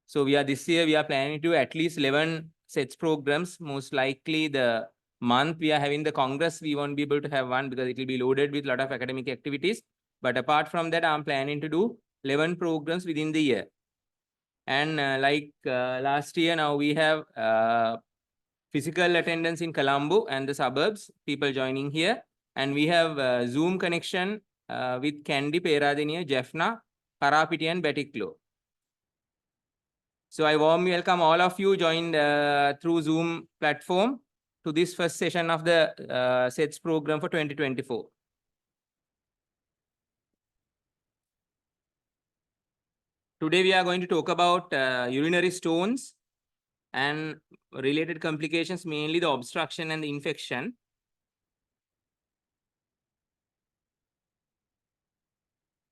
So this year we are planning to at least 11 sets programs. Most likely the month we are having the Congress, we won't be able to have one because it will be loaded with a lot of academic activities. But apart from that, I'm planning to do 11 programs within the year. And last year, now we have physical attendance in Colombo and the suburbs, people joining here. And we have Zoom connection with Kandy, Peradeniya, Jaffna, Karapiti and Batiklo. So I warmly welcome all of you joined through Zoom platform to this first session of the SETS program for 2024. Today we are going to talk about urinary stones and related complications, mainly the obstruction and the infection.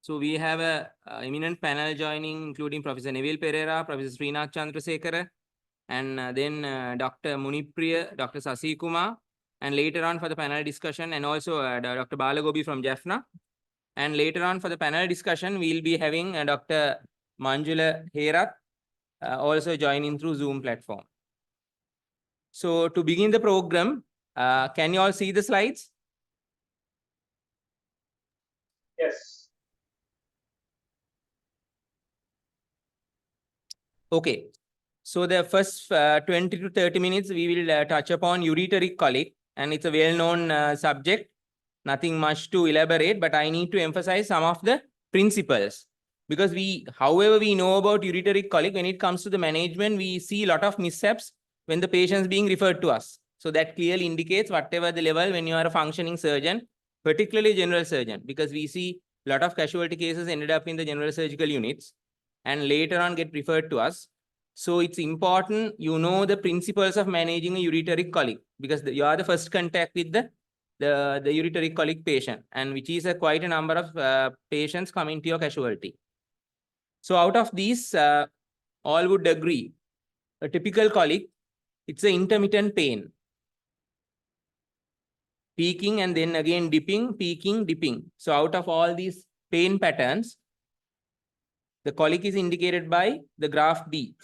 So we have a eminent panel joining, including Professor Neville Pereira, Professor Srinath Chandrasekhara, and then Dr. Munipriya, Dr. Sasi Kumar, and later on for the panel discussion, and also Dr. Balagobi from Jaffna. And later on for the panel discussion, we'll be having Dr. Manjula Herath also joining through Zoom platform. So to begin the program, can you all see the slides? Yes. Okay. So the first 20 to 30 minutes, we will touch upon ureteric colic, and it's a well-known subject. Nothing much to elaborate, but I need to emphasize some of the principles. Because however we know about ureteric colic, when it comes to the management, we see a lot of mishaps when the patient is being referred to us. So that clearly indicates whatever the level when you are a functioning surgeon, particularly general surgeon, because we see a lot of casualty cases ended up in the general surgical units and later on get referred to us. So it's important you know the principles of managing a ureteric colic, because you are the first contact with the ureteric colic patient, and which is quite a number of patients coming to your casualty. So out of these, all would agree, a typical colic, it's an intermittent pain. Peaking and then again dipping, peaking, dipping. So out of all these pain patterns, the colic is indicated by the graph B.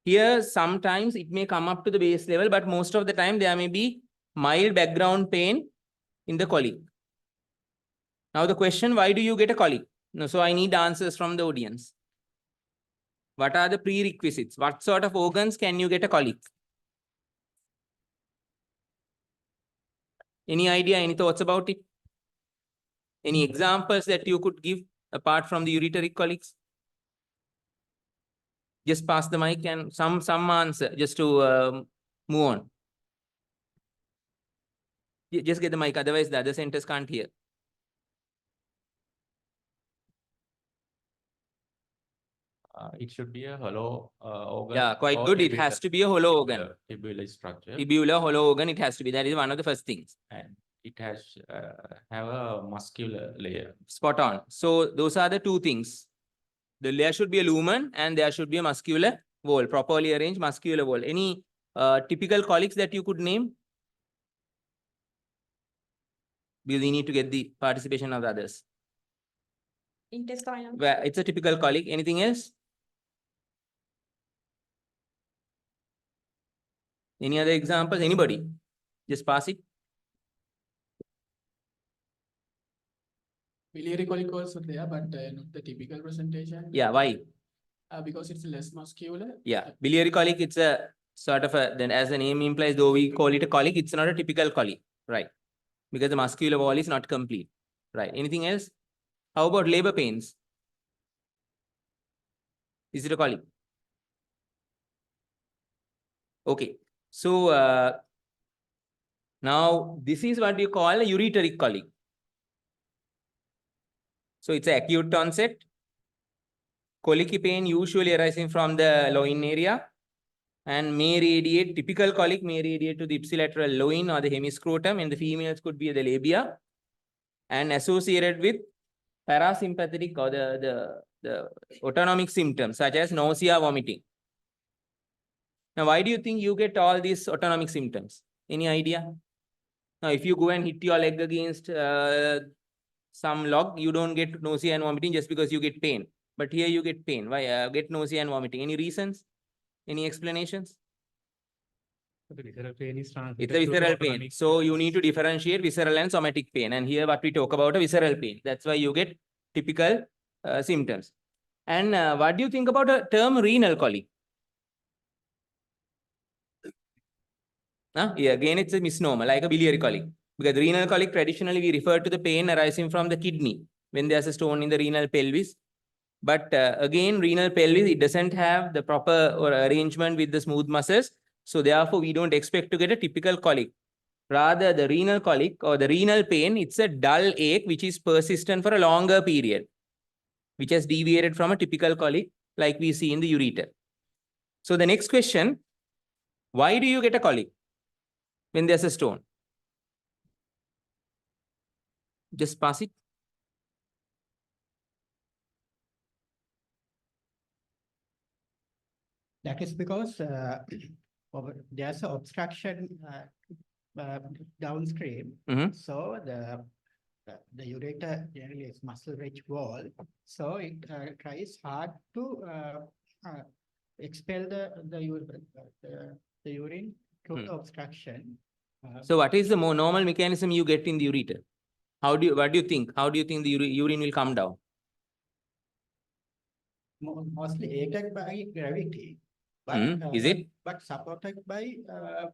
Here, sometimes it may come up to the base level, but most of the time there may be mild background pain in the colic. Now the question, why do you get a colic? No, so I need answers from the audience. What are the prerequisites? What sort of organs can you get a colic? Any idea, any thoughts about it? Any examples that you could give apart from the ureteric colics? Just pass the mic and some answer just to move on. Just get the mic, otherwise the other centers can't hear. It should be a hollow organ. Yeah, quite good. It has to be a hollow organ. Tubular structure. Tubular hollow organ, it has to be. That is one of the first things. And it has have a muscular layer. Spot on. So those are the two things. There should be a lumen and there should be a muscular wall, properly arranged muscular wall. Any typical colics that you could name? Because we need to get the participation of the others. Intestinal. Well, it's a typical colic. Anything else? Any other examples? Anybody? Just pass it. Biliary colic also there, but not the typical presentation. Yeah, why? Because it's less muscular. Yeah, biliary colic, it's a sort of then as the name implies, though we call it a colic, it's not a typical colic, right? Because the muscular wall is not complete, right? Anything else? How about labor pains? Is it a colic? Okay, so now this is what you call a ureteric colic. So it's an acute onset. Colicky pain usually arising from the loin area and may radiate, typical colic may radiate to the ipsilateral loin or the hemiscrotum, and the females could be the labia, and associated with parasympathetic or the autonomic symptoms such as nausea, vomiting. Now, why do you think you get all these autonomic symptoms? Any idea? Now, if you go and hit your leg against some log, you don't get nausea and vomiting just because you get pain. But here you get pain. Why get nausea and vomiting? Any reasons? Any explanations? The visceral pain is It's transmitted a through visceral the pain. autonomic So you nervous need to differentiate visceral and somatic pain. And here what we talk about a visceral pain. That's why you get typical symptoms. And what do you think about a term renal colic? Yeah, again, it's a misnomer, like a biliary colic. Because renal colic, traditionally, we refer to the pain arising from the kidney when there's a stone in the renal pelvis. But again, renal pelvis, it doesn't have the proper or arrangement with the smooth muscles. So therefore, we don't expect to get a typical colic. Rather, the renal colic or the renal pain, it's a dull ache which is persistent for a longer period, which has deviated from a typical colic like we see in the ureter. So the next question, why do you get a colic when there's a stone? Just pass it. That is because there's an obstruction downstream. Mhm. So the ureter generally is muscle-rich wall. So it tries hard to expel the urine through the obstruction. So what is the more normal mechanism you get in the ureter? What do you think? How do you think the urine will come down? Mostly aided by gravity. Is it? But supported by the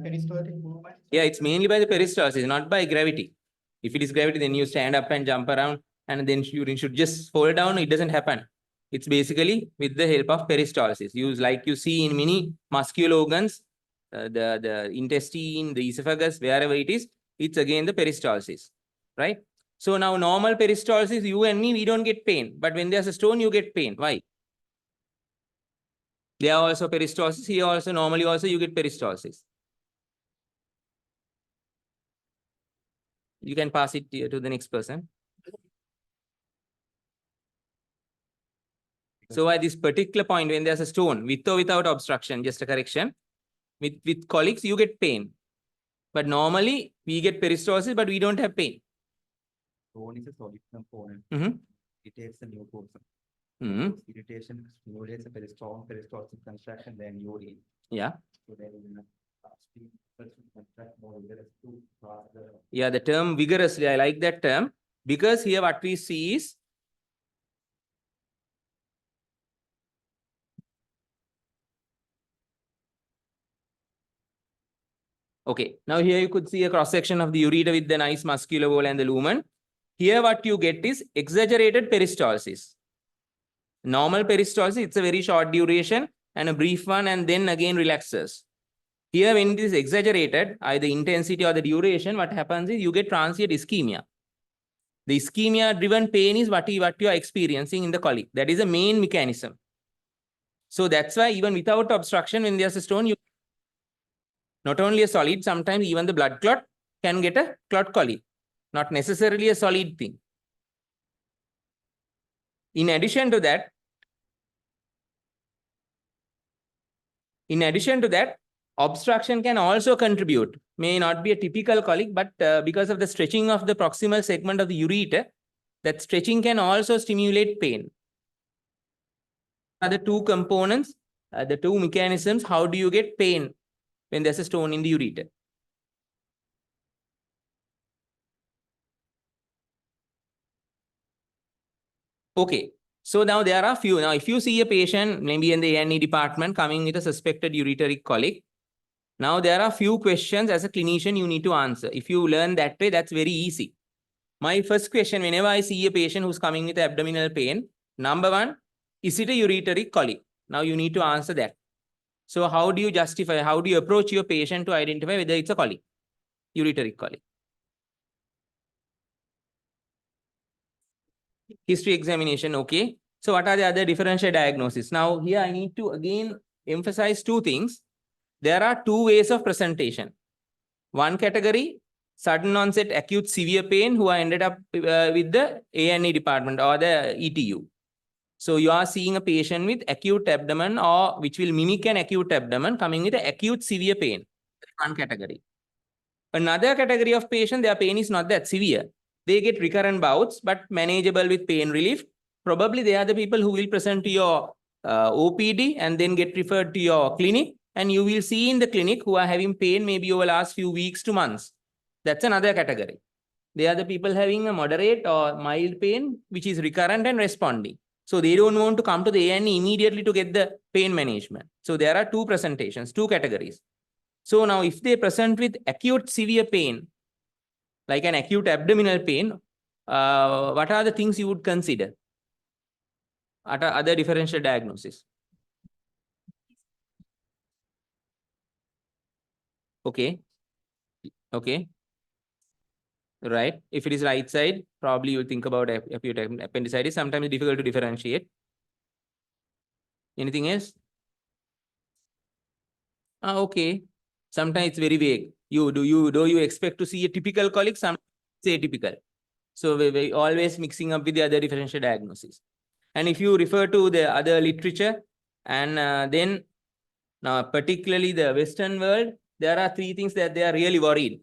peristaltic movement. Yeah, it's mainly by the peristalsis, not by gravity. If it is gravity, then you stand up and jump around and then urine should just fall down. It doesn't happen. It's basically with the help of peristalsis. Like you see in many muscular organs, the intestine, the esophagus, wherever it is, it's again the peristalsis, right? So now normal peristalsis, you and me, we don't get pain. But when there's a stone, you get pain. Why? There are also peristalsis. Here also, normally also you get peristalsis. You can pass it to the next person. So at this particular point, when there's a stone, with or without obstruction, just a correction, with colics, you get pain. But normally, we get peristalsis, but we don't have pain. Stone is a solid component. Mhm. It takes a new portion. Mhm. Irritation stimulates a very strong peristaltic contraction than urine. Yeah. So then contract more vigorous to cross the Yeah, the term vigorously, I like that term. Because here what we see is, okay, now here you could see a cross-section of the ureter with the nice muscular wall and the lumen. Here what you get is exaggerated peristalsis. Normal peristalsis, it's a very short duration and a brief one and then again relaxes. Here when it is exaggerated, either intensity or the duration, what happens is you get transient ischemia. The ischemia-driven pain is what you are experiencing in the colic. That is the main mechanism. So that's why even without obstruction, when there's a stone, you not only a solid, sometimes even the blood clot can get a clot colic. Not necessarily a solid thing. In addition to that, obstruction can also contribute. May not be a typical colic, but because of the stretching of the proximal segment of the ureter, that stretching can also stimulate pain. Are the two components, the two mechanisms, how do you get pain when there's a stone in the ureter? Okay, so now there are few. Now, if you see a patient, maybe in the A&E department, coming with a suspected ureteric colic, now there are few questions as a clinician you need to answer. If you learn that way, that's very easy. My first question, whenever I see a patient who's coming with abdominal pain, number one, is it a ureteric colic? Now you need to answer that. So how do you justify, how do you approach your patient to identify whether it's a colic, ureteric colic? History examination, okay. So what are the other differential diagnoses? Now here I need to again emphasize two things. There are two ways of presentation. One category, sudden onset acute severe pain who are ended up with the A&E department or the ETU. So you are seeing a patient with acute abdomen or which will mimic an acute abdomen coming with acute severe pain. One category. Another category of patient, their pain is not that severe. They get recurrent bouts, but manageable with pain relief. Probably they are the people who will present to your OPD and then get referred to your clinic. And you will see in the clinic who are having pain maybe over last few weeks to months. That's another category. They are the people having a moderate or mild pain, which is recurrent and responding. So they don't want to come to the A&E immediately to get the pain management. So there are two presentations, two categories. So now if they present with acute severe pain, like an acute abdominal pain, what are the things you would consider? What are other differential diagnosis? Okay. Okay. Right. If it is right side, probably you'll think about acute appendicitis. Sometimes it's difficult to differentiate. Anything else? Okay. Sometimes it's very vague. Do you expect to see a typical colic? Some say atypical. So we always mixing up with the other differential diagnosis. And if you refer to the other literature, and then now particularly the Western world, there are three things that they are really worried.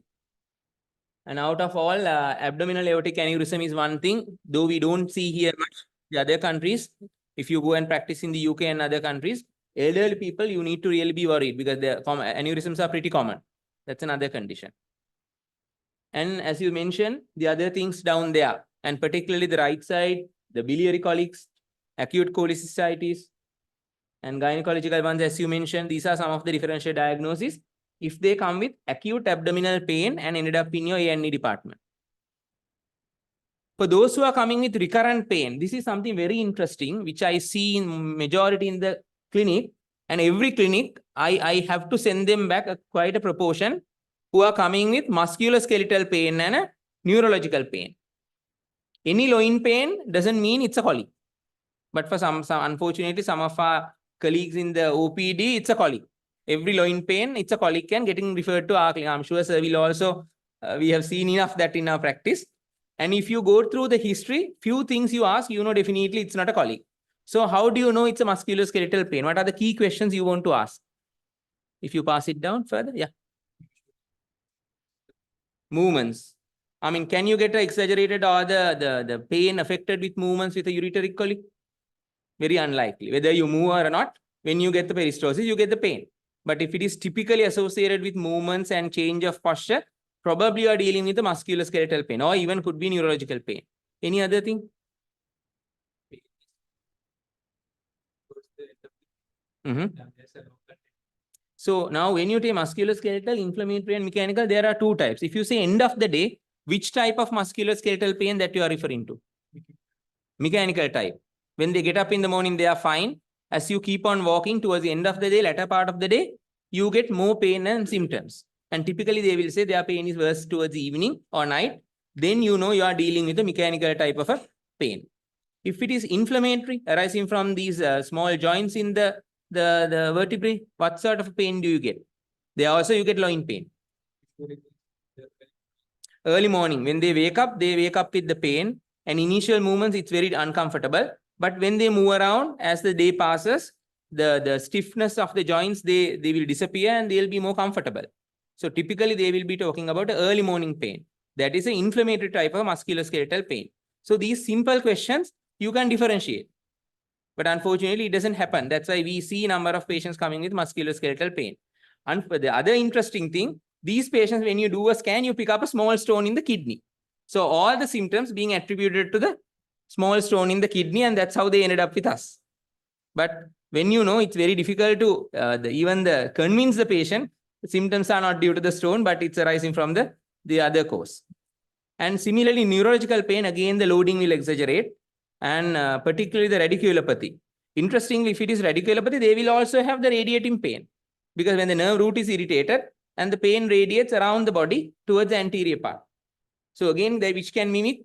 And out of all, abdominal aortic aneurysm is one thing, though we don't see here much. The other countries, if you go and practice in the UK and other countries, elderly people, you need to really be worried because the aneurysms are pretty common. That's another condition. And as you mentioned, the other things down there, and particularly the right side, the biliary colics, acute cholecystitis, and gynecological ones, as you mentioned, these are some of the differential diagnoses if they come with acute abdominal pain and ended up in your A&E department. For those who are coming with recurrent pain, this is something very interesting, which I see in majority in the clinic. And every clinic, I have to send them back quite a proportion who are coming with musculoskeletal pain and a neurological pain. Any loin pain doesn't mean it's a colic. But for some unfortunately, some of our colleagues in the OPD, it's a colic. Every loin pain, it's a colic and getting referred to our clinic. I'm sure sir will also, we have seen enough that in our practice. And if you go through the history, few things you ask, you know definitely it's not a colic. So how do you know it's a musculoskeletal pain? What are the key questions you want to ask? If you pass it down further, yeah. Movements. I mean, can you get exaggerated or the pain affected with movements with a ureteric colic? Very unlikely. Whether you move or not, when you get the peristalsis, you get the pain. But if it is typically associated with movements and change of posture, probably you are dealing with a musculoskeletal pain or even could be neurological pain. Any other thing? So now when you take musculoskeletal, inflammatory and mechanical, there are two types. If you say end of the day, which type of musculoskeletal pain that you are referring to? Mechanical type. When they get up in the morning, they are fine. As you keep on walking towards the end of the day, latter part of the day, you get more pain and symptoms. And typically they will say their pain is worse towards the evening or night. Then you know you are dealing with a mechanical type of a pain. If it is inflammatory arising from these small joints in the vertebrae, what sort of pain do you get? There also you get loin pain. Early morning, when they wake up with the pain and initial movements, it's very uncomfortable. But when they move around, as the day passes, the stiffness of the joints, they will disappear and they'll be more comfortable. So typically they will be talking about early morning pain. That is an inflammatory type of musculoskeletal pain. So these simple questions, you can differentiate. But unfortunately, it doesn't happen. That's why we see a number of patients coming with musculoskeletal pain. And the other interesting thing, these patients, when you do a scan, you pick up a small stone in the kidney. So all the symptoms being attributed to the small stone in the kidney, and that's how they ended up with us. But when you know, it's very difficult to convince the patient the symptoms are not due to the stone, but it's arising from the other cause. And similarly, neurological pain, again, the loading will exaggerate, and particularly the radiculopathy. Interestingly, if it is radiculopathy, they will also have the radiating pain, because when the nerve root is irritated and the pain radiates around the body towards the anterior part. So again, which can mimic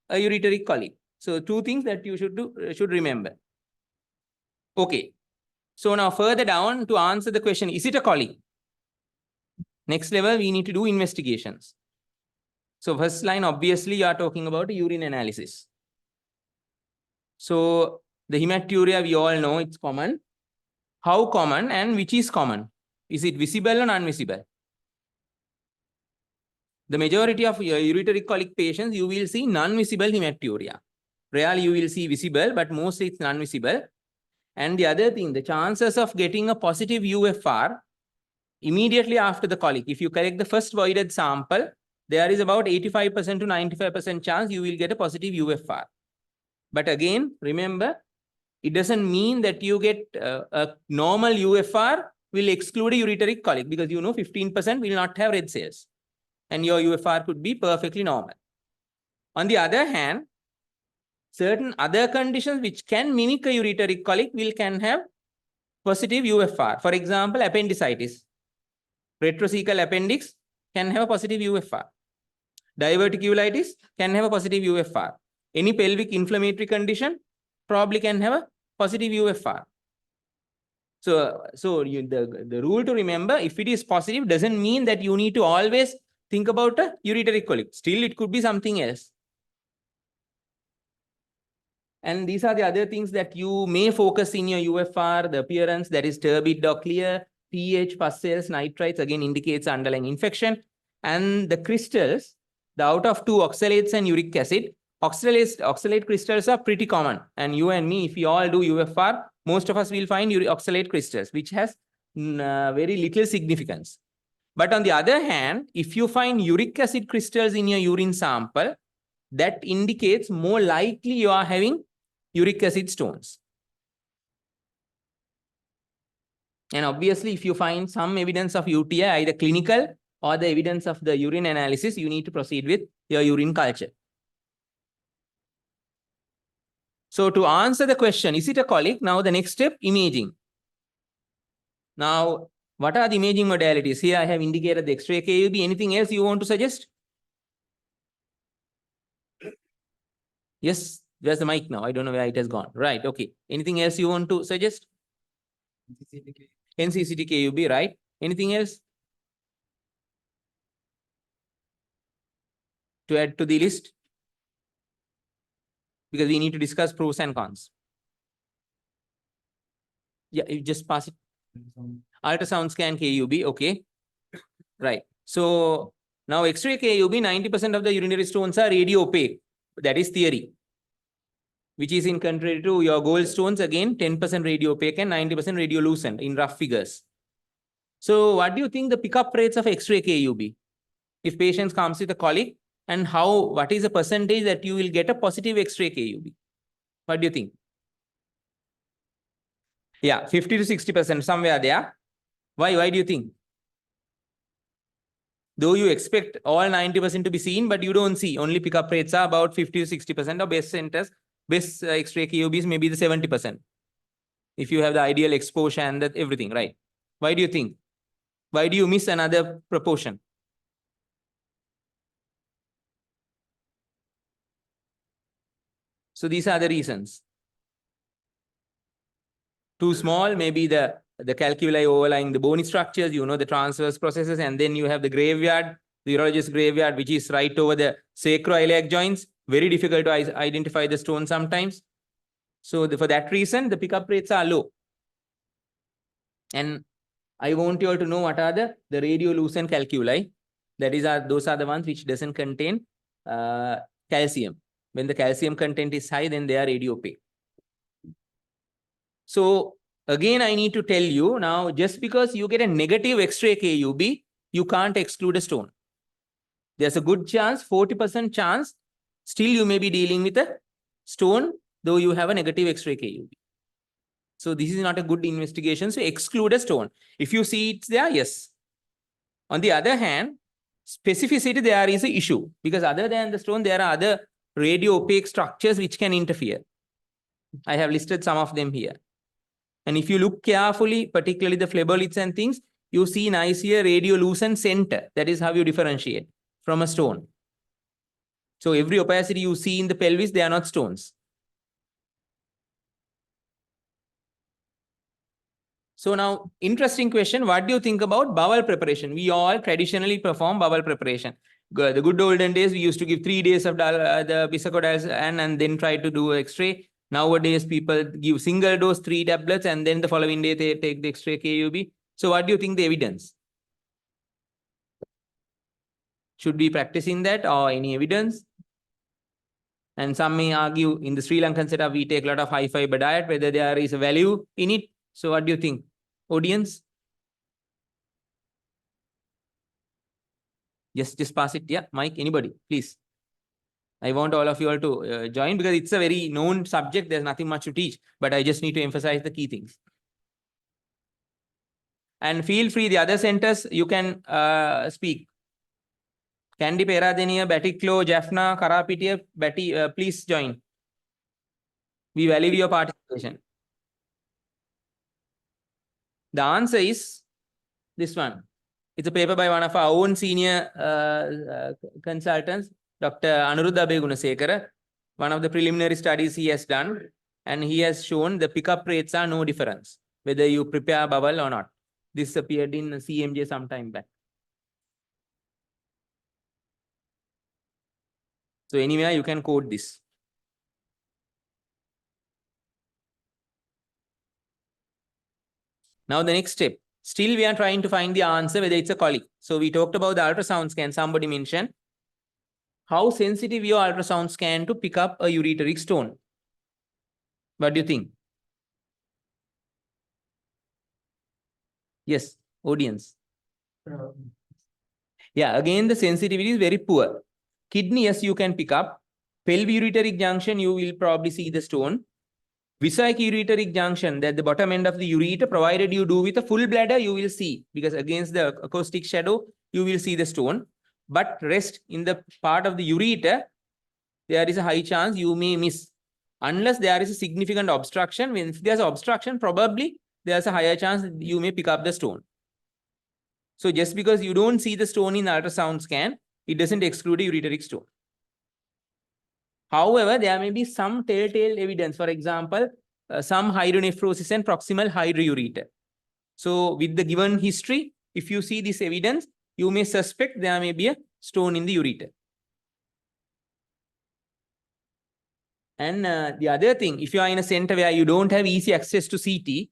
a ureteric colic. So two things that you should remember. Okay. So now further down to answer the question, is it a colic? Next level, we need to do investigations. So first line, obviously, you are talking about urine analysis. So the hematuria, we all know it's common. How common and which is common? Is it visible or non-visible? The majority of ureteric colic patients, you will see non-visible hematuria. Rarely you will see visible, but mostly it's non-visible. And the other thing, the chances of getting a positive UFR immediately after the colic, if you collect the first voided sample, there is about 85% to 95% chance you will get a positive UFR. But again, remember, it doesn't mean that you get a normal UFR will exclude a ureteric colic, because 15% will not have red cells and your UFR could be perfectly normal. On the other hand, certain other conditions which can mimic a ureteric colic can have positive UFR. For example, appendicitis. Retrocecal appendix can have a positive UFR. Diverticulitis can have a positive UFR. Any pelvic inflammatory condition probably can have a positive UFR. So the rule to remember, if it is positive, doesn't mean that you need to always think about a ureteric colic. Still, it could be something else. And these are the other things that you may focus in your UFR, the appearance, that is turbid or clear, pH, pus cells, nitrites, again indicates underlying infection. And the crystals, the out of two oxalates and uric acid, oxalate crystals are pretty common. And you and me, if we all do UFR, most of us will find oxalate crystals, which has very little significance. But on the other hand, if you find uric acid crystals in your urine sample, that indicates more likely you are having uric acid stones. And obviously, if you find some evidence of UTI, either clinical or the evidence of the urine analysis, you need to proceed with your urine culture. So to answer the question, is it a colic? Now the next step, imaging. Now, what are the imaging modalities? Here I have indicated the X-ray, KUB. Anything else you want to suggest? Yes, there's the mic now. I don't know where it has gone. Right, okay. Anything else you want to suggest? NCCT KUB, right? Anything else to add to the list? Because we need to discuss pros and cons. Yeah, you just pass it. Ultrasound scan KUB, okay. Right. So now X-ray KUB, 90% of the urinary stones are radio opaque. That is theory, which is in contrary to your gold stones, again, 10% radio opaque and 90% radiolucent in rough figures. So what do you think the pickup rates of X-ray KUB? If patients comes with a colic, and what is the percentage that you will get a positive X-ray KUB? What do you think? Yeah, 50 to 60%, somewhere there. Why do you think? Though you expect all 90% to be seen, but you don't see. Only pickup rates are about 50 to 60% of best centers. Best X-ray KUBs may be the 70%. If you have the ideal exposure and that everything, right? Why do you think? Why do you miss another proportion? So these are the reasons. Too small, maybe the calculi overlying the bony structures, the transverse processes, and then you have the graveyard, the urologist graveyard, which is right over the sacroiliac joints. Very difficult to identify the stone sometimes. So for that reason, the pickup rates are low. And I want you all to know what are the radiolucent calculi. Those are the ones which doesn't contain calcium. When the calcium content is high, then they are radiopaque. So again, I need to tell you now, just because you get a negative X-ray KUB, you can't exclude a stone. There's a good chance, 40% chance, still you may be dealing with a stone, though you have a negative X-ray KUB. So this is not a good investigation. So exclude a stone. If you see it's there, yes. On the other hand, specificity there is an issue, because other than the stone, there are other radio-opaque structures which can interfere. I have listed some of them here. And if you look carefully, particularly the phleboliths and things, you see nice here radiolucent center. That is how you differentiate from a stone. So every opacity you see in the pelvis, they are not stones. So now, interesting question. What do you think about bowel preparation? We all traditionally perform bowel preparation. The good olden days, we used to give 3 days of the bisacodyls and then try to do X-ray. Nowadays, people give single dose, 3 tablets, and then the following day they take the X-ray KUB. So what do you think the evidence? Should we practicing that or any evidence? And some may argue in the Sri Lankan setup, we take a lot of high fiber diet, whether there is a value in it. So what do you think? Audience? Just pass it. Yeah, Mike, anybody, please. I want all of you all to join because it's a very known subject. There's nothing much to teach, but I just need to emphasize the key things. And feel free, the other centers, you can speak. Candy, Peradeniya, Batiklo, Jaffna, Karapitiya, Betty, please join. We value your participation. The answer is this one. It's a paper by one of our own senior consultants, Dr. Anuruddha Begunasekara. One of the preliminary studies he has done, and he has shown the pickup rates are no difference, whether you prepare bowel or not. This appeared in CMJ some time back. So anywhere you can quote this. Now the next step. Still we are trying to find the answer whether it's a colic. So we talked about the ultrasound scan. Somebody mentioned how sensitive your ultrasound scan to pick up a ureteric stone. What do you think? Yes, audience. Yeah, again the sensitivity is very poor. Kidney, yes, you can pick up. Pelviureteric junction, you will probably see the stone. Vesicureteric junction, that the bottom end of the ureter, provided you do with a full bladder, you will see, because against the acoustic shadow, you will see the stone. But rest in the part of the ureter, there is a high chance you may miss. Unless there is a significant obstruction. When if there's an obstruction, probably there's a higher chance you may pick up the stone. So just because you don't see the stone in ultrasound scan, it doesn't exclude a ureteric stone. However, there may be some telltale evidence. For example, some hydronephrosis and proximal hydroureter. So with the given history, if you see this evidence, you may suspect there may be a stone in the ureter. And the other thing, if you are in a center where you don't have easy access to CT,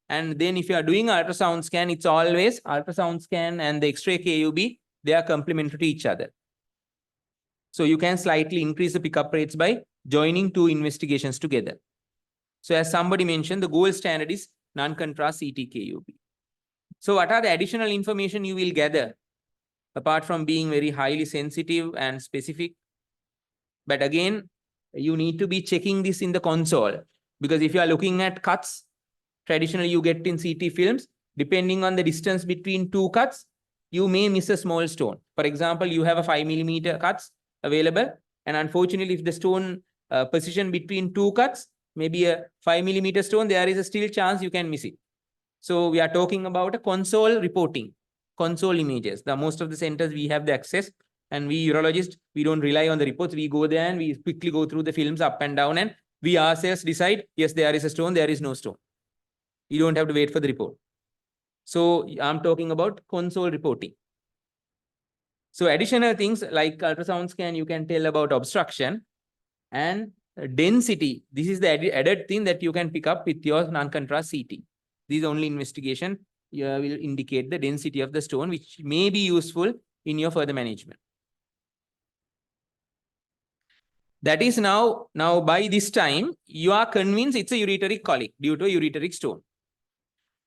and then if you are doing ultrasound scan, it's always ultrasound scan and the X-ray KUB, they are complementary to each other. So you can slightly increase the pickup rates by joining two investigations together. So as somebody mentioned, the gold standard is non-contrast CT KUB. So what are the additional information you will gather apart from being very highly sensitive and specific? But again, you need to be checking this in the console, because if you are looking at cuts, traditionally you get in CT films, depending on the distance between two cuts, you may miss a small stone. For example, you have a 5 mm cuts available, and unfortunately, if the stone position between two cuts, maybe a 5 mm stone, there is a still chance you can miss it. So we are talking about a console reporting, console images. The most of the centers we have the access, and we urologists, we don't rely on the reports. We go there and we quickly go through the films up and down, and we ourselves decide, yes, there is a stone, there is no stone. You don't have to wait for the report. So I'm talking about console reporting. So additional things like ultrasound scan, you can tell about obstruction and density. This is the added thing that you can pick up with your non-contrast CT. This is only investigation will indicate the density of the stone, which may be useful in your further management. That is now by this time, you are convinced it's a ureteric colic due to a ureteric stone.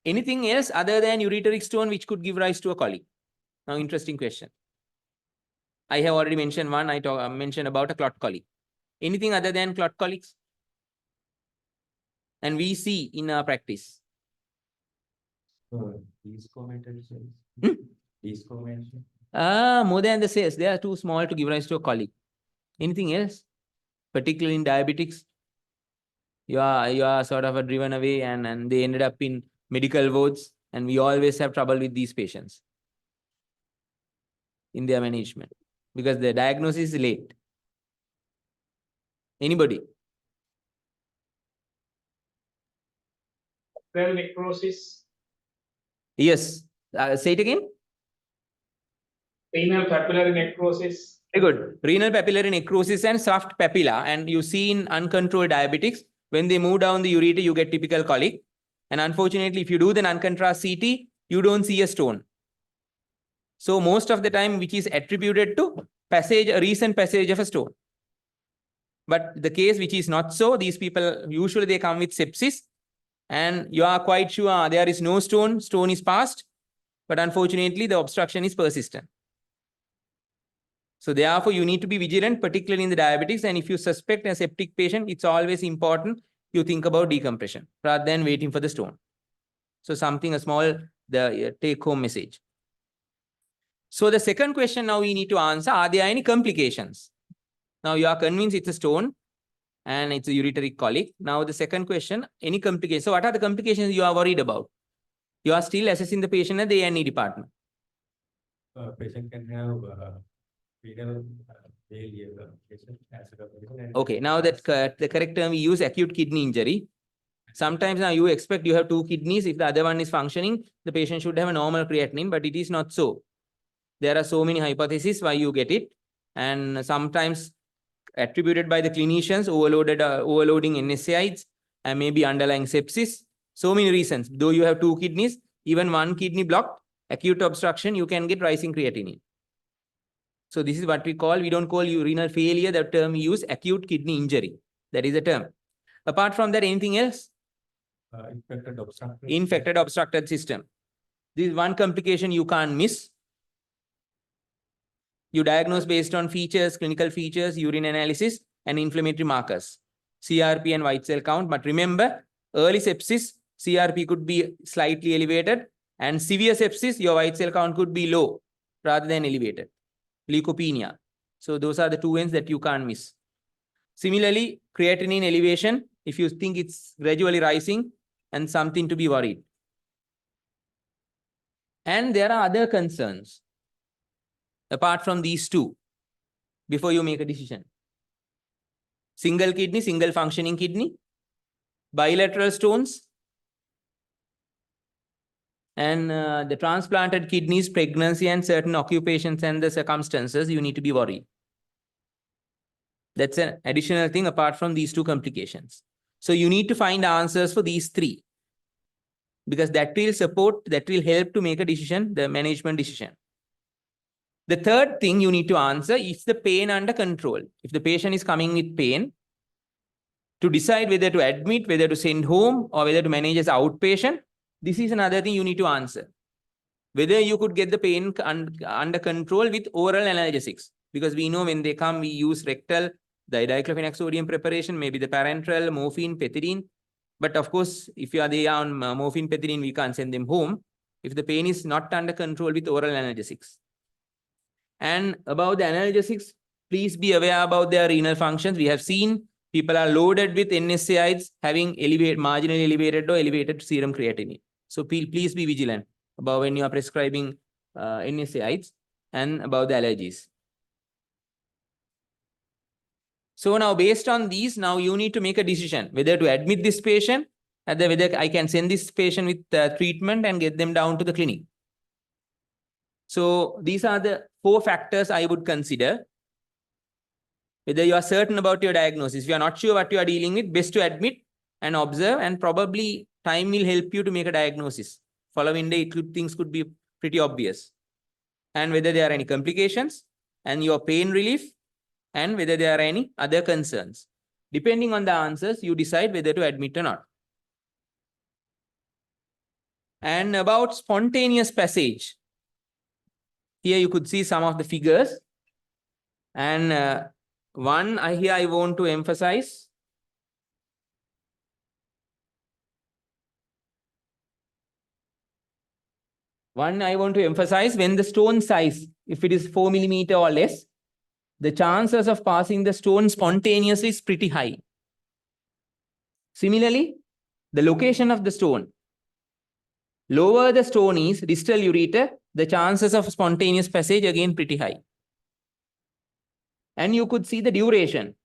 Anything else other than ureteric stone which could give rise to a colic? Now, interesting question. I have already mentioned one. I mentioned about a clot colic. Anything other than clot colics? And we see in our practice. These commentaries. Hmm? These commentaries. More than the cells. They are too small to give rise to a colic. Anything else? Particularly in diabetics? You are sort of driven away and they ended up in medical wards, and we always have trouble with these patients in their management because the diagnosis is late. Anybody? Renal necrosis, Yes. Say it again. renal papillary necrosis. Very good. Renal papillary necrosis and soft papilla. And you see in uncontrolled diabetics, when they move down the ureter, you get typical colic. And unfortunately, if you do the non-contrast CT, you don't see a stone. So most of the time, which is attributed to passage, a recent passage of a stone. But the case which is not so, these people, usually they come with sepsis and you are quite sure there is no stone, stone is passed, but unfortunately the obstruction is persistent. So therefore, you need to be vigilant, particularly in the diabetics. And if you suspect a septic patient, it's always important you think about decompression rather than waiting for the stone. So something, a small take-home message. So the second question now we need to answer, are there any complications? Now you are convinced it's a stone and it's a ureteric colic. Now the second question, any complications? So what are the complications you are worried about? You are still assessing the patient at the A&E department. Patient can have renal failure. Okay, now that the correct term we use, acute kidney injury. Sometimes now you expect you have two kidneys. If the other one is functioning, the patient should have a normal creatinine, but it is not so. There are so many hypotheses why you get it. And sometimes attributed by the clinicians, overloading NSAIDs and maybe underlying sepsis. So many reasons. Though you have two kidneys, even one kidney blocked, acute obstruction, you can get rising creatinine. So this is what we call, we don't call renal failure, the term we use, acute kidney injury. That is the term. Apart from that, anything else? Infected obstructed system. This is one complication you can't miss. You diagnose based on features, clinical features, urine analysis, and inflammatory markers, CRP and white cell count. But remember, early sepsis, CRP could be slightly elevated, and severe sepsis, your white cell count could be low rather than elevated. Leukopenia. So those are the two ends that you can't miss. Similarly, creatinine elevation, if you think it's gradually rising and something to be worried. And there are other concerns apart from these two before you make a decision. Single kidney, single functioning kidney, bilateral stones, and the transplanted kidneys, pregnancy, and certain occupations and the circumstances, you need to be worried. That's an additional thing apart from these two complications. So you need to find answers for these three, because that will support, that will help to make a decision, the management decision. The third thing you need to answer is the pain under control. If the patient is coming with pain, to decide whether to admit, whether to send home, or whether to manage as outpatient, this is another thing you need to answer. Whether you could get the pain under control with oral analgesics, because we know when they come, we use rectal, the diclofenac sodium preparation, maybe the parenteral, morphine, pethidine. But of course, if they are on morphine, pethidine, we can't send them home if the pain is not under control with oral analgesics. And about the analgesics, please be aware about their renal functions. We have seen people are loaded with NSAIDs having marginally elevated or elevated serum creatinine. So please be vigilant about when you are prescribing NSAIDs and about the allergies. So now based on these, now you need to make a decision whether to admit this patient and whether I can send this patient with treatment and get them down to the clinic. So these are the 4 factors I would consider. Whether you are certain about your diagnosis, if you are not sure what you are dealing with, best to admit and observe, and probably time will help you to make a diagnosis. Following day, things could be pretty obvious. And whether there are any complications and your pain relief, and whether there are any other concerns. Depending on the answers, you decide whether to admit or not. And about spontaneous passage. Here you could see some of the figures. And one here I want to emphasize. One I want to emphasize, when the stone size, if it is 4 millimeter or less, the chances of passing the stone spontaneously is pretty high. Similarly, the location of the stone. Lower the stone is, distal ureter, the chances of spontaneous passage again pretty high. And you could see the duration.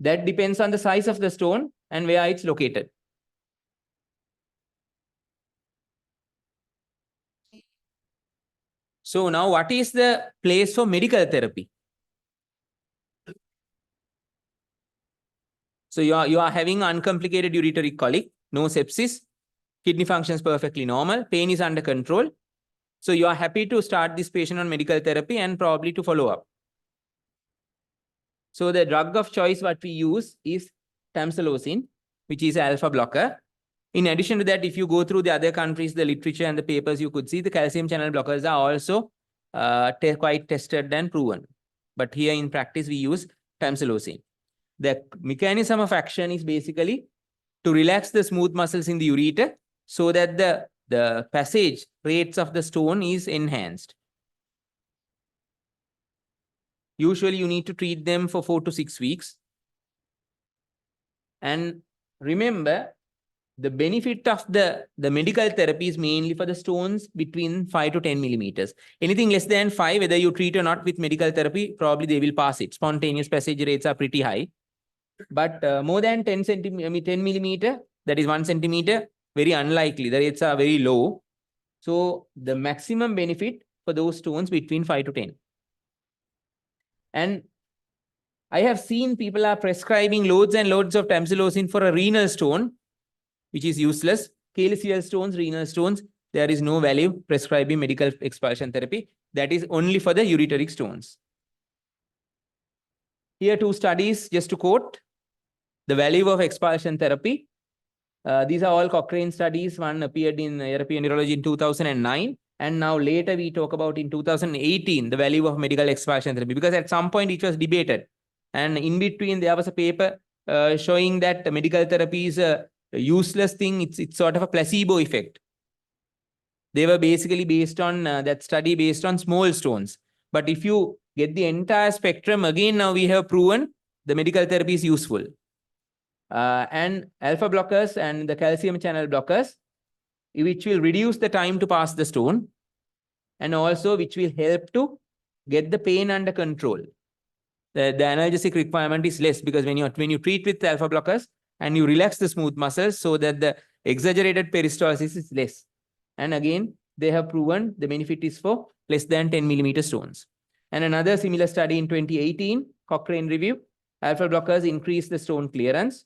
That depends on the size of the stone and where it's located. So now what is the place for medical therapy? So you are having uncomplicated ureteric colic, no sepsis, kidney functions perfectly normal, pain is under control. So you are happy to start this patient on medical therapy and probably to follow up. So the drug of choice what we use is tamsulosin, which is alpha blocker. In addition to that, if you go through the other countries, the literature and the papers, you could see the calcium channel blockers are also quite tested and proven. But here in practice, we use tamsulosin. The mechanism of action is basically to relax the smooth muscles in the ureter so that the passage rates of the stone is enhanced. Usually you need to treat them for 4 to 6 weeks. And remember, the benefit of the medical therapy is mainly for the stones between 5 to 10 millimeters. Anything less than 5, whether you treat or not with medical therapy, probably they will pass it. Spontaneous passage rates are pretty high. But more than 10 millimeter, that is 1 centimeter, very unlikely. The rates are very low. So the maximum benefit for those stones between 5 to 10. And I have seen people are prescribing loads and loads of tamsulosin for a renal stone, which is useless. Calicial stones, renal stones, there is no value prescribing medical expulsion therapy. That is only for the ureteric stones. Here 2 studies, just to quote, the value of expulsion therapy. These are all Cochrane studies. One appeared in European Urology in 2009. And now later we talk about in 2018, the value of medical expulsion therapy, because at some point it was debated. And in between, there was a paper showing that medical therapy is a useless thing. It's sort of a placebo effect. They were basically based on that study based on small stones. But if you get the entire spectrum, again, now we have proven the medical therapy is useful. And alpha blockers and the calcium channel blockers, which will reduce the time to pass the stone, and also which will help to get the pain under control. The analgesic requirement is less, because when you treat with alpha blockers and you relax the smooth muscles so that the exaggerated peristalsis is less. And again, they have proven the benefit is for less than 10 millimeter stones. And another similar study in 2018, Cochrane review, alpha blockers increase the stone clearance.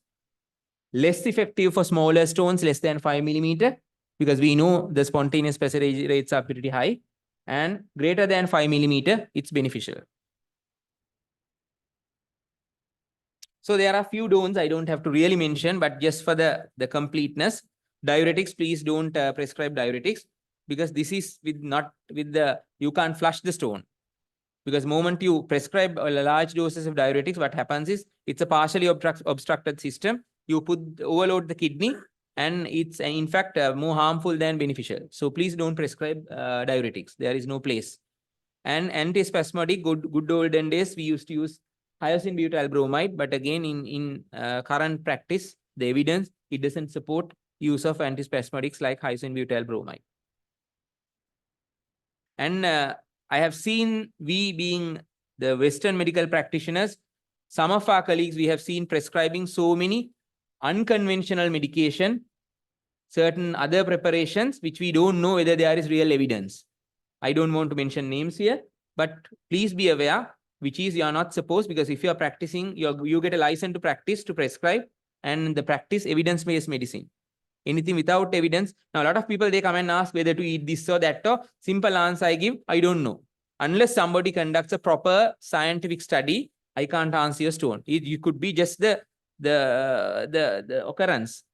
Less effective for smaller stones, less than 5 millimeter, because we know the spontaneous passage rates are pretty high. And greater than 5 millimeter, it's beneficial. So there are a few don'ts I don't have to really mention, but just for the completeness, diuretics, please don't prescribe diuretics, because this is you can't flush the stone. Because moment you prescribe large doses of diuretics, what happens is it's a partially obstructed system. You overload the kidney, and it's in fact more harmful than beneficial. So please don't prescribe diuretics. There is no place. And antispasmodic, good olden days, we used to use hyoscine butyl bromide. But again, in current practice, the evidence, it doesn't support use of antispasmodics like hyoscine butyl bromide. And I have seen, we being the Western medical practitioners, some of our colleagues, we have seen prescribing so many unconventional medication, certain other preparations, which we don't know whether there is real evidence. I don't want to mention names here, but please be aware, which is you are not supposed, because if you are practicing, you get a license to practice, to prescribe, and the practice evidence-based medicine. Anything without evidence. Now, a lot of people, they come and ask whether to eat this or that, or simple answer I give, I don't know. Unless somebody conducts a proper scientific study, I can't answer your stone. It could be just the occurrence.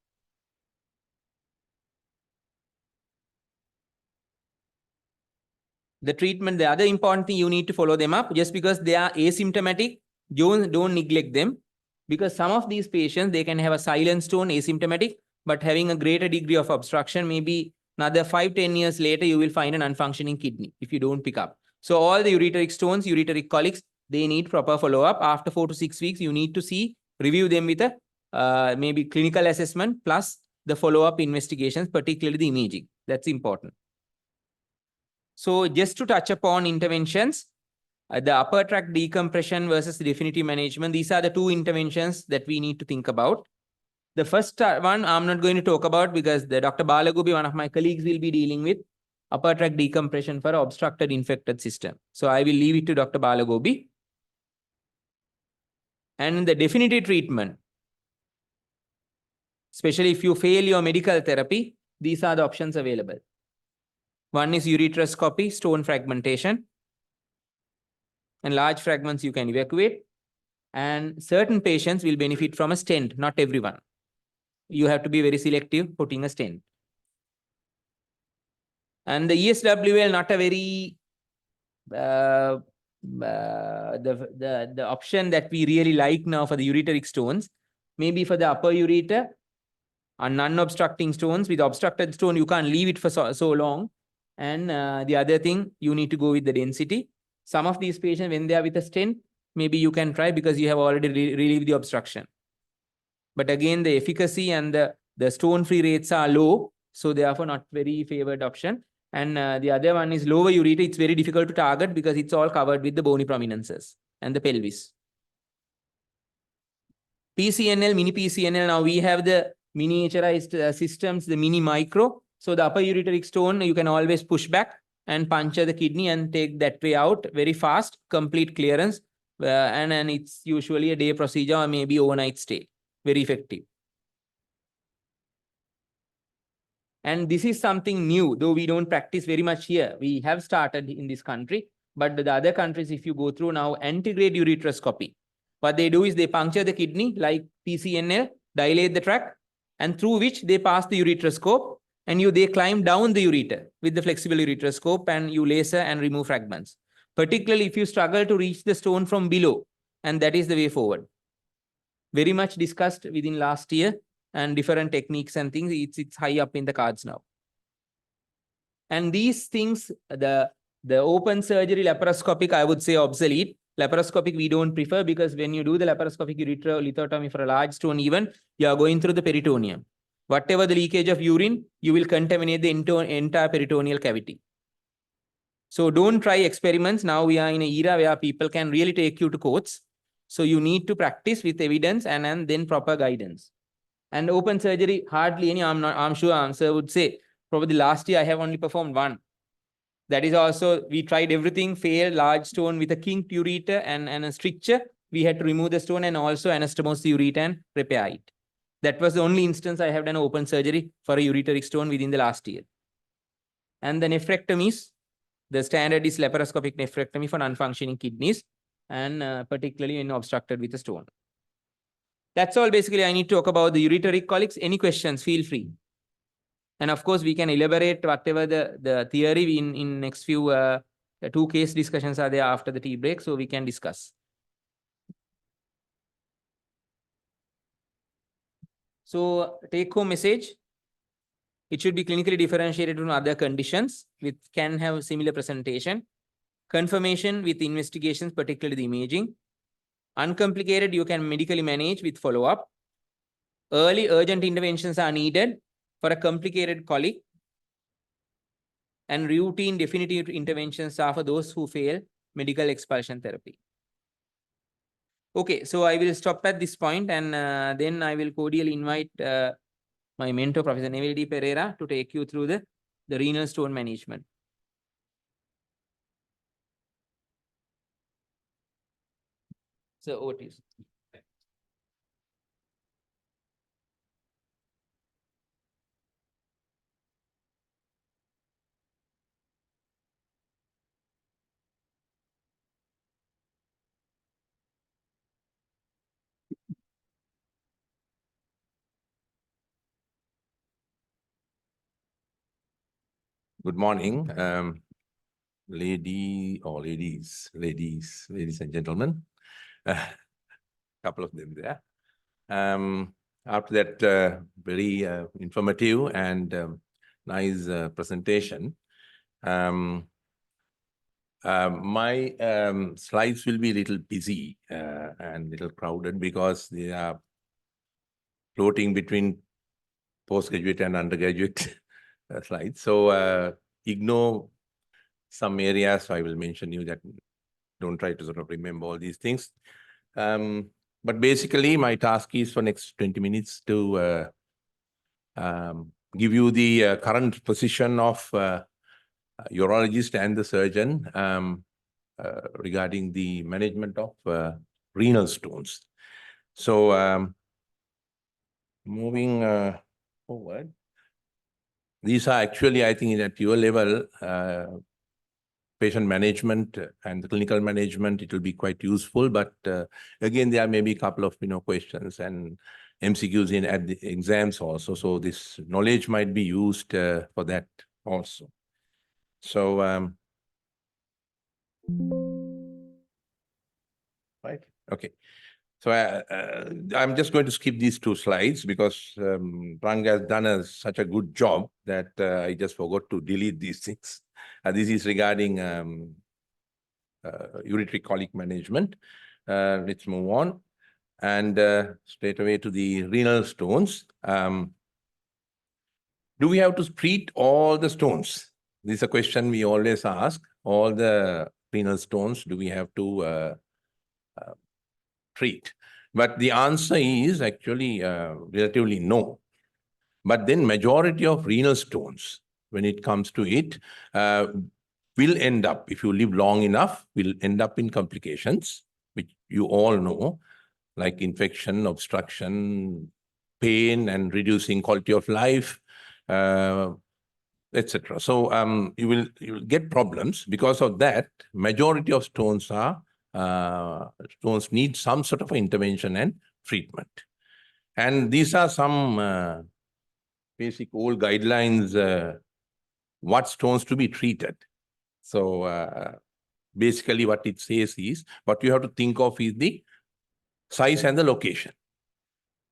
The treatment, the other important thing, you need to follow them up. Just because they are asymptomatic, don't neglect them. Because some of these patients, they can have a silent stone, asymptomatic, but having a greater degree of obstruction. Maybe another 5-10 years later, you will find an unfunctioning kidney if you don't pick up. So all the ureteric stones, ureteric colics, they need proper follow-up. After 4 to 6 weeks, you need to review them with a maybe clinical assessment plus the follow-up investigations, particularly the imaging. That's important. So just to touch upon interventions, the upper tract decompression versus definitive management, these are the 2 interventions that we need to think about. The first one I'm not going to talk about, because the Dr. Balagobi, one of my colleagues, will be dealing with upper tract decompression for obstructed infected system. So I will leave it to Dr. Balagobi. And the definitive treatment, especially if you fail your medical therapy, these are the options available. One is ureteroscopy, stone fragmentation. And large fragments you can evacuate. And certain patients will benefit from a stent, not everyone. You have to be very selective putting a stent. And the ESWL, not a very the option that we really like now for the ureteric stones. Maybe for the upper ureter or non-obstructing stones. With obstructed stone, you can't leave it for so long. And the other thing, you need to go with the density. Some of these patients, when they are with a stent, maybe you can try because you have already relieved the obstruction. But again, the efficacy and the stone-free rates are low. So therefore, not very favored option. And the other one is lower ureter. It's very difficult to target because it's all covered with the bony prominences and the pelvis. PCNL, mini PCNL, now we have the miniaturized systems, the mini micro. So the upper ureteric stone, you can always push back and puncture the kidney and take that way out very fast, complete clearance. And it's usually a day procedure or maybe overnight stay. Very effective. And this is something new, though we don't practice very much here. We have started in this country, but the other countries, if you go through now, antegrade ureteroscopy. What they do is they puncture the kidney like PCNL, dilate the tract, and through which they pass the ureteroscope, and they climb down the ureter with the flexible ureteroscope, and you laser and remove fragments. Particularly if you struggle to reach the stone from below, and that is the way forward. Very much discussed within last year. And different techniques and things, it's high up in the cards now. And these things, the open surgery laparoscopic, I would say obsolete. Laparoscopic, we don't prefer because when you do the laparoscopic ureterolithotomy for a large stone, even you are going through the peritoneum. Whatever the leakage of urine, you will contaminate the entire peritoneal cavity. So don't try experiments. Now we are in an era where people can really take you to courts. So you need to practice with evidence and then proper guidance. And open surgery, hardly any, I'm sure answer would say, probably last year I have only performed one. That is also, we tried everything, failed, large stone with a kinked ureter and a stricture. We had to remove the stone and also anastomose the ureter and repair it. That was the only instance I have done open surgery for a ureteric stone within the last year. And the nephrectomies, the standard is laparoscopic nephrectomy for non-functioning kidneys and particularly in obstructed with a stone. That's all basically I need to talk about the ureteric colics. Any questions, feel free. And of course, we can elaborate whatever the theory in next few 2 case discussions are there after the tea break, so we can discuss. So take home message. It should be clinically differentiated from other conditions which can have similar presentation. Confirmation with investigations, particularly the imaging. Uncomplicated, you can medically manage with follow-up. Early urgent interventions are needed for a complicated colic. And routine definitive interventions are for those who fail medical expulsion therapy. Okay, so I will stop at this point and then I will cordially invite my mentor, Professor Neville D. Pereira, to take you through the renal stone management. So over to you. Good morning, ladies and gentlemen. Couple of them there. After that very informative and nice presentation, my slides will be a little busy and little crowded because they are floating between postgraduate and undergraduate slides. So ignore some areas. So I will mention you that don't try to sort of remember all these things. But basically, my task is for next 20 minutes to give you the current position of urologist and the surgeon regarding the management of renal stones. So moving forward. these are actually, I think, at your level, patient management and the clinical management, it will be quite useful. But again, there may be a couple of questions and MCQs in at the exams also. So this knowledge might be used for that also. So right, okay. So I'm just going to skip these 2 slides because Ranga has done such a good job that I just forgot to delete these things. This is regarding ureteric colic management. Let's move on. And straight away to the renal stones. Do we have to treat all the stones? This is a question we always ask. All the renal stones, do we have to treat? But the answer is actually relatively no. But then majority of renal stones, when it comes to it, will end up, if you live long enough, will end up in complications, which you all know, like infection, obstruction, pain, and reducing quality of life, etc. So you will get problems because of that. Majority of stones need some sort of intervention and treatment. And these are some basic old guidelines, what stones to be treated. So basically what it says is, what you have to think of is the size and the location.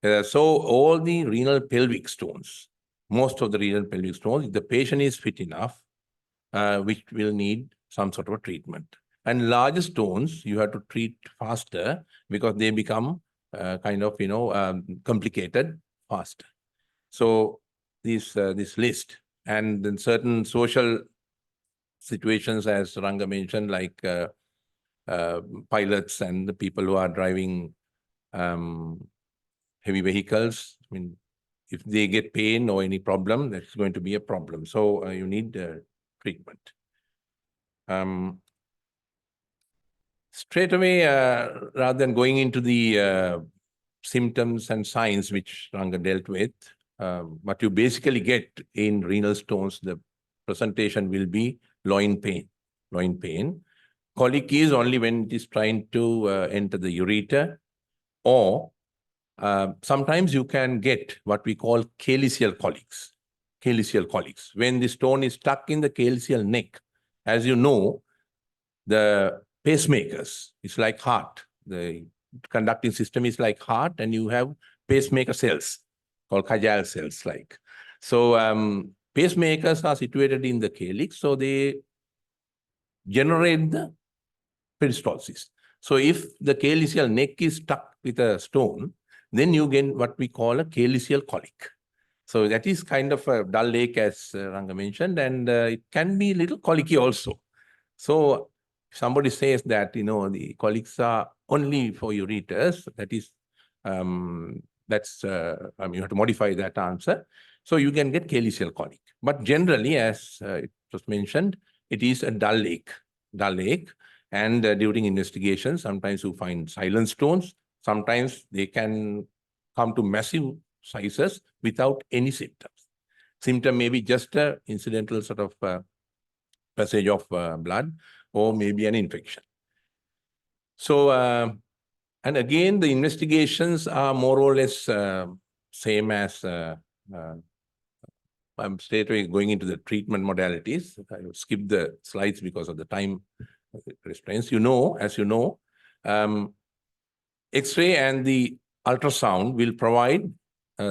So all the renal pelvic stones, most of the renal pelvic stones, if the patient is fit enough, which will need some sort of a treatment. And larger stones, you have to treat faster because they become complicated faster. So this list, and then certain social situations, as Ranga mentioned, like pilots and the people who are driving heavy vehicles. I mean, if they get pain or any problem, that's going to be a problem. So you need treatment. Straight away, rather than going into the symptoms and signs which Ranga dealt with, what you basically get in renal stones, the presentation will be loin pain. Loin pain. Colic is only when it is trying to enter the ureter, or sometimes you can get what we call calyceal colics. Calyceal colics. When the stone is stuck in the calyceal neck, as you know, the pacemakers, it's like heart. The conducting system is like heart, and you have pacemaker cells called Kajal cells like. So pacemakers are situated in the calyx, so they generate the peristalsis. So if the calyceal neck is stuck with a stone, then you get what we call a calyceal colic. So that is kind of a dull ache, as Ranga mentioned, and it can be a little colicky also. So if somebody says that, the colics are only for ureters, that is, you have to modify that answer. So you can get calyceal colic. But generally, as it was mentioned, it is a dull ache. And during investigation, sometimes you find silent stones. Sometimes they can come to massive sizes without any symptoms. Symptom may be just an incidental sort of passage of blood, or maybe an infection. So, and again, the investigations are more or less same as I'm straight away going into the treatment modalities. I will skip the slides because of the time restraints. As you know, X-ray and the ultrasound will provide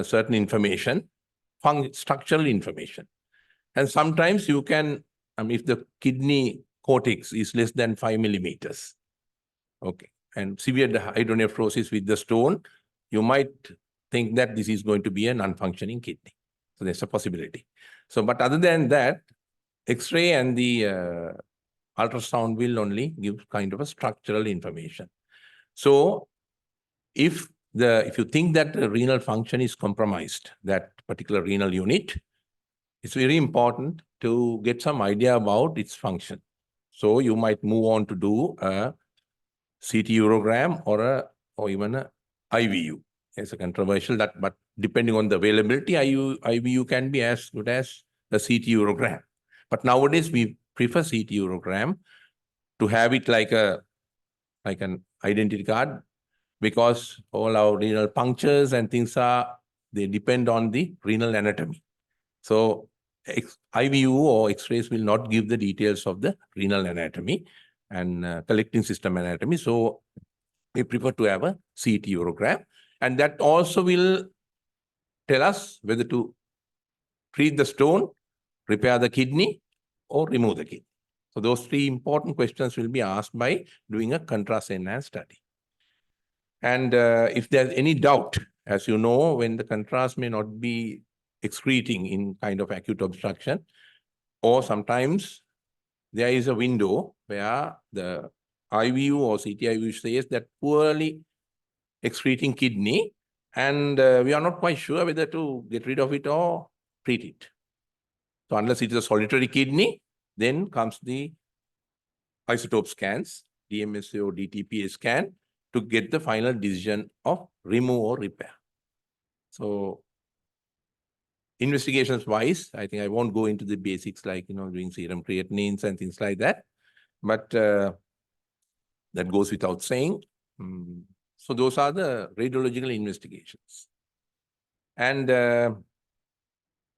certain information, structural information. And sometimes you can, if the kidney cortex is less than 5 millimeters, okay, and severe hydronephrosis with the stone, you might think that this is going to be a non-functioning kidney. So there's a possibility. So, but other than that, X-ray and the ultrasound will only give kind of a structural information. So if you think that the renal function is compromised, that particular renal unit, it's very important to get some idea about its function. So you might move on to do a CT urogram or even a IVU. It's a controversial, but depending on the availability, IVU can be as good as a CT urogram. But nowadays we prefer CT urogram to have it like an identity card, because all our renal punctures and things they depend on the renal anatomy. So IVU or X-rays will not give the details of the renal anatomy and collecting system anatomy. So we prefer to have a CT urogram, and that also will tell us whether to treat the stone, repair the kidney, or remove the kidney. So those three important questions will be asked by doing a contrast-enhanced study. And if there's any doubt, as you know, when the contrast may not be excreting in kind of acute obstruction, or sometimes there is a window where the IVU or CT-IVU says that poorly excreting kidney, and we are not quite sure whether to get rid of it or treat it. So unless it is a solitary kidney, then comes the isotope scans, DMSA or DTPA scan, to get the final decision of remove or repair. So investigations wise, I think I won't go into the basics like, doing serum creatinines and things like that, but that goes without saying. So those are the radiological investigations. And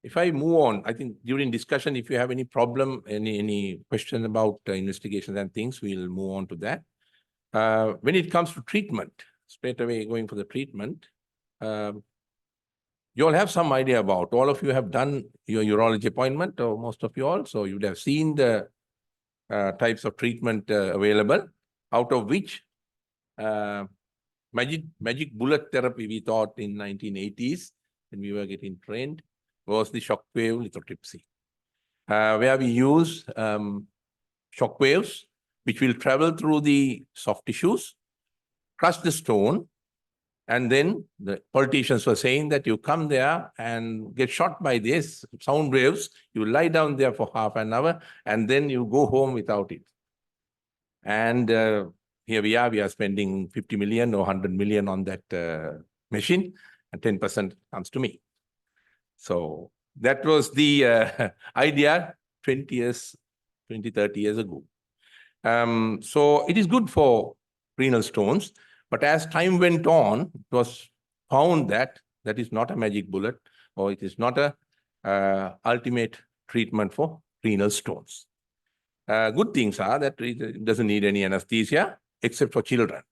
if I move on, I think during discussion, if you have any problem, any question about investigations and things, we'll move on to that. When it comes to treatment, straight away going for the treatment, you all have some idea about, all of you have done your urology appointment, or most of you all, so you would have seen the types of treatment available, out of which magic bullet therapy we thought in 1980s when we were getting trained was the shockwave lithotripsy, where we use shock waves which will travel through the soft tissues, crush the stone, and then the politicians were saying that you come there and get shot by this sound waves, you lie down there for half an hour, and then you go home without it. And here we are spending 50 million or 100 million on that machine, and 10% comes to me. So that was the idea 20, 30 years ago. So it is good for renal stones, but as time went on, it was found that that is not a magic bullet, or it is not a ultimate treatment for renal stones. Good things are that it doesn't need any anesthesia, except for children.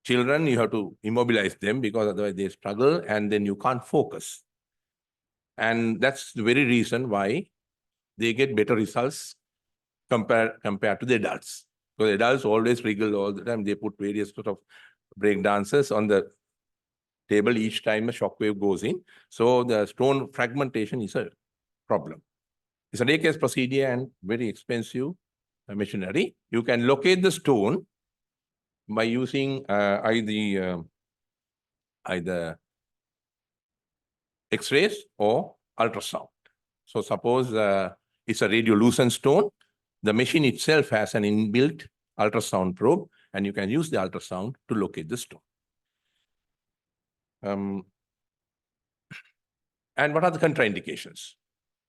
Children, you have to immobilize them because otherwise they struggle and then you can't focus. And that's the very reason why they get better results compared to the adults. So the adults always wriggle all the time. They put various sort of break dances on the table each time a shock wave goes in. So the stone fragmentation is a problem. It's a day-case procedure and very expensive machinery. You can locate the stone by using either X-rays or ultrasound. So suppose it's a radiolucent stone, the machine itself has an inbuilt ultrasound probe, and you can use the ultrasound to locate the stone. And what are the contraindications?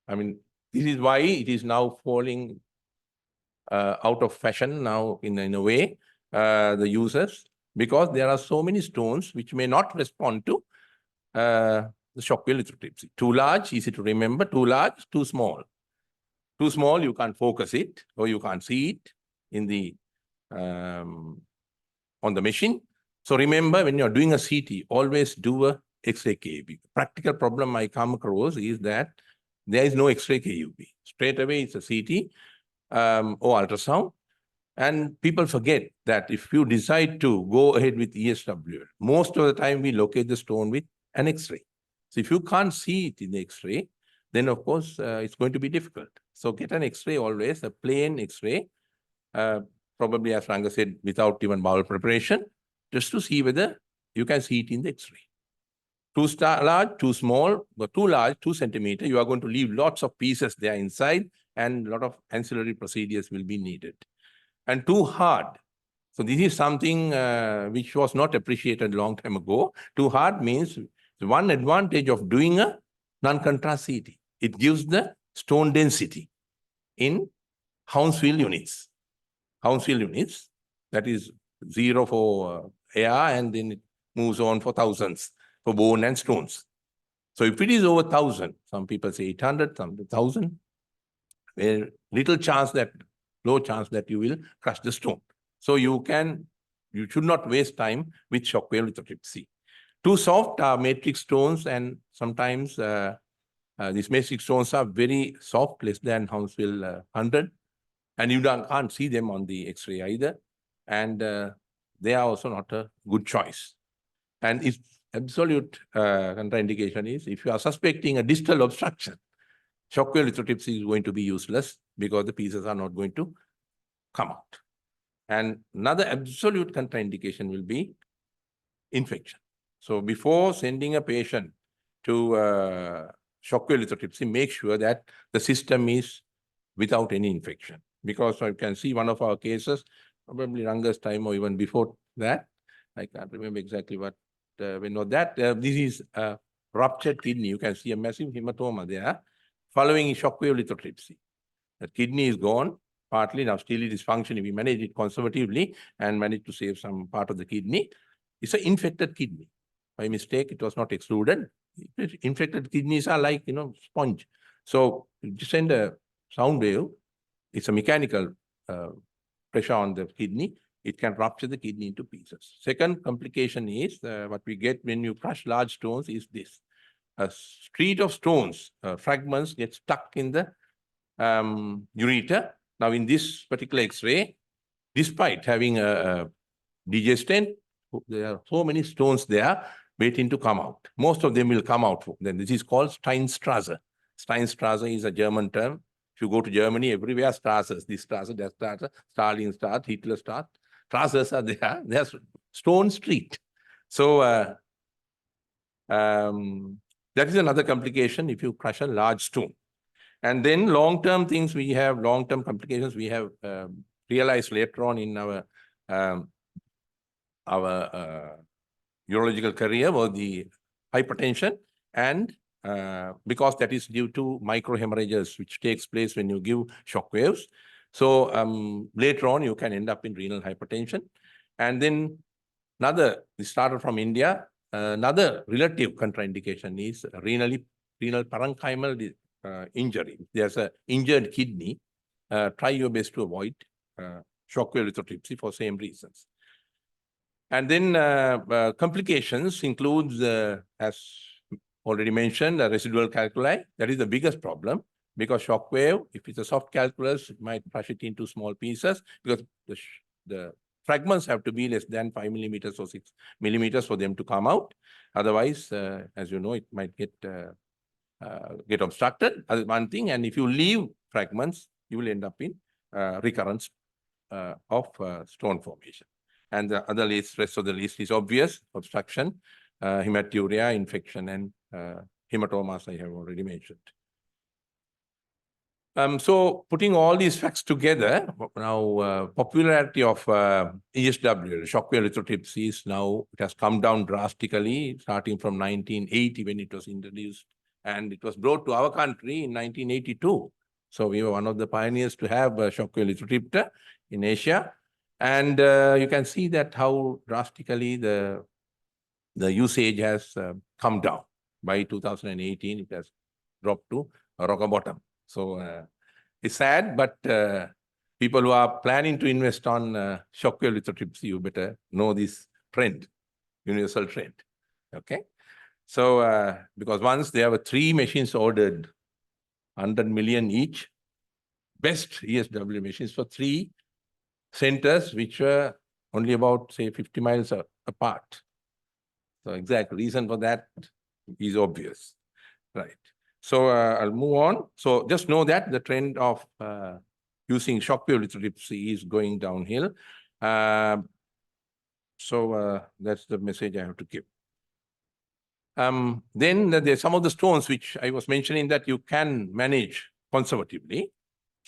I mean, this is why it is now falling out of fashion now in a way, the users, because there are so many stones which may not respond to the shockwave lithotripsy. Too large, easy to remember, too large, too small. Too small, you can't focus it, or you can't see it in the on the machine. So remember, when you're doing a CT, always do a X-ray KUB. Practical problem I come across is that there is no X-ray KUB. Straight away, it's a CT or ultrasound. And people forget that if you decide to go ahead with ESWL, most of the time we locate the stone with an X-ray. So if you can't see it in the X-ray, then of course it's going to be difficult. So get an X-ray always, a plain X-ray, probably as Ranga said, without even bowel preparation, just to see whether you can see it in the X-ray. Too large, too small, but too large, 2 centimeters, you are going to leave lots of pieces there inside, and a lot of ancillary procedures will be needed. And too hard. So this is something which was not appreciated a long time ago. Too hard means the one advantage of doing a non-contrast CT. It gives the stone density in Hounsfield units. Hounsfield units, that is 0 for air, and then it moves on for thousands for bone and stones. So if it is over 1,000, some people say 800, some 1,000, very little chance that, low chance that you will crush the stone. So you should not waste time with shockwave lithotripsy. Too soft are matrix stones, and sometimes these matrix stones are very soft, less than Hounsfield 100, and you can't see them on the X-ray either. And they are also not a good choice. And its absolute contraindication is if you are suspecting a distal obstruction, shockwave lithotripsy is going to be useless because the pieces are not going to come out. And another absolute contraindication will be infection. So before sending a patient to shockwave lithotripsy, make sure that the system is without any infection. Because you can see one of our cases, probably Ranga's time or even before that, I can't remember exactly what, when was that. This is a ruptured kidney. You can see a massive hematoma there following shockwave lithotripsy. The kidney is gone, partly now still it is functioning. We managed it conservatively and managed to save some part of the kidney. It's an infected kidney. By mistake, it was not excluded. Infected kidneys are like, sponge. So you send a sound wave, it's a mechanical pressure on the kidney. It can rupture the kidney into pieces. Second complication is what we get when you crush large stones is this. A street of stones, fragments get stuck in the ureter. Now in this particular X-ray, despite having a DJ stent, there are so many stones there waiting to come out. Most of them will come out. Then this is called Steinstrasse. Steinstrasse is a German term. If you go to Germany, everywhere strasses, this strasse, that strasse, Stalin strasse, Hitler strasse, strasses are there. There's stone street. So that is another complication if you crush a large stone. And then long-term things, we have long-term complications. We have realized later on in our urological career was the hypertension, and because that is due to microhemorrhages, which takes place when you give shock waves. So later on, you can end up in renal hypertension. And then this started from India, another relative contraindication is renal parenchymal injury. There's an injured kidney. Try your best to avoid shockwave lithotripsy for same reasons. And then complications includes, as already mentioned, residual calculi. That is the biggest problem because shockwave, if it's a soft calculus, it might crush it into small pieces because the fragments have to be less than 5 millimeters or 6 millimeters for them to come out. Otherwise, as you know, it might get obstructed. One thing, and if you leave fragments, you will end up in recurrence of stone formation. And the other rest of the list is obvious: obstruction, hematuria, infection, and hematomas I have already mentioned. So putting all these facts together, now popularity of ESWL, shockwave lithotripsy, now it has come down drastically, starting from 1980 when it was introduced, and it was brought to our country in 1982. So we were one of the pioneers to have shockwave lithotripsy in Asia. And you can see that how drastically the usage has come down. By 2018, it has dropped to rock bottom. So it's sad, but people who are planning to invest on shockwave lithotripsy, you better know this trend, universal trend. Okay. So because once there were 3 machines ordered, 100 million each, best ESWL machines for 3 centers, which were only about, say, 50 miles apart. So exact reason for that is obvious, right? So I'll move on. So just know that the trend of using shockwave lithotripsy is going downhill. So that's the message I have to give. Then there's some of the stones which I was mentioning that you can manage conservatively.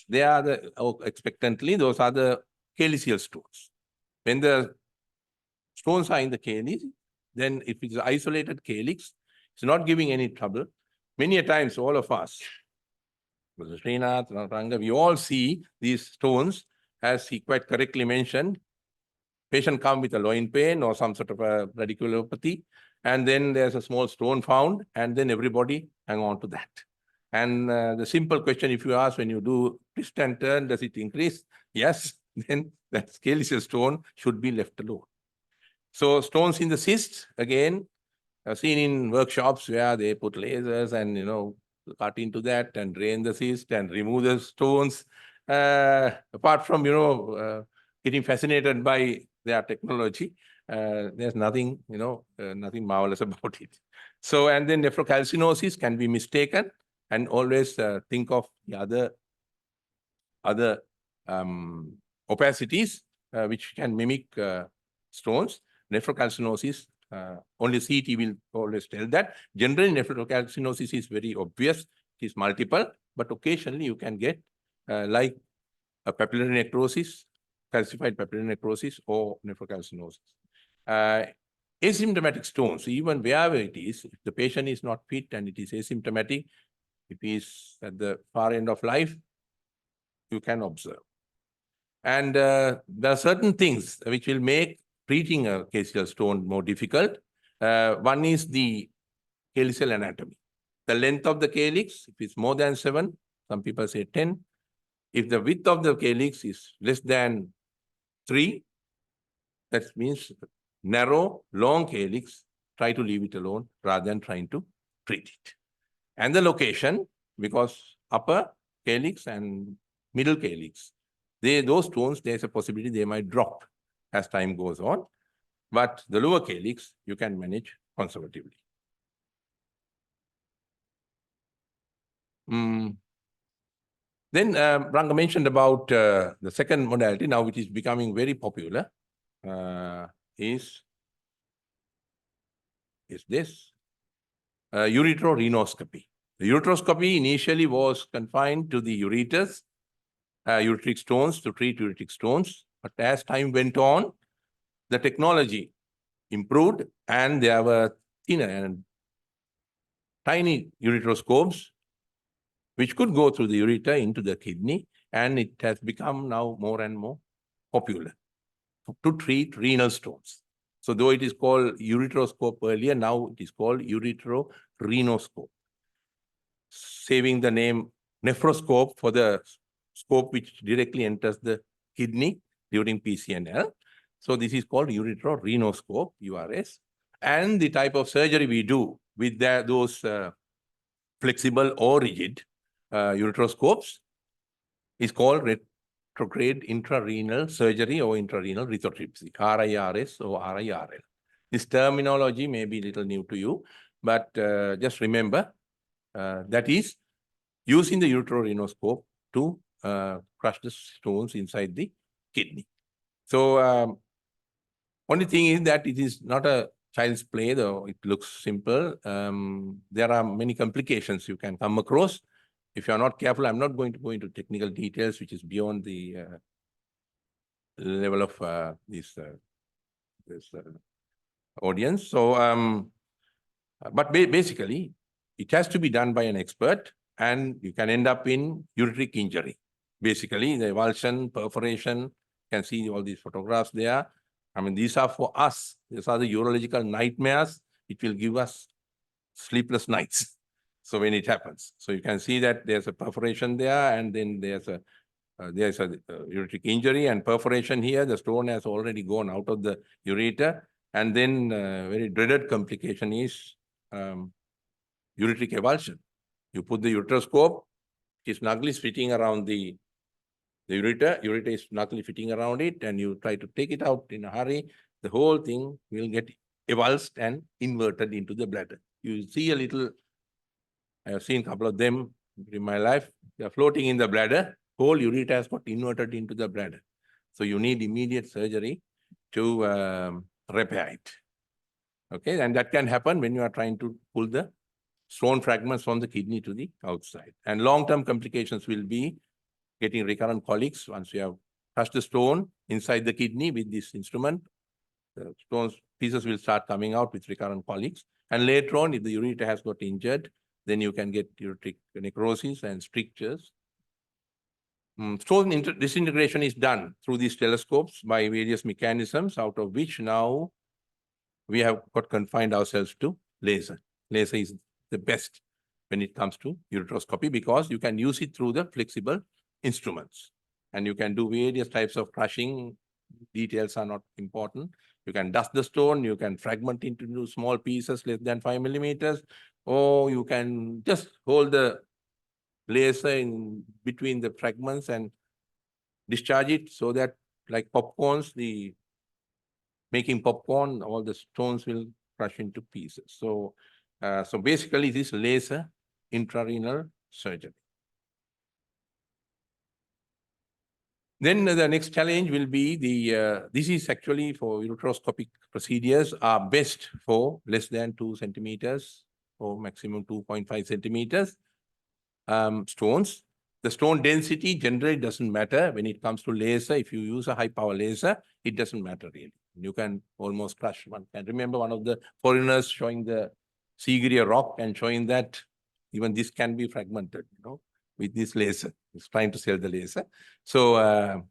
They are expectantly, those are the calyceal stones. When the stones are in the calyx, then if it's isolated calyx, it's not giving any trouble. Many a times, all of us, Professor Srinath, Ranga, we all see these stones, as he quite correctly mentioned. Patient come with a loin pain or some sort of a radiculopathy, and then there's a small stone found, and then everybody hang on to that. And the simple question, if you ask when you do twist and turn, does it increase? Yes, then that calyceal stone should be left alone. So stones in the cyst, again, I've seen in workshops where they put lasers and, cut into that and drain the cyst and remove the stones. Apart from, getting fascinated by their technology, there's nothing, nothing marvelous about it. So, and then nephrocalcinosis can be mistaken, and always think of the other opacities which can mimic stones. Nephrocalcinosis, only CT will always tell that. Generally, nephrocalcinosis is very obvious. It is multiple, but occasionally you can get like a papillary necrosis, calcified papillary necrosis, or nephrocalcinosis. Asymptomatic stones, even wherever it is, if the patient is not fit and it is asymptomatic, if he is at the far end of life, you can observe. And there are certain things which will make treating a calyceal stone more difficult. One is the calyceal anatomy. The length of the calyx, if it's more than 7, some people say 10. If the width of the calyx is less than 3, that means narrow, long calyx, try to leave it alone rather than trying to treat it. And the location, because upper calyx and middle calyx, those stones, there's a possibility they might drop as time goes on. But the lower calyx, you can manage conservatively. Then Ranga mentioned about the second modality now, which is becoming very popular, is this ureterorenoscopy. The ureteroscopy initially was confined to the ureters, ureteric stones, to treat ureteric stones. But as time went on, the technology improved, and there were thinner and tiny ureteroscopes which could go through the ureter into the kidney, and it has become now more and more popular to treat renal stones. So though it is called ureteroscope earlier, now it is called ureterorenoscope, saving the name nephroscope for the scope which directly enters the kidney during PCNL. So this is called ureterorenoscope, URS. And the type of surgery we do with those flexible or rigid ureteroscopes is called retrograde intrarenal surgery or intrarenal lithotripsy, RIRS or RIRL. This terminology may be a little new to you, but just remember that is using the ureterorenoscope to crush the stones inside the kidney. So only thing is that it is not a child's play, though it looks simple. There are many complications you can come across. If you're not careful, I'm not going to go into technical details, which is beyond the level of this audience. So, but basically, it has to be done by an expert, and you can end up in ureteric injury. Basically, the avulsion, perforation, you can see all these photographs there. I mean, these are for us. These are the urological nightmares. It will give us sleepless nights. So when it happens, so you can see that there's a perforation there, and then there's a ureteric injury and perforation here. The stone has already gone out of the ureter, and then very dreaded complication is ureteric avulsion. You put the ureteroscope, it is snugly fitting around the ureter is snugly fitting around it, and you try to take it out in a hurry. The whole thing will get avulsed and inverted into the bladder. You see a little. I have seen a couple of them in my life. They are floating in the bladder. Whole ureter has got inverted into the bladder. So you need immediate surgery to repair it. Okay, and that can happen when you are trying to pull the stone fragments from the kidney to the outside. And long-term complications will be getting recurrent colics once you have crushed the stone inside the kidney with this instrument. The stone pieces will start coming out with recurrent colics. And later on, if the ureter has got injured, then you can get ureteric necrosis and strictures. Stone disintegration is done through these telescopes by various mechanisms, out of which now we have got confined ourselves to laser. Laser is the best when it comes to ureteroscopy because you can use it through the flexible instruments. And you can do various types of crushing. Details are not important. You can dust the stone, you can fragment it into small pieces less than 5 millimeters, or you can just hold the laser in between the fragments and discharge it so that, like popcorns, making popcorn, all the stones will crush into pieces. So, so basically this laser intrarenal surgery. Then the next challenge will be this is actually for ureteroscopic procedures are best for less than 2 centimeters or maximum 2.5 centimeters stones. The stone density generally doesn't matter when it comes to laser. If you use a high power laser, it doesn't matter really. You can almost crush one. And remember one of the foreigners showing the Sigiriya rock and showing that even this can be fragmented, with this laser. He's trying to sell the laser. So,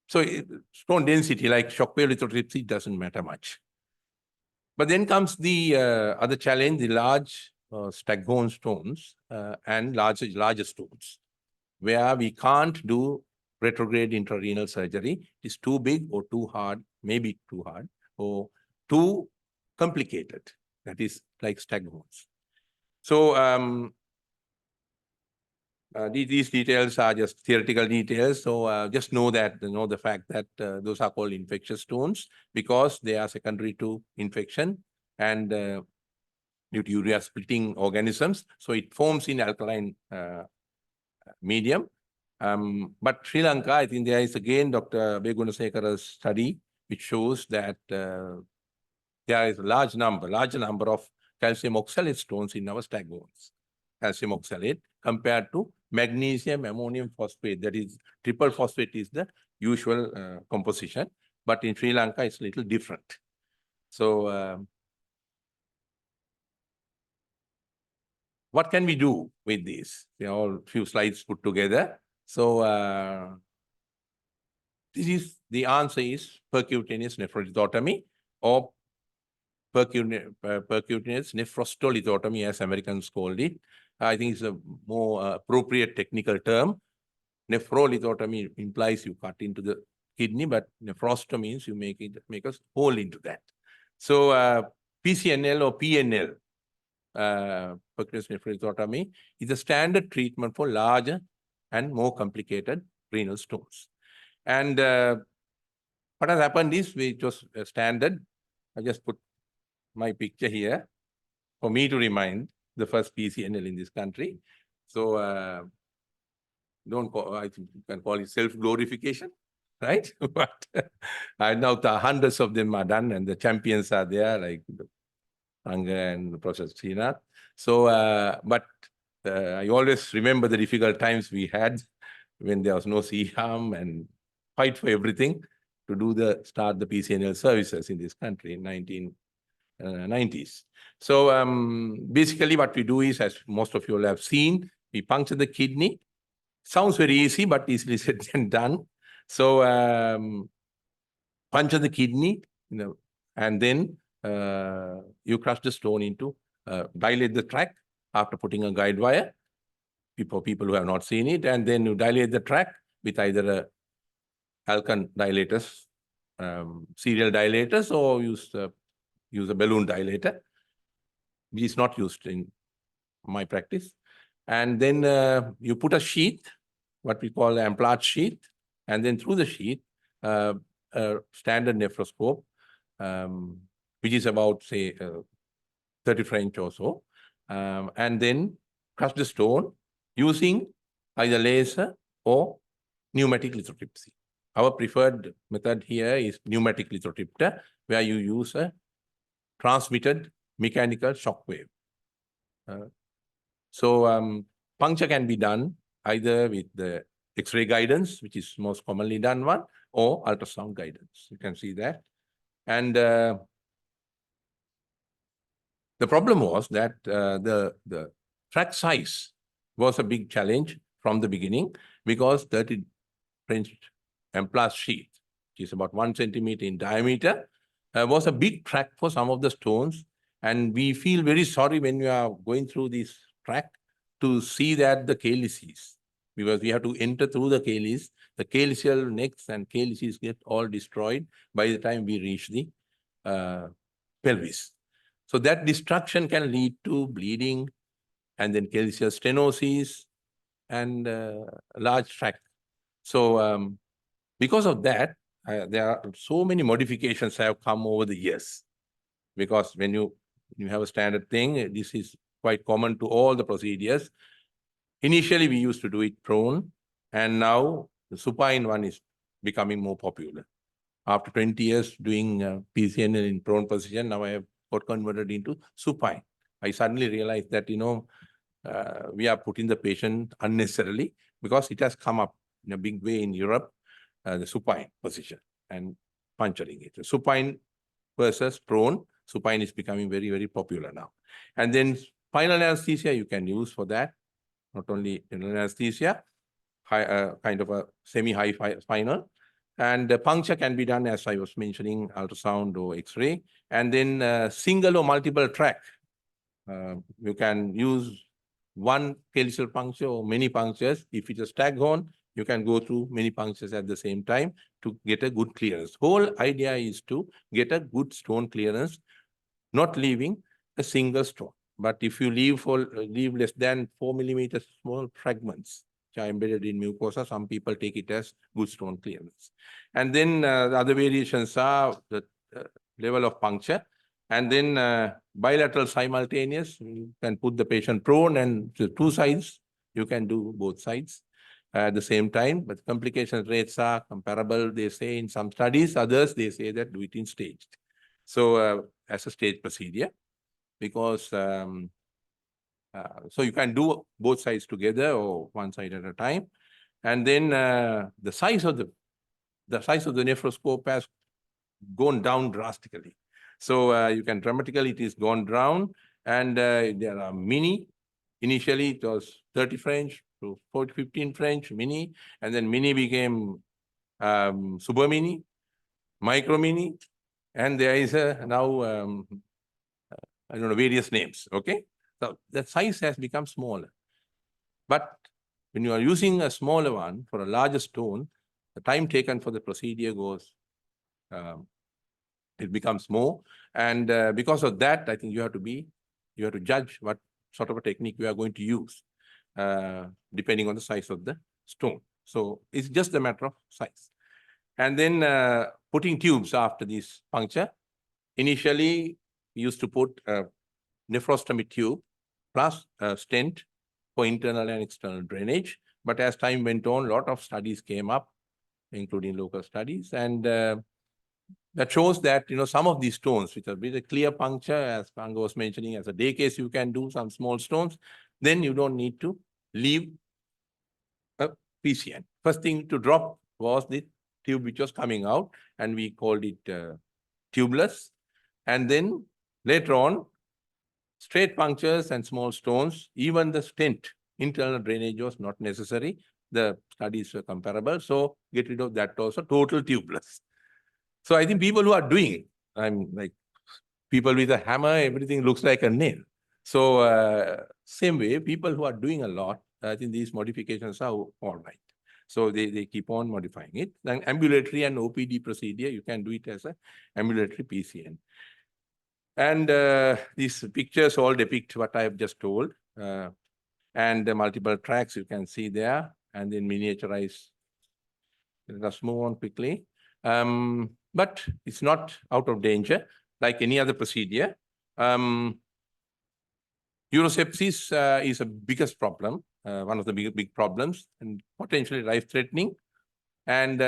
stone density like shockwave lithotripsy doesn't matter much. But then comes the other challenge, the large staghorn stones and larger stones, where we can't do retrograde intrarenal surgery. It's too big or too hard, maybe too hard, or too complicated. That is like staghorns. So these details are just theoretical details. So just know the fact that those are called infectious stones because they are secondary to infection and due to urea splitting organisms. So it forms in alkaline medium. But Sri Lanka, I think there is again Dr. Begunasekara's study, which shows that there is a larger number of calcium oxalate stones in our staghorns. Calcium oxalate compared to magnesium ammonium phosphate, that is triple phosphate is the usual composition, but in Sri Lanka it's a little different. So what can we do with this? There are all few slides put together. So the answer is percutaneous nephrolithotomy or percutaneous nephrostolithotomy, as Americans called it. I think it's a more appropriate technical term. Nephrolithotomy implies you cut into the kidney, but nephrosto means you make a hole into that. So PCNL or PNL, percutaneous nephrolithotomy, is a standard treatment for larger and more complicated renal stones. And what has happened is it was standard. I just put my picture here for me to remind the first PCNL in this country. So I think you can call it self-glorification, right? But now the hundreds of them are done and the champions are there, like Ranga and Professor Srinath. So, but I always remember the difficult times we had when there was no CHARM and fight for everything to start the PCNL services in this country in 1990s. So basically what we do is, as most of you all have seen, we puncture the kidney. Sounds very easy, but easily said and done. So puncture the kidney, and then you crush the stone into, dilate the tract after putting a guide wire, for people who have not seen it, and then you dilate the tract with either Alkan dilators, serial dilators, or use a balloon dilator, which is not used in my practice. And then you put a sheath, what we call an Amplat sheath, and then through the sheath, a standard nephroscope, which is about, say, 30 French or so, and then crush the stone using either laser or pneumatic lithotripsy. Our preferred method here is pneumatic lithotripsy, where you use a transmitted mechanical shock wave. So puncture can be done either with the X-ray guidance, which is most commonly done one, or ultrasound guidance. You can see that. And the problem was that the tract size was a big challenge from the beginning because 30 French M+ sheath, which is about 1 centimeter in diameter, was a big tract for some of the stones. And we feel very sorry when we are going through this tract to see that the calyces, because we have to enter through the calyce, the calyceal necks and calyces get all destroyed by the time we reach the pelvis. So that destruction can lead to bleeding and then calyceal stenosis and large tract. So because of that, there are so many modifications have come over the years. Because when you have a standard thing, this is quite common to all the procedures. Initially, we used to do it prone, and now the supine one is becoming more popular. After 20 years doing PCNL in prone position, now I have got converted into supine. I suddenly realized that, we are putting the patient unnecessarily because it has come up in a big way in Europe, the supine position and puncturing it. The supine versus prone, supine is becoming very, very popular now. And then spinal anesthesia you can use for that, not only general anesthesia, kind of a semi-high spinal. And the puncture can be done, as I was mentioning, ultrasound or X-ray. And then single or multiple track. You can use one calyceal puncture or many punctures. If it's a staghorn, you can go through many punctures at the same time to get a good clearance. Whole idea is to get a good stone clearance, not leaving a single stone. But if you leave less than 4 millimeters small fragments, which are embedded in mucosa, some people take it as good stone clearance. And then the other variations are the level of puncture. And then bilateral simultaneous, you can put the patient prone and the two sides, you can do both sides at the same time. But complication rates are comparable, they say in some studies. Others, they say that do it in staged. So as a stage procedure, because so you can do both sides together or one side at a time. And then the size of the nephroscope has gone down drastically. So you can dramatically, it is gone down. And there are mini. Initially, it was 30 French to 15 French, mini. And then mini became super mini, micro mini. And there is now, I don't know, various names, okay? So the size has become smaller. But when you are using a smaller one for a larger stone, the time taken for the procedure goes, it becomes more. And because of that, I think you have to judge what sort of a technique you are going to use, depending on the size of the stone. So it's just a matter of size. And then putting tubes after this puncture. Initially, we used to put a nephrostomy tube plus a stent for internal and external drainage. But as time went on, a lot of studies came up, including local studies. And that shows that, some of these stones, which are with a clear puncture, as Panga was mentioning, as a day case, you can do some small stones. Then you don't need to leave a PCN. First thing to drop was the tube which was coming out, and we called it tubeless. And then later on, straight punctures and small stones, even the stent, internal drainage was not necessary. The studies were comparable. So get rid of that also, total tubeless. So I think people who are doing, I'm like, people with a hammer, everything looks like a nail. So same way, people who are doing a lot, I think these modifications are all right. So they keep on modifying it. Then ambulatory and OPD procedure, you can do it as an ambulatory PCN. And these pictures all depict what I have just told. And the multiple tracks you can see there, and then miniaturize. Let us move on quickly. But it's not out of danger, like any other procedure. Urosepsis is the biggest problem, one of the big problems, and potentially life-threatening. And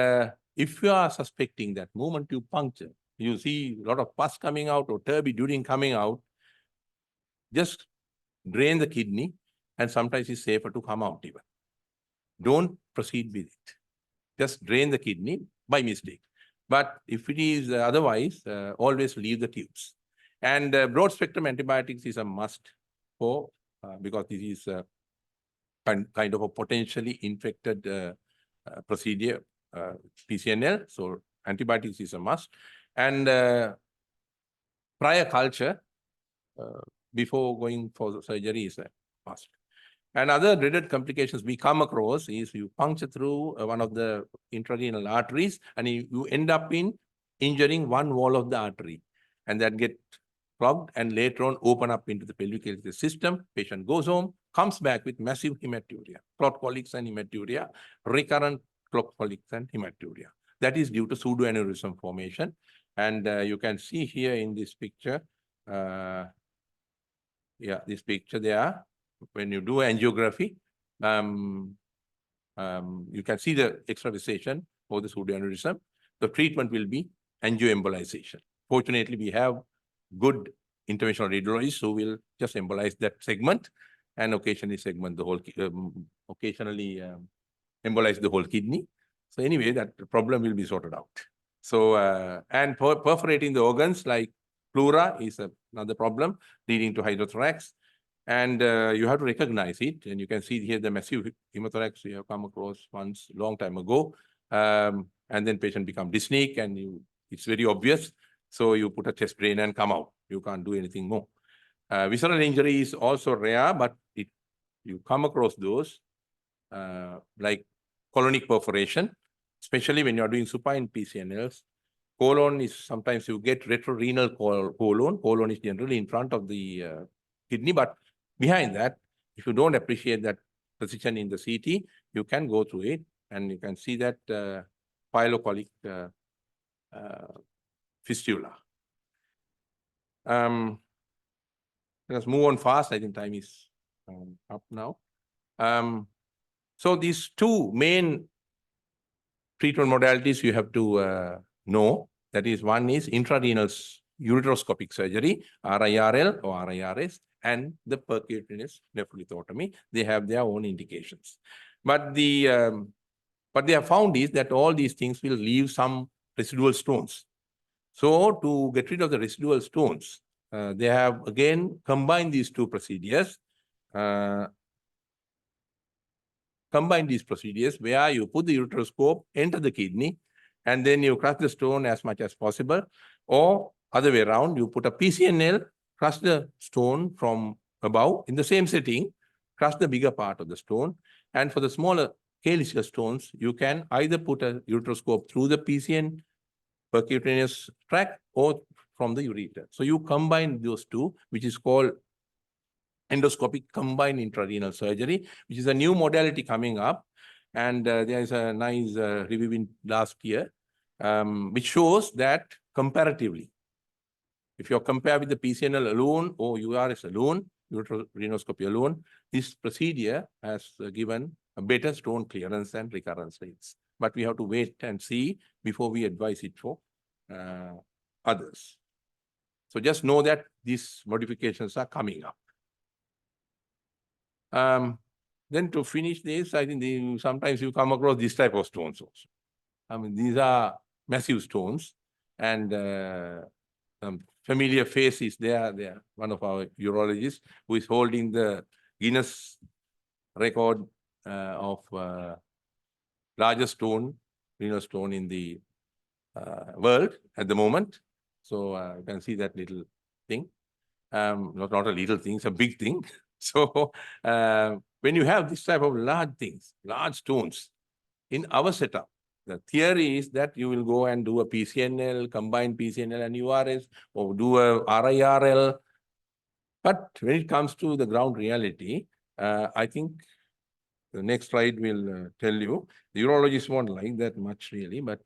if you are suspecting that moment you puncture, you see a lot of pus coming out or turbidity coming out, just drain the kidney, and sometimes it's safer to come out even. Don't proceed with it. Just drain the kidney by mistake. But if it is otherwise, always leave the tubes. And broad spectrum antibiotics is a must for because this is kind of a potentially infected procedure, PCNL. So antibiotics is a must. And prior culture before going for the surgery is a must. And other dreaded complications we come across is you puncture through one of the intrarenal arteries and you end up in injuring one wall of the artery, and that get clogged and later on open up into the pelvic system. Patient goes home, comes back with massive hematuria, clot colics and hematuria, recurrent clot colics and hematuria. That is due to pseudoaneurysm formation. And you can see here in this picture, this picture there, when you do angiography, you can see the extravasation for the pseudoaneurysm. The treatment will be angioembolization. Fortunately, we have good interventional radiologists who will just embolize that segment and occasionally segment the whole, embolize the whole kidney. So anyway, that problem will be sorted out. So, and perforating the organs like pleura is another problem leading to hydrothorax. And you have to recognize it. And you can see here the massive hemothorax we have come across once long time ago. And then patient become dyspneic and it's very obvious. So you put a chest drain and come out. You can't do anything more. Visceral injury is also rare, but you come across those like colonic perforation, especially when you're doing supine PCNLs. Colon is sometimes you get retrorenal colon. Colon is generally in front of the kidney, but behind that, if you don't appreciate that position in the CT, you can go through it and you can see that pyelocolic fistula. Let's move on fast. I think time is up now. So these two main treatment modalities you have to know. That is, one is intrarenal ureteroscopic surgery, RIRL or RIRS, and the percutaneous nephrolithotomy. They have their own indications. But they have found is that all these things will leave some residual stones. So to get rid of the residual stones, they have again combined these two procedures. Combine these procedures where you put the ureteroscope into the kidney and then you crush the stone as much as possible, or other way around, you put a PCNL, crush the stone from above in the same setting, crush the bigger part of the stone. And for the smaller calyceal stones, you can either put a ureteroscope through the PCN percutaneous tract or from the ureter. So you combine those two, which is called endoscopic combined intrarenal surgery, which is a new modality coming up. And there is a nice review in last year, which shows that comparatively, if you compare with the PCNL alone or URS alone, ureteroscopy alone, this procedure has given a better stone clearance and recurrence rates. But we have to wait and see before we advise it for others. So just know that these modifications are coming up. Then to finish this, I think sometimes you come across this type of stones also. I mean, these are massive stones, and familiar face is there. There, one of our urologists who is holding the Guinness record of largest stone, renal stone in the world at the moment. So you can see that little thing. Not a little thing, it's a big thing. So when you have this type of large things, large stones, in our setup, the theory is that you will go and do a PCNL, combined PCNL and URS, or do a RIRL. But when it comes to the ground reality, I think the next slide will tell you, the urologists won't like that much really, but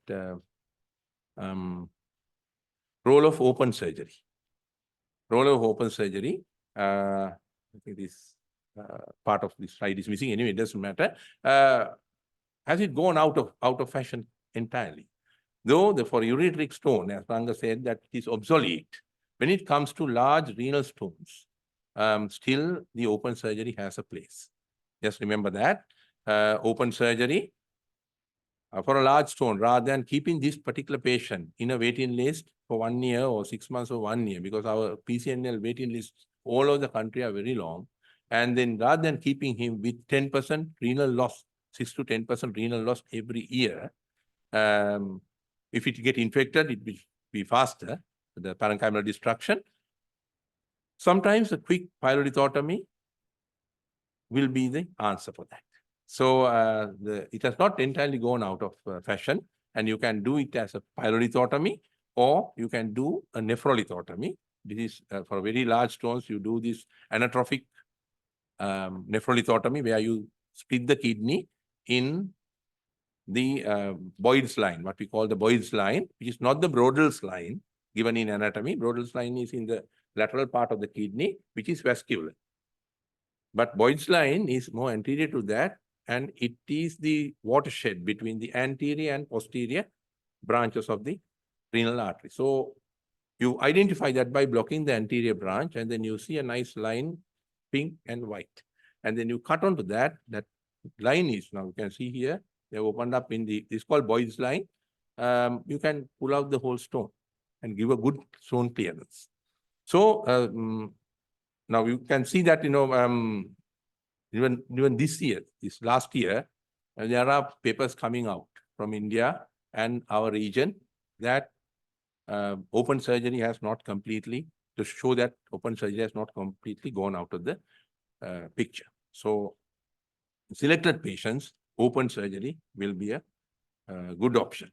role of open surgery. Role of open surgery, I think this part of this slide is missing. Anyway, it doesn't matter. Has it gone out of fashion entirely? Though for ureteric stone, as Ranga said, that it is obsolete. When it comes to large renal stones, still the open surgery has a place. Just remember that. Open surgery for a large stone, rather than keeping this particular patient in a waiting list for 1 year or 6 months or 1 year, because our PCNL waiting lists all over the country are very long. And then rather than keeping him with 10% renal loss, 6 to 10% renal loss every year, if it get infected, it will be faster, the parenchymal destruction. Sometimes a quick pylorothotomy will be the answer for that. So it has not entirely gone out of fashion, and you can do it as a pylorothotomy, or you can do a nephrolithotomy. This is for very large stones, you do this anatrophic nephrolithotomy, where you split the kidney in the Boyd's line, what we call the Boyd's line, which is not the Brodel's line given in anatomy. Brodel's line is in the lateral part of the kidney, which is vascular. But Boyd's line is more anterior to that, and it is the watershed between the anterior and posterior branches of the renal artery. So you identify that by blocking the anterior branch, and then you see a nice line, pink and white. And then you cut onto that. That line is, now you can see here, they have opened up in the, this is called Boyd's line. You can pull out the whole stone and give a good stone clearance. So now you can see that, even this year, this last year, there are papers coming out from India and our region that open surgery has not completely, to show that open surgery has not completely gone out of the picture. So selected patients, open surgery will be a good option.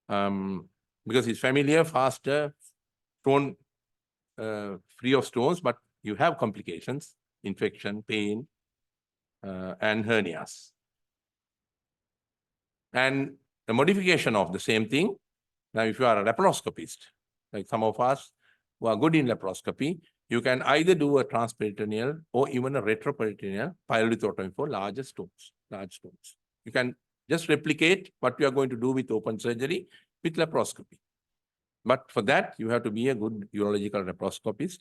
Because it's familiar, faster, stone free of stones, but you have complications, infection, pain, and hernias. And the modification of the same thing, now if you are a laparoscopist, like some of us who are good in laparoscopy, you can either do a transperitoneal or even a retroperitoneal pylorothotomy for large stones. You can just replicate what we are going to do with open surgery with laparoscopy. But for that, you have to be a good urological laparoscopist.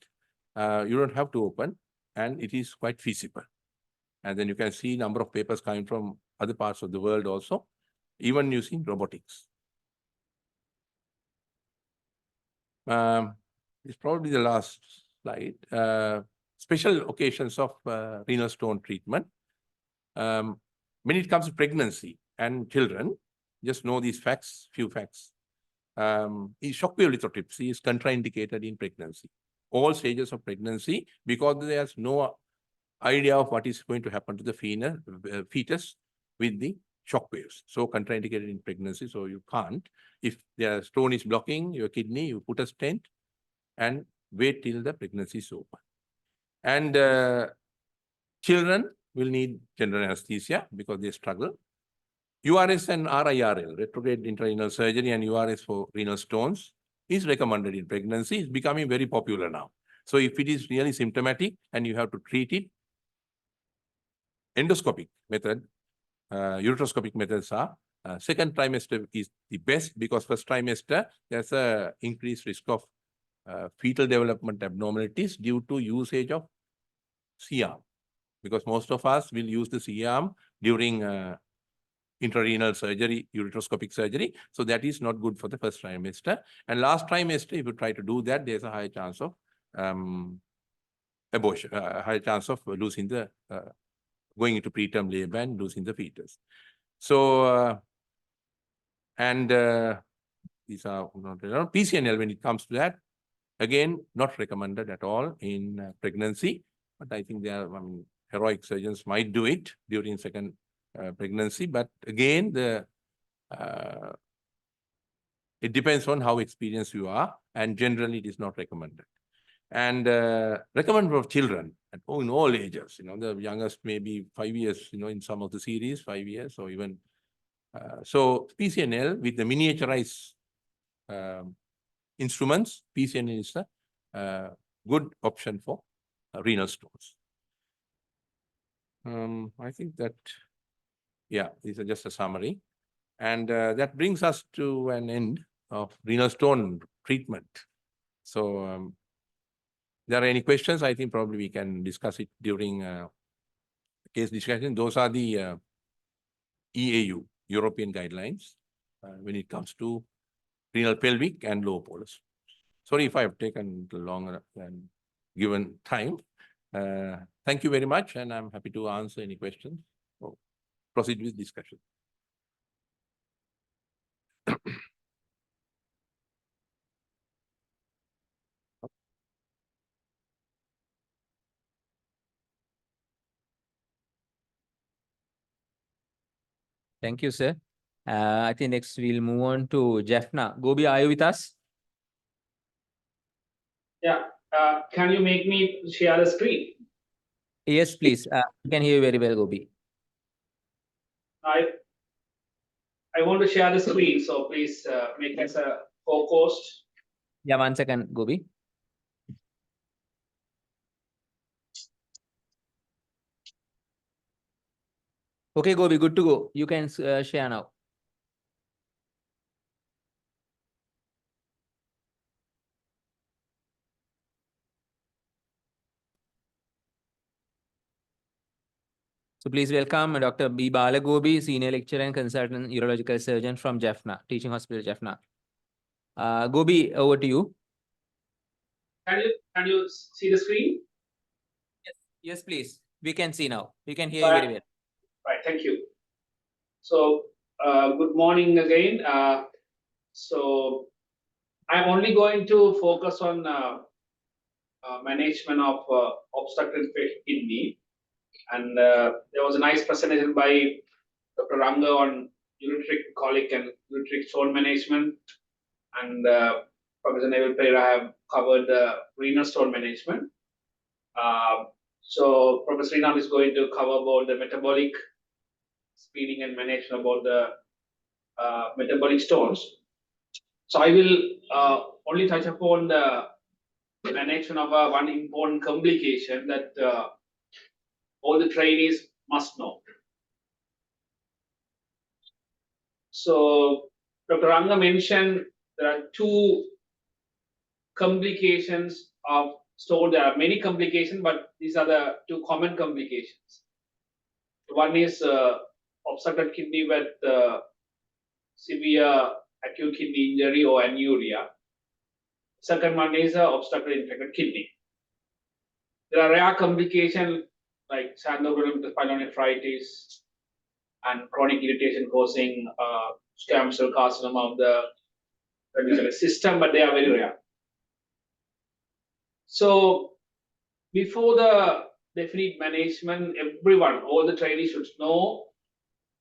You don't have to open, and it is quite feasible. And then you can see number of papers coming from other parts of the world also, even using robotics. It's probably the last slide. Special occasions of renal stone treatment. When it comes to pregnancy and children, just know these facts, few facts. Shockwave lithotripsy is contraindicated in pregnancy. All stages of pregnancy, because there's no idea of what is going to happen to the fetus with the shock waves. So contraindicated in pregnancy, so you can't. If the stone is blocking your kidney, you put a stent and wait till the pregnancy is over. And children will need general anesthesia because they struggle. URS and RIRL, retrograde intrarenal surgery, and URS for renal stones is recommended in pregnancy. It's becoming very popular now. So if it is really symptomatic and you have to treat it, endoscopic method, ureteroscopic methods are, second trimester is the best, because first trimester, there's a increased risk of fetal development abnormalities due to usage of C-arm. Because most of us will use the C-arm during intrarenal surgery, ureteroscopic surgery. So that is not good for the first trimester. And last trimester, if you try to do that, there's a high chance of abortion, high chance of losing the, going into preterm labor and losing the fetus. So, these are not PCNL when it comes to that. Again, not recommended at all in pregnancy, but I think there are heroic surgeons might do it during second pregnancy. But again, it depends on how experienced you are, and generally it is not recommended. And recommended for children in all ages. The youngest may be 5 years. In some of the series, 5 years or even. So PCNL with the miniaturized instruments, PCNL is a good option for renal stones. I think that, yeah, these are just a summary. And that brings us to an end of renal stone treatment. So if there are any questions, I think probably we can discuss it during case discussion. Those are the EAU, European guidelines, when it comes to renal pelvic and low polar. Sorry if I have taken longer than given time. Thank you very much, and I'm happy to answer any questions. Or proceed with discussion. Thank you, sir. I think next we'll move on to Jaffna. Gobi, are you with us? Yeah, can you make me share the screen? Yes, please. I can hear you very well, Gobi. I want to share the screen, so please make us a co-host. Yeah, 1 second, Gobi. Okay, Gobi, good to go. You can share now. So please welcome Dr. B. Balagobi, Senior Lecturer and Consultant Urological Surgeon from Jaffna, Teaching Hospital Jaffna. Gobi, over to you. Can you see the screen? Yes, please. We can see now. We can hear you very well. Right, thank you. So, good morning again. So, I'm only going to focus on management of obstructed kidney. And there was a nice presentation by Dr. Ranga on ureteric colic and ureteric stone management. And Professor Neville Pereira have covered the renal stone management. So Professor Renal is going to cover about the metabolic screening and management about the metabolic stones. So I will only touch upon the management of one important complication that all the trainees must know. So Dr. Ranga mentioned there are two complications of stone. There are many complications, but these are the two common complications. One is obstructed kidney with severe acute kidney injury or anuria. Second one is obstructed infected kidney. There are rare complications like sandovalvular pyelonephritis and chronic irritation causing squamous cell carcinoma of the ventricular system, but they are very rare. So before the definite management, everyone, all the trainees should know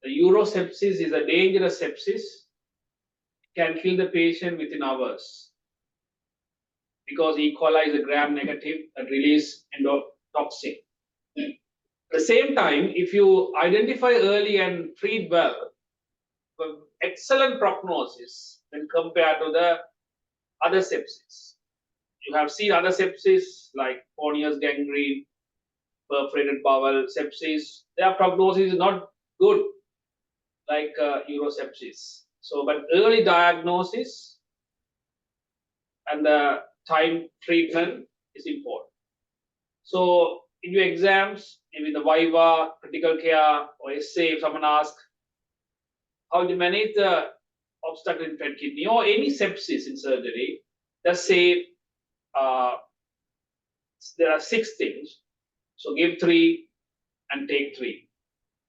the urosepsis is a dangerous sepsis. It can kill the patient within hours because E. coli is a gram-negative and release endotoxin. At the same time, if you identify early and treat well, excellent prognosis when compared to the other sepsis. You have seen other sepsis like Ponius gangrene, perforated bowel sepsis. Their prognosis is not good like urosepsis. So, but early diagnosis and the time treatment is important. So, in your exams, maybe the Viva, critical care, or essay, if someone asks how to manage the obstructed infected kidney or any sepsis in surgery, just say there are 6 things. So, give 3 and take 3.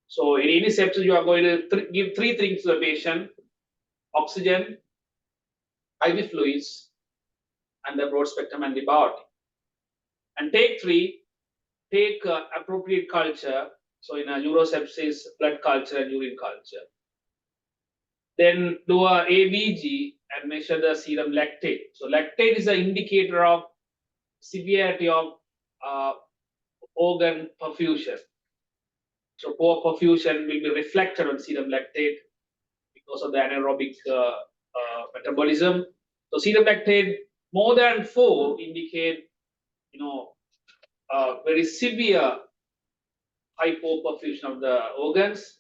So, in any sepsis, you are going to give 3 things to the patient: oxygen, IV fluids, and the broad spectrum antibiotic. And take 3, take appropriate culture. So, in a urosepsis, blood culture and urine culture. Then do a ABG and measure the serum lactate. So, lactate is an indicator of severity of organ perfusion. So, poor perfusion will be reflected on serum lactate because of the anaerobic metabolism. So, serum lactate more than 4 indicate, very severe hypoperfusion of the organs.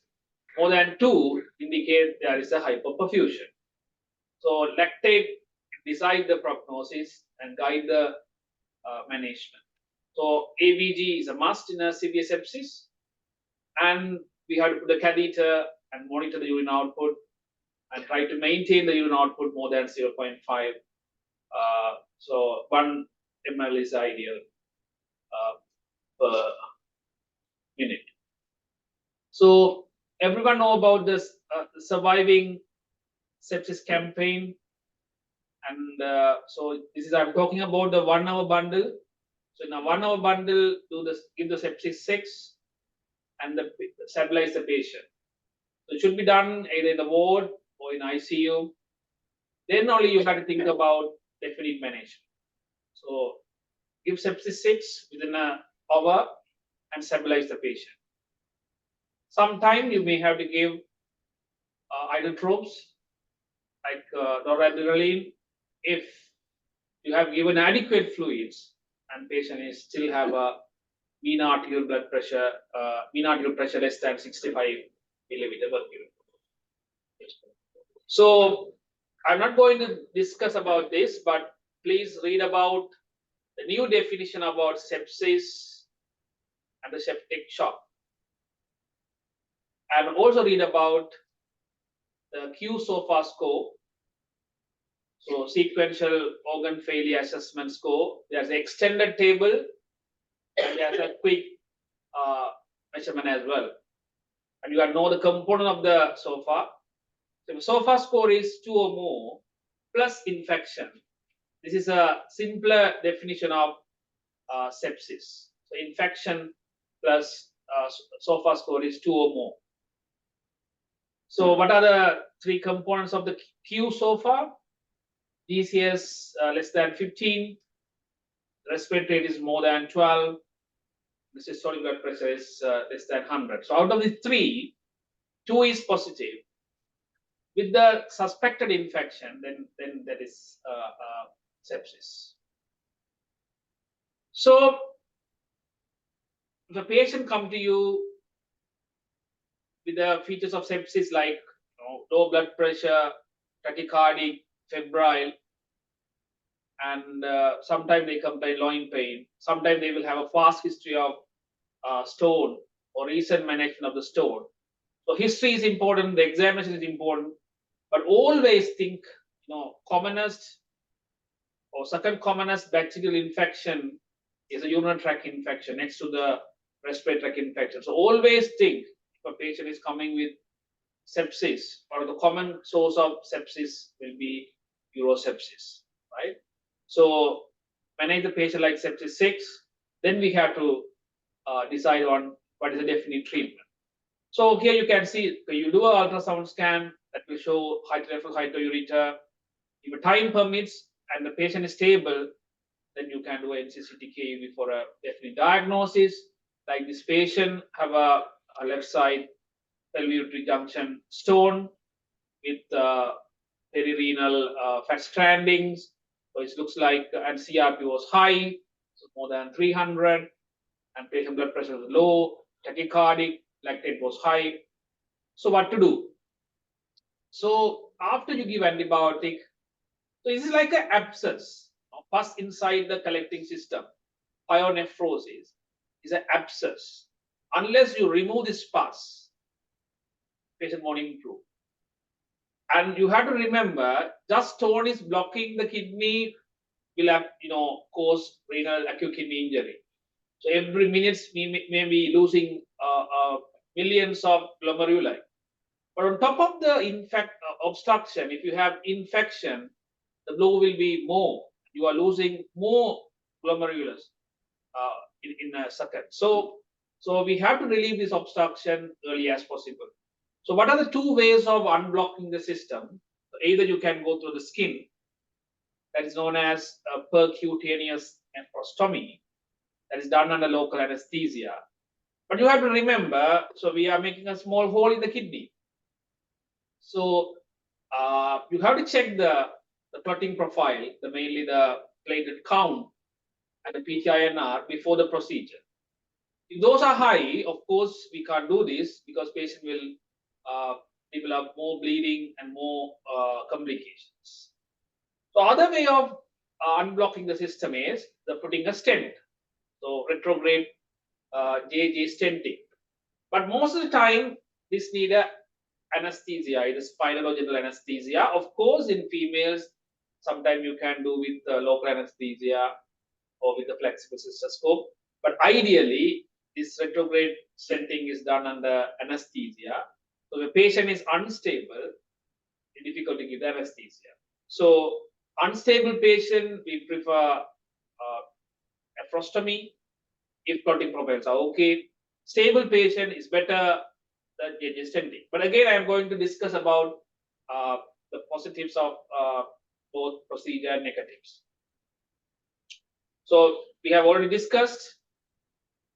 More than 2 indicate there is a hyperperfusion. So, lactate decide the prognosis and guide the management. So, ABG is a must in a severe sepsis, and we have to put the catheter and monitor the urine output and try to maintain the urine output more than 0.5. So 1 ml is ideal. per minute. So everyone know about this surviving sepsis campaign, and so this is I'm talking about the 1 hour bundle. So in a 1 hour bundle, give the sepsis 6 and stabilize the patient. So it should be done either in the ward or in ICU. Then only you have to think about definite management. So give sepsis 6 within an hour and stabilize the patient. Sometime you may have to give idotropes like noradrenaline if you have given adequate fluids and patient is still have a mean arterial blood pressure, less than 65 millimeter mercury. So I'm not going to discuss about this, but please read about the new definition about sepsis and the septic shock. And also read about the Q-SOFA score. So sequential organ failure assessment score. There's an extended table and there's a quick measurement as well. And you know the component of the SOFA. So the SOFA score is 2 or more plus infection. This is a simpler definition of sepsis. So infection plus SOFA score is 2 or more. So what are the 3 components of the Q-SOFA? GCS less than 15, respiratory rate is more than 12, the systolic blood pressure is less than 100. So out of the 3, 2 is positive. With the suspected infection, then that is sepsis. So if a patient come to you with the features of sepsis like low blood pressure, tachycardic, febrile, and sometimes they complain loin pain. Sometimes they will have a fast history of stone or recent management of the stone. So history is important, the examination is important, but always think, commonest or second commonest bacterial infection is a urinary tract infection next to the respiratory tract infection. So always think if a patient is coming with sepsis, or the common source of sepsis will be urosepsis, right? So manage the patient like sepsis 6, then we have to decide on what is the definite treatment. So here you can see, you do an ultrasound scan that will show hydrocephalus hydroureter. If time permits and the patient is stable, then you can do a NC-CT for a definite diagnosis. Like this patient have a left side pelvic junction stone with perirenal fat strandings. So it looks like, and CRP was high, so more than 300, and patient blood pressure was low, tachycardic, lactate was high. So what to do? So after you give antibiotic, so this is like an abscess, pus inside the collecting system. Pyonephrosis is an abscess. Unless you remove this pus, patient won't improve. And you have to remember, just stone is blocking the kidney will have, cause renal acute kidney injury. So every minute we may be losing millions of glomeruli. But on top of the obstruction, if you have infection, the blow will be more. You are losing more glomerulus in a second. So we have to relieve this obstruction early as possible. So what are the 2 ways of unblocking the system? So either you can go through the skin, that is known as percutaneous nephrostomy, that is done under local anesthesia. But you have to remember, so we are making a small hole in the kidney. So you have to check the clotting profile, mainly the platelet count and the PTINR before the procedure. If those are high, of course, we can't do this because patient will develop more bleeding and more complications. So other way of unblocking the system is putting a stent. So retrograde JJ stenting. But most of the time, this need a anesthesia, either spinal or general anesthesia. Of course, in females, sometimes you can do with local anesthesia or with the flexible cystoscope. But ideally, this retrograde stenting is done under anesthesia. So the patient is unstable, it's difficult to give the anesthesia. So unstable patient, we prefer nephrostomy if clotting profiles are okay. Stable patient is better than JJ stenting. But again, I am going to discuss about the positives of both procedure and negatives. So we have already discussed.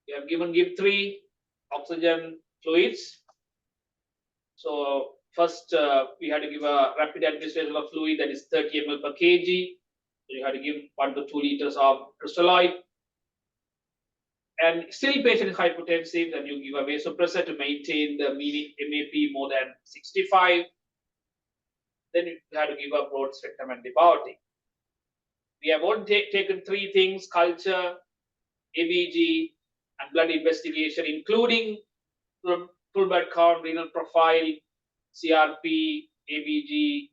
We have give 3 oxygen fluids. So first we had to give a rapid administration of fluid that is 30 ml per kg. So you had to give 1 to 2 liters of crystalloid. And still patient is hypotensive, then you give a vasopressor to maintain the MAP more than 65. Then you have to give a broad spectrum antibiotic. We have already taken 3 things: culture, ABG, and blood investigation, including full blood count, renal profile, CRP, ABG,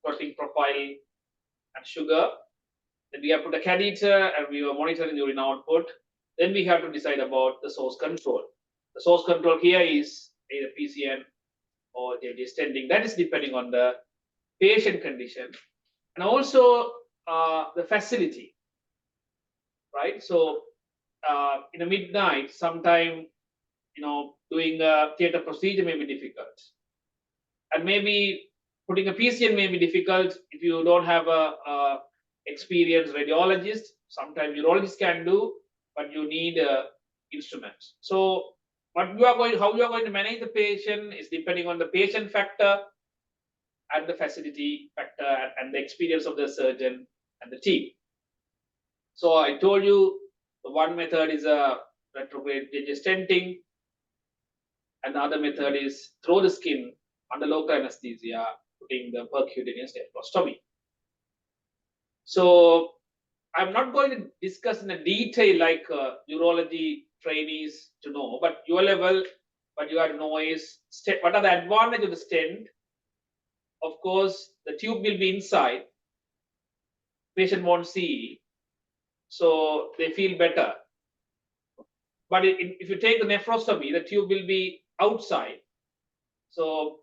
clotting profile, and sugar. Then we have put a catheter and we were monitoring the urine output. Then we have to decide about the source control. The source control here is either PCN or JJ stenting. That is depending on the patient condition and also the facility, right? So in the midnight, sometime, doing a theater procedure may be difficult. And maybe putting a PCN may be difficult if you don't have a experienced radiologist. Sometimes urologists can do, but you need instruments. So how you are going to manage the patient is depending on the patient factor and the facility factor and the experience of the surgeon and the team. So I told you the one method is a retrograde JJ stenting, and the other method is through the skin under local anesthesia, putting the percutaneous nephrostomy. So I'm not going to discuss in a detail like urology trainees to know, but your level, what you have to know is what are the advantages of the stent. Of course, the tube will be inside. Patient won't see, so they feel better. But if you take the nephrostomy, the tube will be outside. So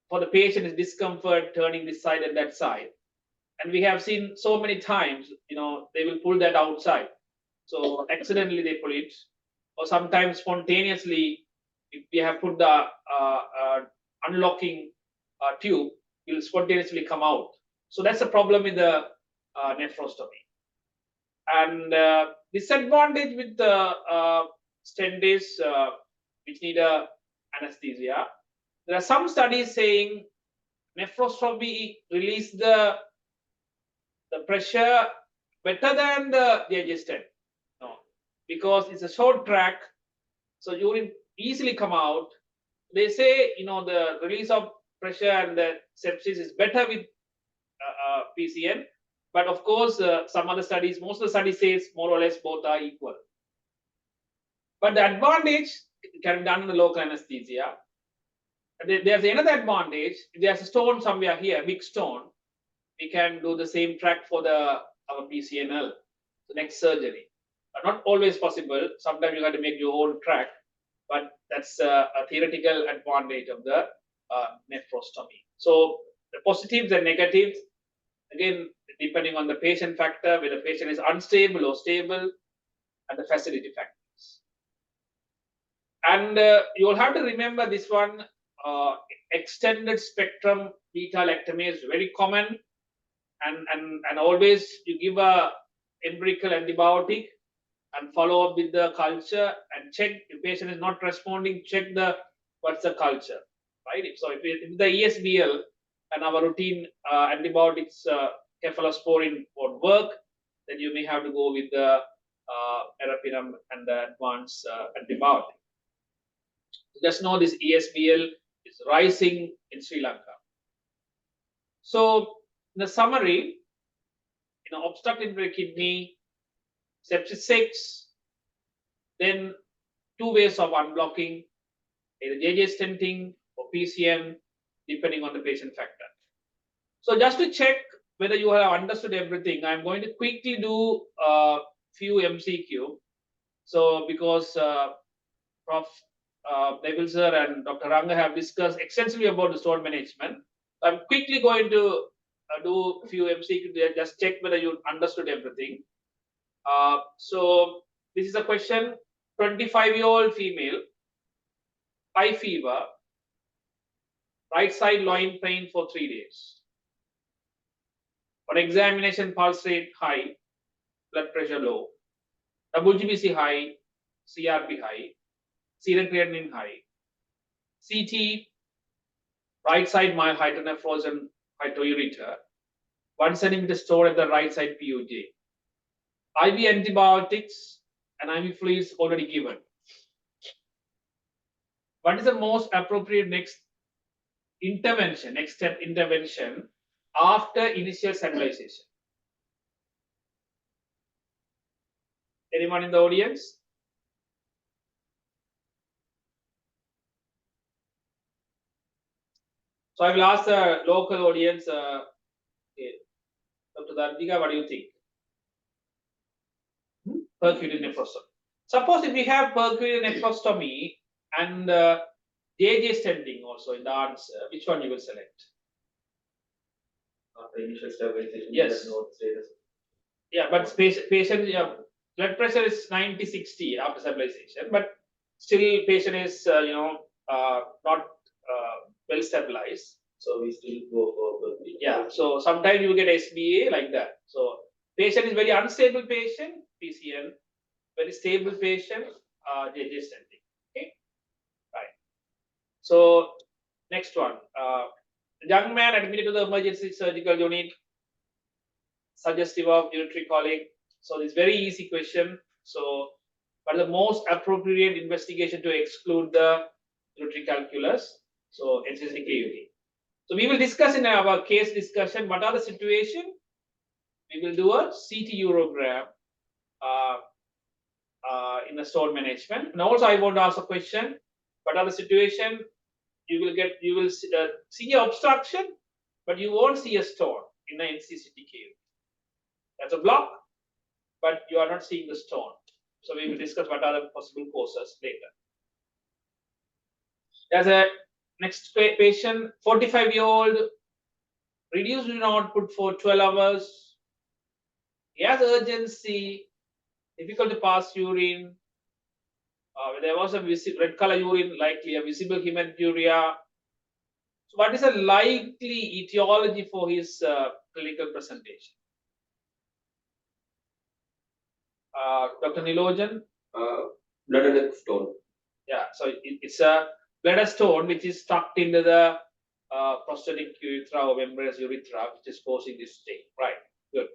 for the patient, is discomfort turning this side and that side. And we have seen so many times, they will pull that outside. So accidentally they pull it, or sometimes spontaneously, if we have put the unlocking tube, it will spontaneously come out. So that's a problem with the nephrostomy. And disadvantage with the stent is which need a anesthesia. There are some studies saying nephrostomy release the pressure better than the JJ stent. No, because it's a short track, so urine easily come out. They say the release of pressure and the sepsis is better with PCN, but of course some other studies, most of the studies says more or less both are equal. But the advantage can be done in the local anesthesia. And there's another advantage. If there's a stone somewhere here, big stone, we can do the same track for our PCNL, the next surgery. But not always possible. Sometimes you have to make your own track, but that's a theoretical advantage of the nephrostomy. So the positives and negatives, again, depending on the patient factor, whether the patient is unstable or stable, and the facility factors. And you will have to remember this one, extended spectrum beta-lactamase is very common. And always you give a empirical antibiotic and follow up with the culture and check if patient is not responding, check what's the culture, right? So if the ESWL and our routine antibiotics, cephalosporin won't work, then you may have to go with the erapinum and the advanced antibiotic. Just know this ESWL is rising in Sri Lanka. So in the summary, obstructed kidney, sepsis 6, then 2 ways of unblocking, either JJ stenting or PCN, depending on the patient factor. So just to check whether you have understood everything, I'm going to quickly do a few MCQ. So because Prof. Neville sir and Dr. Ranga have discussed extensively about the stone management, I'm quickly going to do a few MCQ there, just check whether you understood everything. So this is a question: 25-year-old female, high fever, right side loin pain for 3 days. On examination, pulse rate high, blood pressure low, WBC high, CRP high, serum creatinine high, CT, right side mild hydronephrosis and hydroureter, 1 centimeter stone at the right side PUJ. IV antibiotics and IV fluids already given. What is the most appropriate next intervention, next step intervention after initial stabilization? Anyone in the audience? So I will ask the local audience, okay, Dr. Dardika, what do you think? Percutaneous nephrostomy. Suppose if we have percutaneous nephrostomy and JJ stenting also in the answer, which one you will select? After initial stabilization. Yes. Yeah, but patient blood pressure is 90/60 after stabilization, but still patient is not well stabilized. So we still go for Yeah, so sometimes you get SBA like that. So patient is very unstable patient, PCN, very stable patient, JJ stenting. Okay, right. So next one, young man admitted to the emergency surgical unit, suggestive of ureteric colic. So this very easy question. So, but the most appropriate investigation to exclude the ureteric calculus. So HSDKUT. So we will discuss in our case discussion what are the situation. We will do a CT urogram in the stone management. And also I want to ask a question: what are the situation? You will see a obstruction, but you won't see a stone in the NCCTKUT. That's a block, but you are not seeing the stone. So we will discuss what are the possible causes later. There's a next patient, 45-year-old, reduced urine output for 12 hours. He has urgency, difficult to pass urine. There was a red color urine, likely a visible hematuria. So what is a likely etiology for his clinical presentation? Dr. Nilojan? Blood stone. Yeah, so it's a bladder stone which is tucked into the prostatic urethra or membranous urethra, which is causing this stain. Right, good.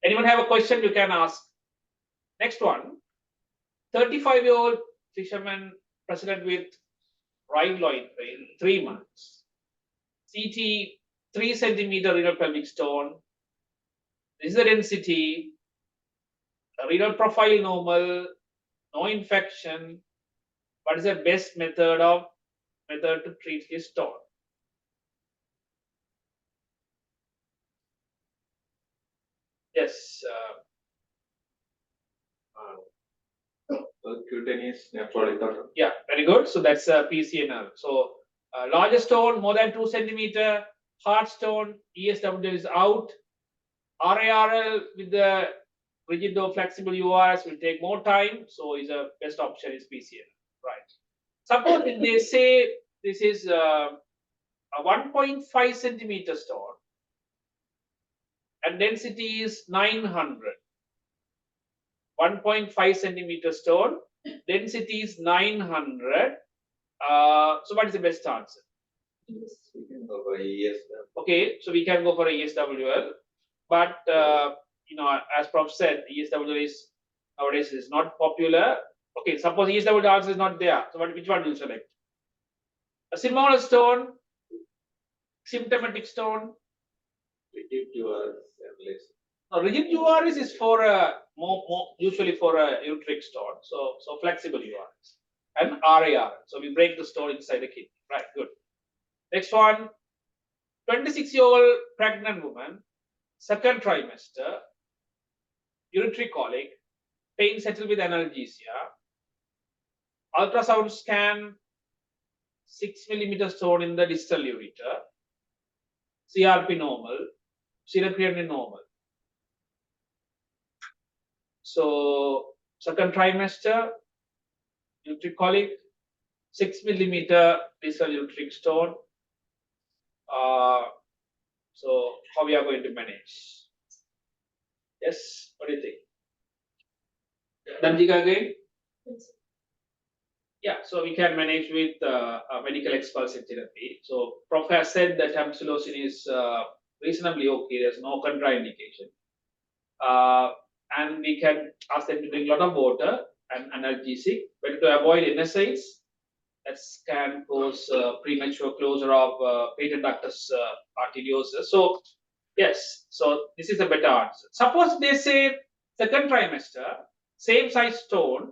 Anyone have a question? You can ask. Next one, 35-year-old fisherman presented with right loin pain, 3 months. CT, 3 centimeter renal pelvic stone. This is the density. Renal profile normal, no infection. What is the best method to treat his stone? Yes. Cutaneous nephrotic. Yeah, very good. So that's a PCNL. So larger stone, more than 2 centimeter, hard stone, ESWL is out. RARL with the rigid or flexible URS will take more time. So is a best option is PCNL. Right. Suppose if they say this is a 1.5 centimeter stone and density is 900. 1.5 centimeter stone, density is 900. So what is the best answer? Yes, we can go for ESWL. Okay, so we can go for a ESWL, but as Prof said, ESWL is nowadays is not popular. Okay, suppose ESWL answer is not there. So which one do you select? A smaller stone, symptomatic stone. Rigid URS and less. Now, rigid URS is for usually for a ureteric stone. So flexible URS and RAR. So we break the stone inside the kidney. Right, good. Next one, 26-year-old pregnant woman, second trimester, ureteric colic, pain settled with analgesia. Ultrasound scan, 6 millimeter stone in the distal ureter. CRP normal, serum creatinine normal. So second trimester, ureteric colic, 6 millimeter distal ureteric stone. So how we are going to manage? Yes, what do you think? Danjika again? Yeah, so we can manage with medical expulsive therapy. So Prof has said that tamsulosin is reasonably okay. There's no contraindication. And we can ask them to drink a lot of water and analgesic. But to avoid NSAIDs, that can cause premature closure of patent ductus arteriosus. So yes, so this is a better answer. Suppose they say second trimester, same size stone,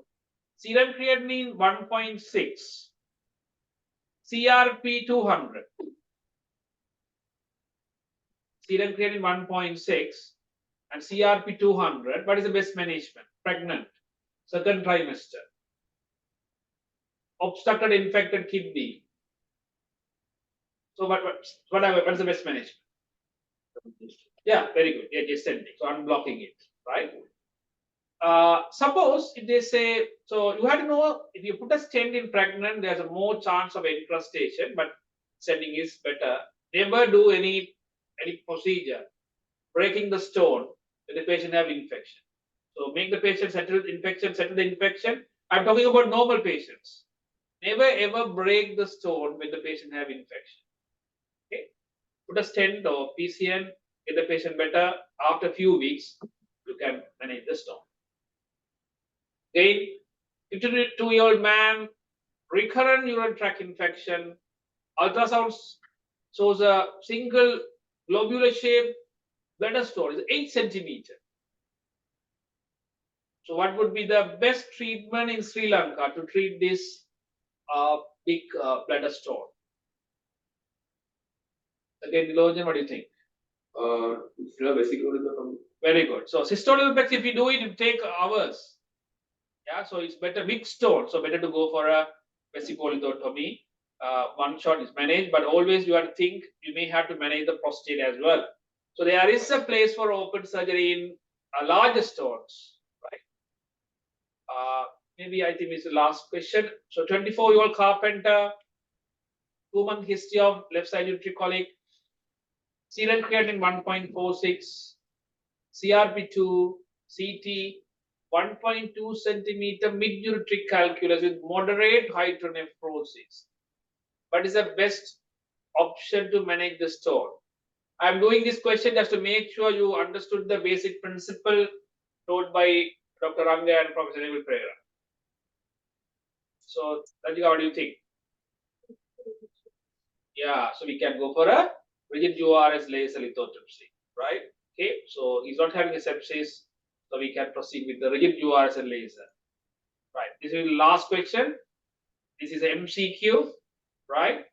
serum creatinine 1.6, CRP 200. Serum creatinine 1.6 and CRP 200. What is the best management? Pregnant, second trimester, obstructed infected kidney. So what's the best management? Yeah, very good. Yeah, descending. So unblocking it, right? Suppose if they say, so you have to know if you put a stent in pregnant, there's a more chance of encrustation, but sending is better. Never do any procedure breaking the stone when the patient have infection. So make the patient settle the infection. I'm talking about normal patients. Never ever break the stone when the patient have infection. Okay, put a stent or PCN, get the patient better. After a few weeks, you can manage the stone. Again, 52-year-old man, recurrent urinary tract infection. Ultrasound shows a single globular shaped bladder stone, is 8 centimeters. So what would be the best treatment in Sri Lanka to treat this big bladder stone? Again, Nilojan, what do you think? Very good. So cystoidal pecs, if you do it, it will take hours. Yeah, so it's better big stone. So better to go for a vesicolithotomy. One shot is managed, but always you have to think you may have to manage the prostate as well. So there is a place for open surgery in larger stones, right? Maybe I think it's the last question. So 24-year-old carpenter, 2-month history of left side ureteric colic, serum creatinine 1.46, CRP2, CT 1.2 centimeter mid-ureteric calculus with moderate hydronephrosis. What is the best option to manage the stone? I'm doing this question just to make sure you understood the basic principle taught by Dr. Ranga and Professor Emil Pereira. So, Rajika, what do you think? Yeah, so we can go for a rigid URS laser lithotripsy, right? Okay, so he's not having a sepsis, so we can proceed with the rigid URS and laser. Right, this is the last question. This is MCQ, right?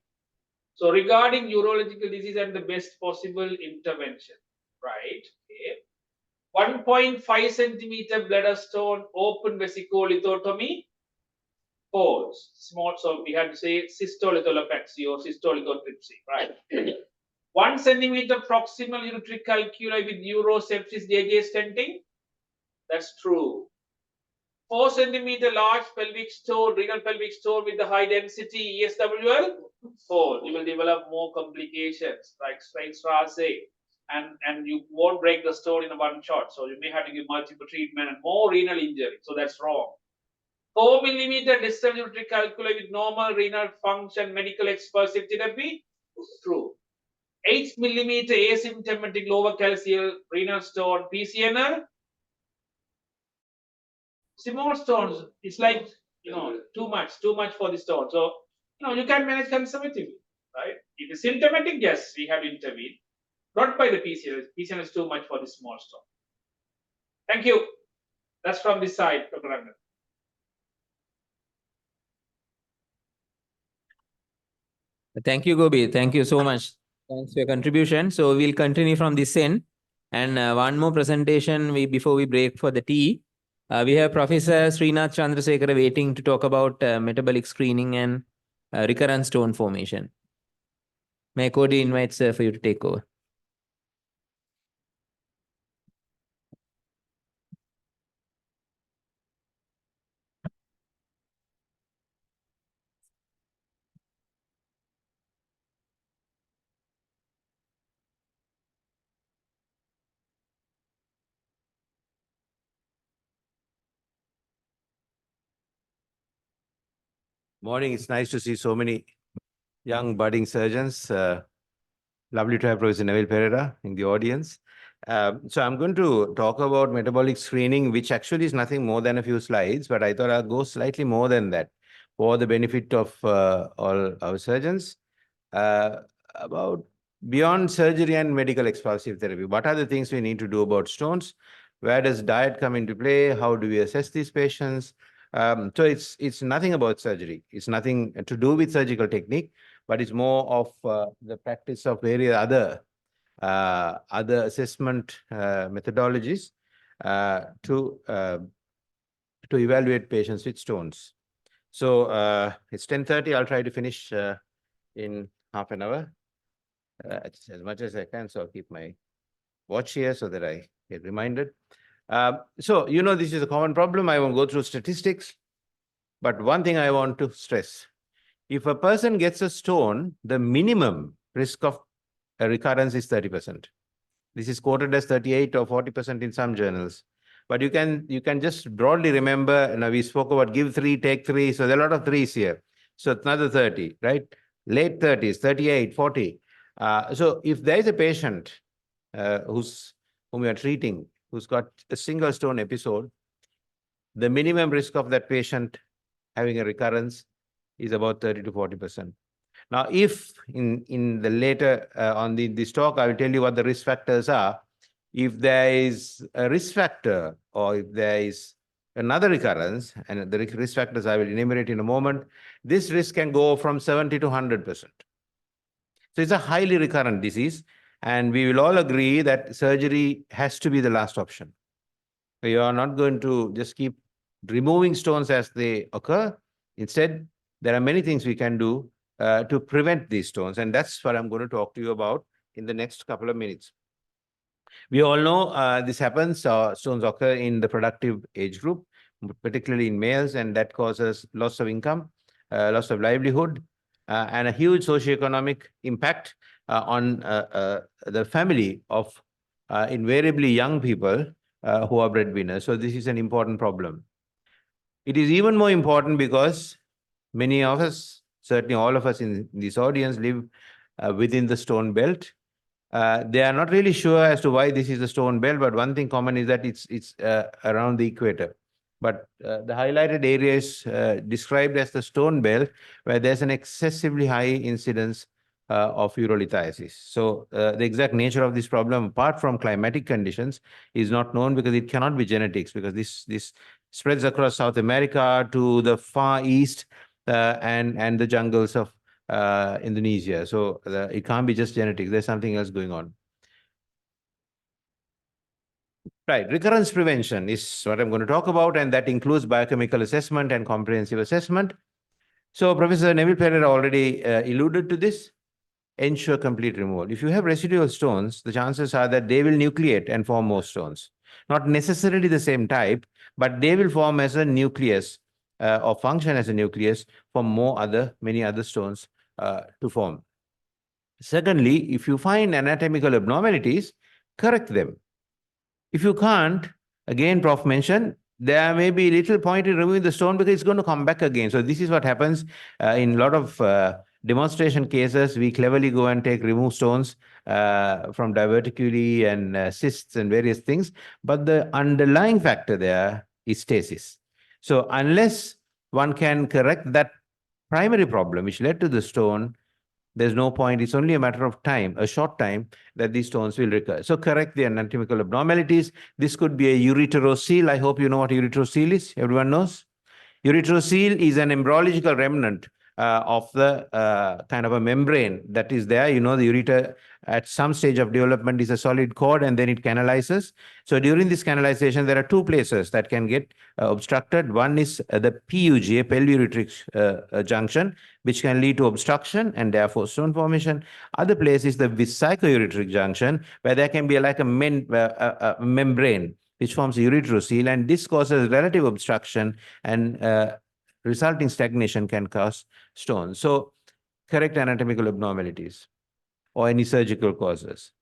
So regarding urological disease and the best possible intervention, right? Okay. 1.5 centimeter bladder stone, open vesicolithotomy, pause, small, so we had to say cystolitholopexy or cystolithotripsy, right? 1 centimeter proximal ureteric calculi with urosepsis JJ stenting, that's true. 4 centimeter large pelvic stone, renal pelvic stone with the high density ESWL, false. You will develop more complications like Steinstrasse, and you won't break the stone in one shot. So you may have to give multiple treatment and more renal injury. So that's wrong. 4 millimeter distal ureteric calculi with normal renal function, medical expulsive therapy, true. 8 millimeter asymptomatic lower calcium renal stone, PCNL. Small stones, it's like, too much for the stone. So, you can manage conservatively, right? If it's symptomatic, yes, we have to intervene. Not by the PCNL. PCNL is too much for the small stone. Thank you. That's from this side, Dr. Rangan. Thank you, Gobi. Thank you so much. Thanks for your contribution. So we'll continue from this end. And one more presentation before we break for the tea. We have Professor Srinath Chandrasekhara waiting to talk about metabolic screening and recurrent stone formation. May Cody invite sir for you to take over. Morning. It's nice to see so many young budding surgeons. Lovely to have Professor Neville Pereira in the audience. So I'm going to talk about metabolic screening, which actually is nothing more than a few slides, but I thought I'll go slightly more than that for the benefit of all our surgeons. About beyond surgery and medical expulsive therapy, what are the things we need to do about stones? Where does diet come into play? How do we assess these patients? So it's nothing about surgery. It's nothing to do with surgical technique, but it's more of the practice of various other assessment methodologies to evaluate patients with stones. So it's 10:30. I'll try to finish in half an hour, as much as I can. So I'll keep my watch here so that I get reminded. So, this is a common problem. I won't go through statistics, but one thing I want to stress. If a person gets a stone, the minimum risk of a recurrence is 30%. This is quoted as 38 or 40% in some journals. But you can just broadly remember, we spoke about give 3, take 3. So there are a lot of 3s here. So it's another 30, right? Late 30s, 38, 40. So if there is a patient whom we are treating, who's got a single stone episode, the minimum risk of that patient having a recurrence is about 30 to 40%. Now, if in the later on this talk, I will tell you what the risk factors are. If there is a risk factor or if there is another recurrence, and the risk factors I will enumerate in a moment, this risk can go from 70 to 100%. So it's a highly recurrent disease, and we will all agree that surgery has to be the last option. You are not going to just keep removing stones as they occur. Instead, there are many things we can do to prevent these stones, and that's what I'm going to talk to you about in the next couple of minutes. We all know this happens. Stones occur in the productive age group, particularly in males, and that causes loss of income, loss of livelihood, and a huge socioeconomic impact on the family of invariably young people who are breadwinners. So this is an important problem. It is even more important because many of us, certainly all of us in this audience, live within the stone belt. They are not really sure as to why this is the stone belt, but one thing common is that it's around the equator. But the highlighted area is described as the stone belt, where there's an excessively high incidence of urolithiasis. So the exact nature of this problem, apart from climatic conditions, is not known because it cannot be genetics, because this spreads across South America to the far east and the jungles of Indonesia. So it can't be just genetics. There's something else going on. Right, recurrence prevention is what I'm going to talk about, and that includes biochemical assessment and comprehensive assessment. So Professor Neville Pereira already alluded to this. Ensure complete removal. If you have residual stones, the chances are that they will nucleate and form more stones. Not necessarily the same type, but they will form as a nucleus or function as a nucleus for many other stones to form. Secondly, if you find anatomical abnormalities, correct them. If you can't, again, Prof mentioned, there may be little point in removing the stone because it's going to come back again. So this is what happens in a lot of demonstration cases. We cleverly go and remove stones from diverticuli and cysts and various things. But the underlying factor there is stasis. So unless one can correct that primary problem which led to the stone, there's no point. It's only a matter of time, a short time, that these stones will recur. So correct the anatomical abnormalities. This could be a ureterocele. I hope you know what ureterocele is. Everyone knows? Ureterocele is an embryological remnant of the kind of a membrane that is there. You know, the ureter at some stage of development is a solid cord and then it canalizes. So during this canalization, there are two places that can get obstructed. One is the PUG, a pelviureteric junction, which can lead to obstruction and therefore stone formation. Other place is the vesico-ureteric junction, where there can be like a membrane which forms a ureterocele, and this causes relative obstruction, and resulting stagnation can cause stones. So correct anatomical abnormalities or any surgical causes.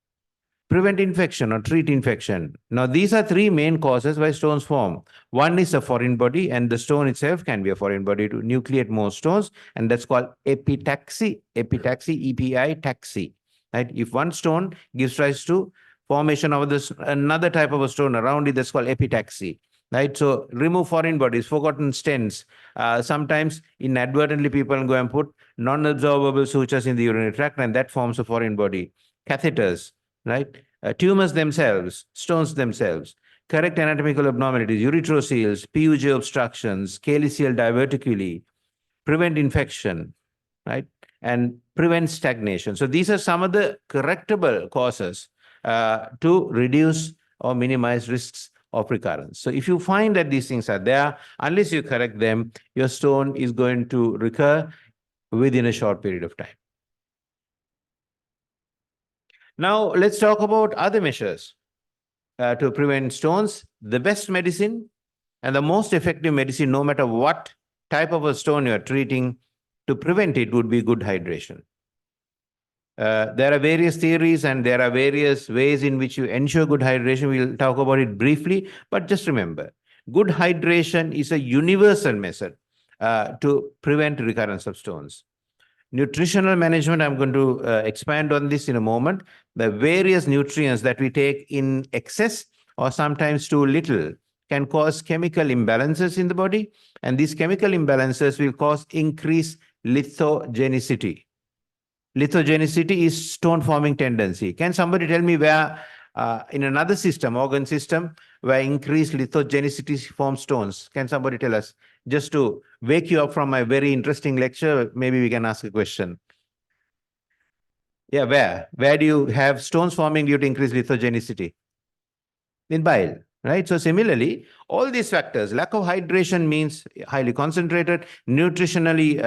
Prevent infection or treat infection. Now, these are three main causes why stones form. One is a foreign body, and the stone itself can be a foreign body to nucleate more stones, and that's called epitaxy, EPI taxy. Right? If one stone gives rise to formation of this another type of a stone around it, that's called epitaxy. Right? So remove foreign bodies, forgotten stents. Sometimes inadvertently people go and put non-absorbable sutures in the urinary tract, and that forms a foreign body. Catheters, right? Tumors themselves, stones themselves. Correct anatomical abnormalities, ureteroceles, PUJ obstructions, calyceal diverticuli, prevent infection, right? And prevent stagnation. So these are some of the correctable causes to reduce or minimize risks of recurrence. So if you find that these things are there, unless you correct them, your stone is going to recur within a short period of time. Now, let's talk about other measures to prevent stones. The best medicine and the most effective medicine, no matter what type of a stone you're treating, to prevent it would be good hydration. There are various theories and there are various ways in which you ensure good hydration. We'll talk about it briefly, but just remember, good hydration is a universal method to prevent recurrence of stones. Nutritional management, I'm going to expand on this in a moment. The various nutrients that we take in excess or sometimes too little can cause chemical imbalances in the body, and these chemical imbalances will cause increased lithogenicity. Lithogenicity is stone forming tendency. Can somebody tell me where in another system, organ system, where increased lithogenicity forms stones? Can somebody tell us? Just to wake you up from my very interesting lecture, maybe we can ask a question. Yeah, where? Where do you have stones forming due to increased lithogenicity? In bile, right? So similarly, all these factors, lack of hydration means highly concentrated, nutritionally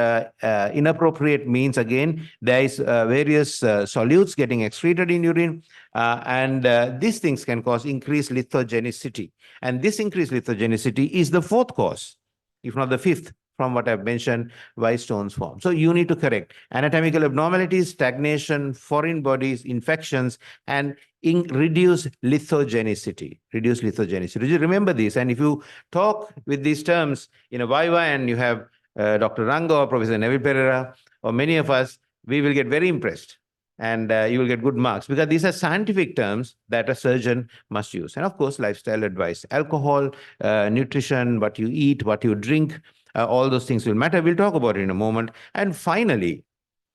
inappropriate means, again, there is various solutes getting excreted in urine, and these things can cause increased lithogenicity. And this increased lithogenicity is the fourth cause, if not the fifth, from what I've mentioned, why stones form. So you need to correct anatomical abnormalities, stagnation, foreign bodies, infections, and reduce lithogenicity. Reduce lithogenicity. Remember this, and if you talk with these terms in a Viva and you have Dr. Ranga or Professor Neville Pereira or many of us, we will get very impressed, and you will get good marks, because these are scientific terms that a surgeon must use. And of course, lifestyle advice, alcohol, nutrition, what you eat, what you drink, all those things will matter. We'll talk about it in a moment. And finally,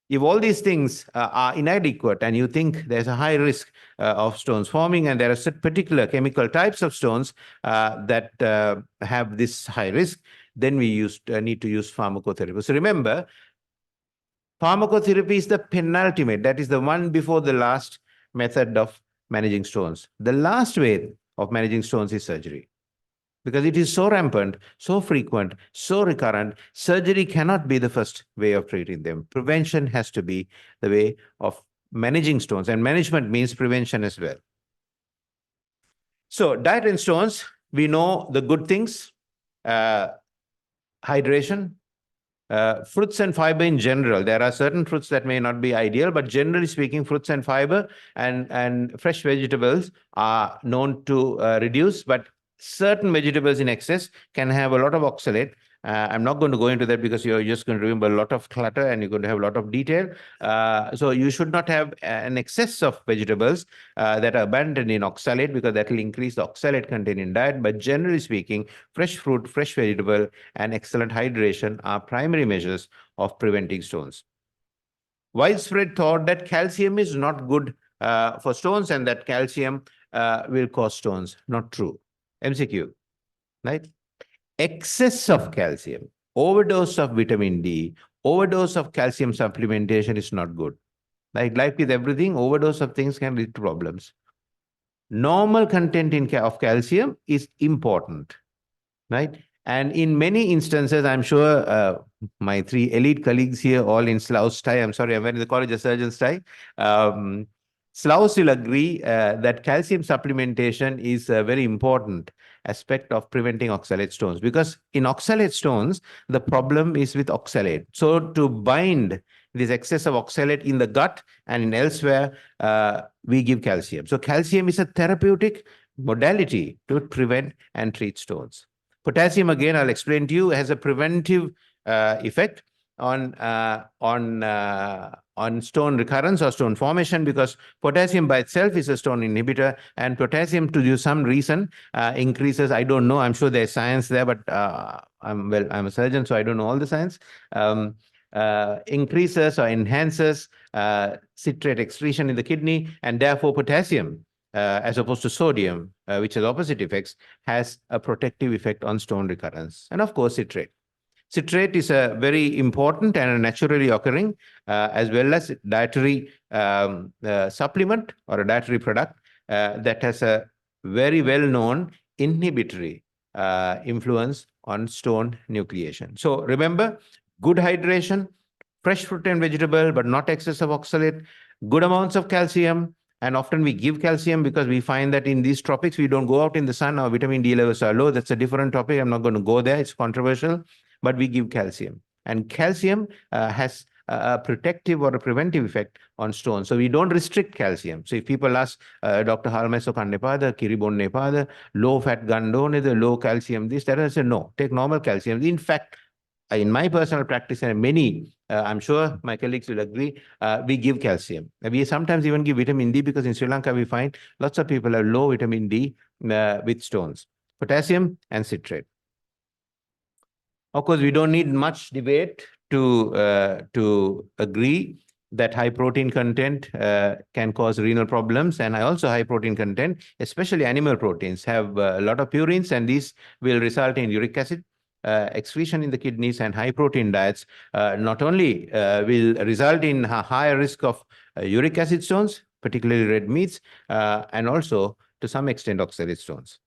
if all these things are inadequate and you think there's a high risk of stones forming, and there are particular chemical types of stones that have this high risk, then we need to use pharmacotherapy. So remember, pharmacotherapy is the penultimate, that is the one before the last method of managing stones. The last way of managing stones is surgery. Because it is so rampant, so frequent, so recurrent, surgery cannot be the first way of treating them. Prevention has to be the way of managing stones, and management means prevention as well. So diet and stones, we know the good things, hydration, fruits and fiber in general. There are certain fruits that may not be ideal, but generally speaking, fruits and fiber and fresh vegetables are known to reduce, but certain vegetables in excess can have a lot of oxalate. I'm not going to go into that because you're just going to remember a lot of clutter and you're going to have a lot of detail. So you should not have an excess of vegetables that are abundant in oxalate, because that will increase the oxalate content in diet. But generally speaking, fresh fruit, fresh vegetable, and excellent hydration are primary measures of preventing stones. Widespread thought that calcium is not good for stones and that calcium will cause stones. Not true. MCQ, right? Excess of calcium, overdose of vitamin D, overdose of calcium supplementation is not good. Like with everything, overdose of things can lead to problems. Normal content of calcium is important, right? And in many instances, I'm sure my three elite colleagues here, all in Slough tie, I'm sorry, I'm wearing the College of Surgeons tie. Slough will agree that calcium supplementation is a very important aspect of preventing oxalate stones, because in oxalate stones, the problem is with oxalate. So to bind this excess of oxalate in the gut and in elsewhere, we give calcium. So calcium is a therapeutic modality to prevent and treat stones. Potassium, again, I'll explain to you, has a preventive effect on stone recurrence or stone formation, because potassium by itself is a stone inhibitor, and potassium, to some reason, increases. I don't know. I'm sure there's science there, but I'm a surgeon, so I don't know all the science. Increases or enhances citrate excretion in the kidney, and therefore potassium, as opposed to sodium, which has opposite effects, has a protective effect on stone recurrence. And of course, citrate. Citrate is a very important and a naturally occurring, as well as dietary supplement or a dietary product that has a very well-known inhibitory influence on stone nucleation. So remember, good hydration, fresh fruit and vegetable, but not excess of oxalate, good amounts of calcium. And often we give calcium because we find that in these tropics, we don't go out in the sun, our vitamin D levels are low. That's a different topic. I'm not going to go there. It's controversial, but we give calcium. And calcium has a protective or a preventive effect on stones. So we don't restrict calcium. So if people ask, Dr. Halmeso Kandepada, Kiribon Nepada, low fat gandone, the low calcium, this, that, I say, no, take normal calcium. In fact, in my personal practice, and many, I'm sure my colleagues will agree, we give calcium. We sometimes even give vitamin D, because in Sri Lanka, we find lots of people have low vitamin D with stones. Potassium and citrate. Of course, we don't need much debate to agree that high protein content can cause renal problems, and also high protein content, especially animal proteins, have a lot of purines, and these will result in uric acid excretion in the kidneys. And high protein diets not only will result in a higher risk of uric acid stones, particularly red meats, and also to some extent oxalate stones.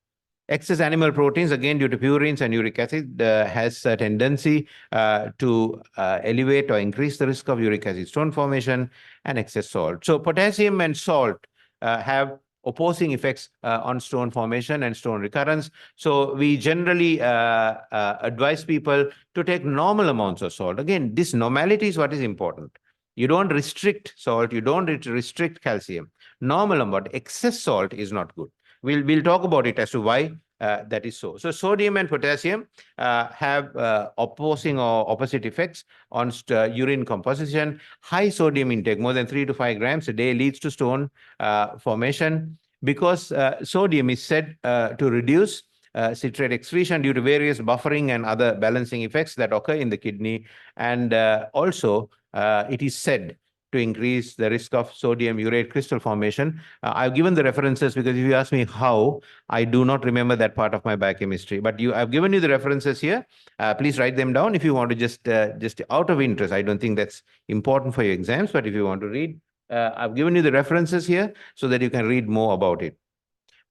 Excess animal proteins, again, due to purines and uric acid, has a tendency to elevate or increase the risk of uric acid stone formation, and excess salt. So potassium and salt have opposing effects on stone formation and stone recurrence. So we generally advise people to take normal amounts of salt. Again, this normality is what is important. You don't restrict salt, you don't restrict calcium. Normal amount, excess salt is not good. We'll talk about it as to why that is so. So sodium and potassium have opposing or opposite effects on urine composition. High sodium intake, more than 3 to 5 grams a day, leads to stone formation, because sodium is said to reduce citrate excretion due to various buffering and other balancing effects that occur in the kidney. And also, it is said to increase the risk of sodium urate crystal formation. I've given the references because if you ask me how, I do not remember that part of my biochemistry. But I've given you the references here. Please write them down if you want to just out of interest. I don't think that's important for your exams, but if you want to read, I've given you the references here so that you can read more about it.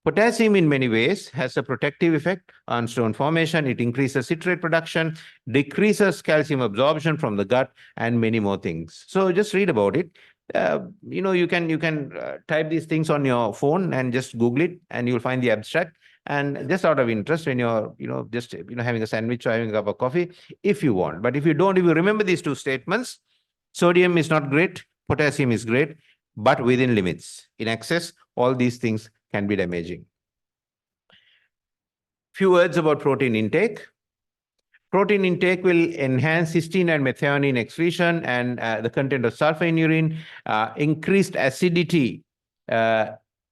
Potassium in many ways has a protective effect on stone formation. It increases citrate production, decreases calcium absorption from the gut, and many more things. So just read about it. You can type these things on your phone and just Google it, and you'll find the abstract. And just out of interest, when you're having a sandwich or having a cup of coffee, if you want. But if you don't, if you remember these two statements, sodium is not great, potassium is great, but within limits. In excess, all these things can be damaging. Few words about protein intake. Protein intake will enhance cysteine and methionine excretion and the content of sulfur in urine. Increased acidity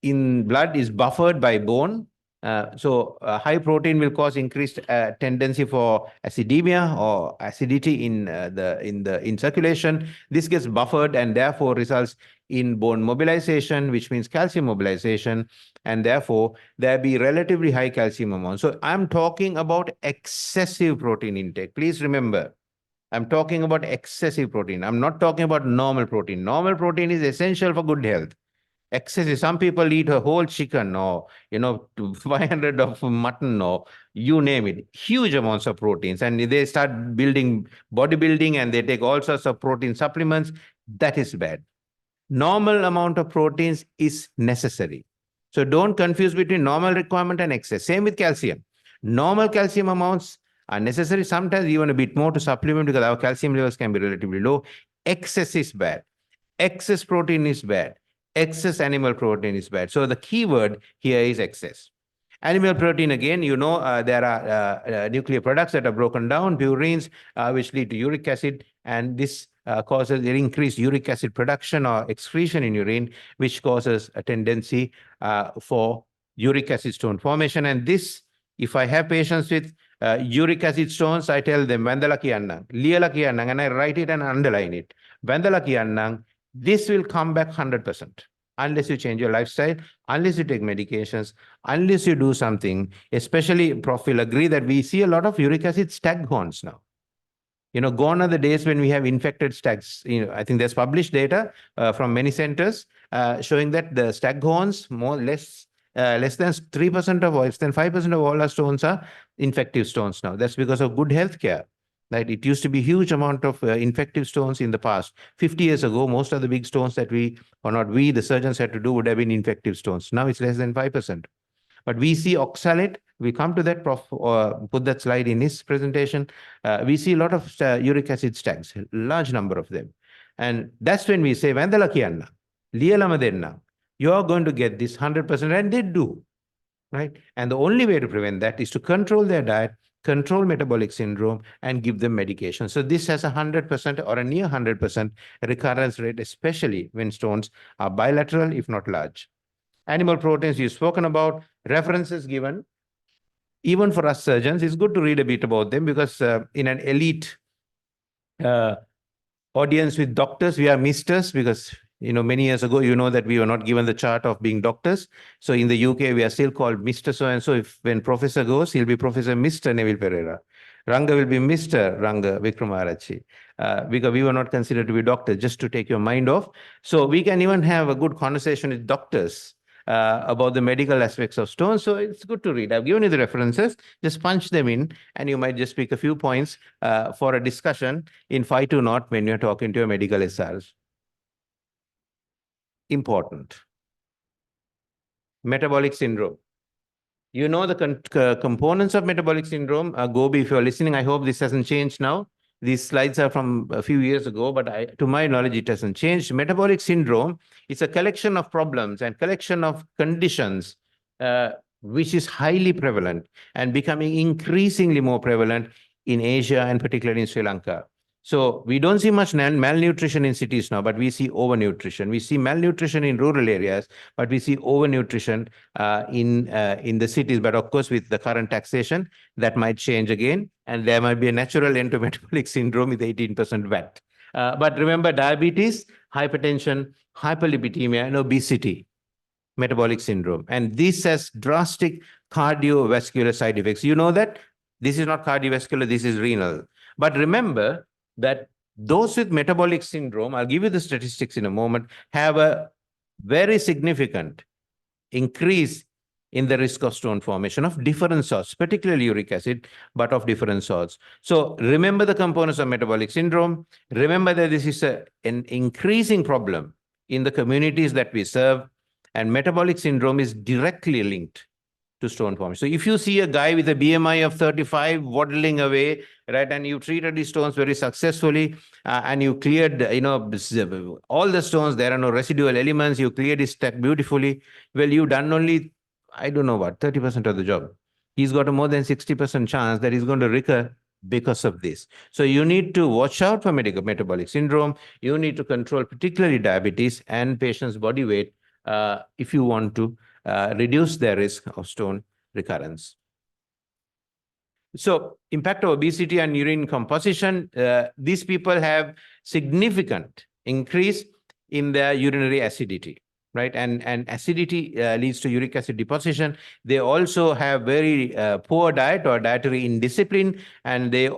in blood is buffered by bone. So high protein will cause increased tendency for acidemia or acidity in circulation. This gets buffered and therefore results in bone mobilization, which means calcium mobilization, and therefore there be relatively high calcium amount. So I'm talking about excessive protein intake. Please remember, I'm talking about excessive protein. I'm not talking about normal protein. Normal protein is essential for good health. Excessive, some people eat a whole chicken or, 500 of mutton or you name it, huge amounts of proteins. And they start building bodybuilding and they take all sorts of protein supplements. That is bad. Normal amount of proteins is necessary. So don't confuse between normal requirement and excess. Same with calcium. Normal calcium amounts are necessary, sometimes even a bit more to supplement because our calcium levels can be relatively low. Excess is bad. Excess protein is bad. Excess animal protein is bad. So the key word here is excess. Animal protein, again, there are nuclear products that are broken down, purines, which lead to uric acid, and this causes increased uric acid production or excretion in urine, which causes a tendency for uric acid stone formation. And this, if I have patients with uric acid stones, I tell them, Vandala kiyannang, liyala kiyannang, and I write it and underline it. Vandala kiyannang, this will come back 100%. Unless you change your lifestyle, unless you take medications, unless you do something, especially Prof will agree that we see a lot of uric acid staghorns now. Gone are the days when we have infected stags. I think there's published data from many centers showing that the staghorns, less than 3% of, or less than 5% of all our stones are infective stones now. That's because of good health care. Right? It used to be huge amount of infective stones in the past. 50 years ago, most of the big stones that the surgeons had to do would have been infective stones. Now it's less than 5%. But we see oxalate. We come to that, Prof. Put that slide in his presentation. We see a lot of uric acid stags, a large number of them. And that's when we say, Vandala kiyanna, liyalama denna, you're going to get this 100%, and they do. Right? And the only way to prevent that is to control their diet, control metabolic syndrome, and give them medication. So this has 100% or a near 100% recurrence rate, especially when stones are bilateral, if not large. Animal proteins you've spoken about, references given. Even for us surgeons, it's good to read a bit about them because in an elite audience with doctors, we are misters because many years ago, that we were not given the chart of being doctors. So in the UK, we are still called Mr. So-and-so. If when professor goes, he'll be Professor Mr. Neville Pereira. Ranga will be Mr. Ranga Vikramarachi, because we were not considered to be doctors, just to take your mind off. So we can even have a good conversation with doctors about the medical aspects of stones. So it's good to read. I've given you the references, just punch them in, and you might just pick a few points for a discussion in 5-0 when you're talking to your medical SRs. Important. Metabolic syndrome. The components of metabolic syndrome. Gobi, if you're listening, I hope this hasn't changed now. These slides are from a few years ago, but to my knowledge, it hasn't changed. Metabolic syndrome is a collection of problems and collection of conditions which is highly prevalent and becoming increasingly more prevalent in Asia and particularly in Sri Lanka. So we don't see much malnutrition in cities now, but we see overnutrition. We see malnutrition in rural areas, but we see overnutrition in the cities. But of course, with the current taxation, that might change again. And there might be a natural end to metabolic syndrome with 18% VAT. But remember, diabetes, hypertension, hyperlipidemia, and obesity, metabolic syndrome. And this has drastic cardiovascular side effects. You know that? This is not cardiovascular, this is renal. But remember that those with metabolic syndrome, I'll give you the statistics in a moment, have a very significant increase in the risk of stone formation of different sorts, particularly uric acid, but of different sorts. So remember the components of metabolic syndrome. Remember that this is an increasing problem in the communities that we serve, and metabolic syndrome is directly linked to stone formation. So if you see a guy with a BMI of 35 waddling away, right, and you treated these stones very successfully, and you cleared, all the stones, there are no residual elements, you cleared his stack beautifully, well, you've done only, 30% of the job. He's got a more than 60% chance that he's going to recur because of this. So you need to watch out for metabolic syndrome. You need to control particularly diabetes and patients' body weight if you want to reduce their risk of stone recurrence. So impact of obesity and urine composition, these people have significant increase in their urinary acidity. right? And acidity leads to uric acid deposition. They also have very poor diet or dietary indiscipline, and they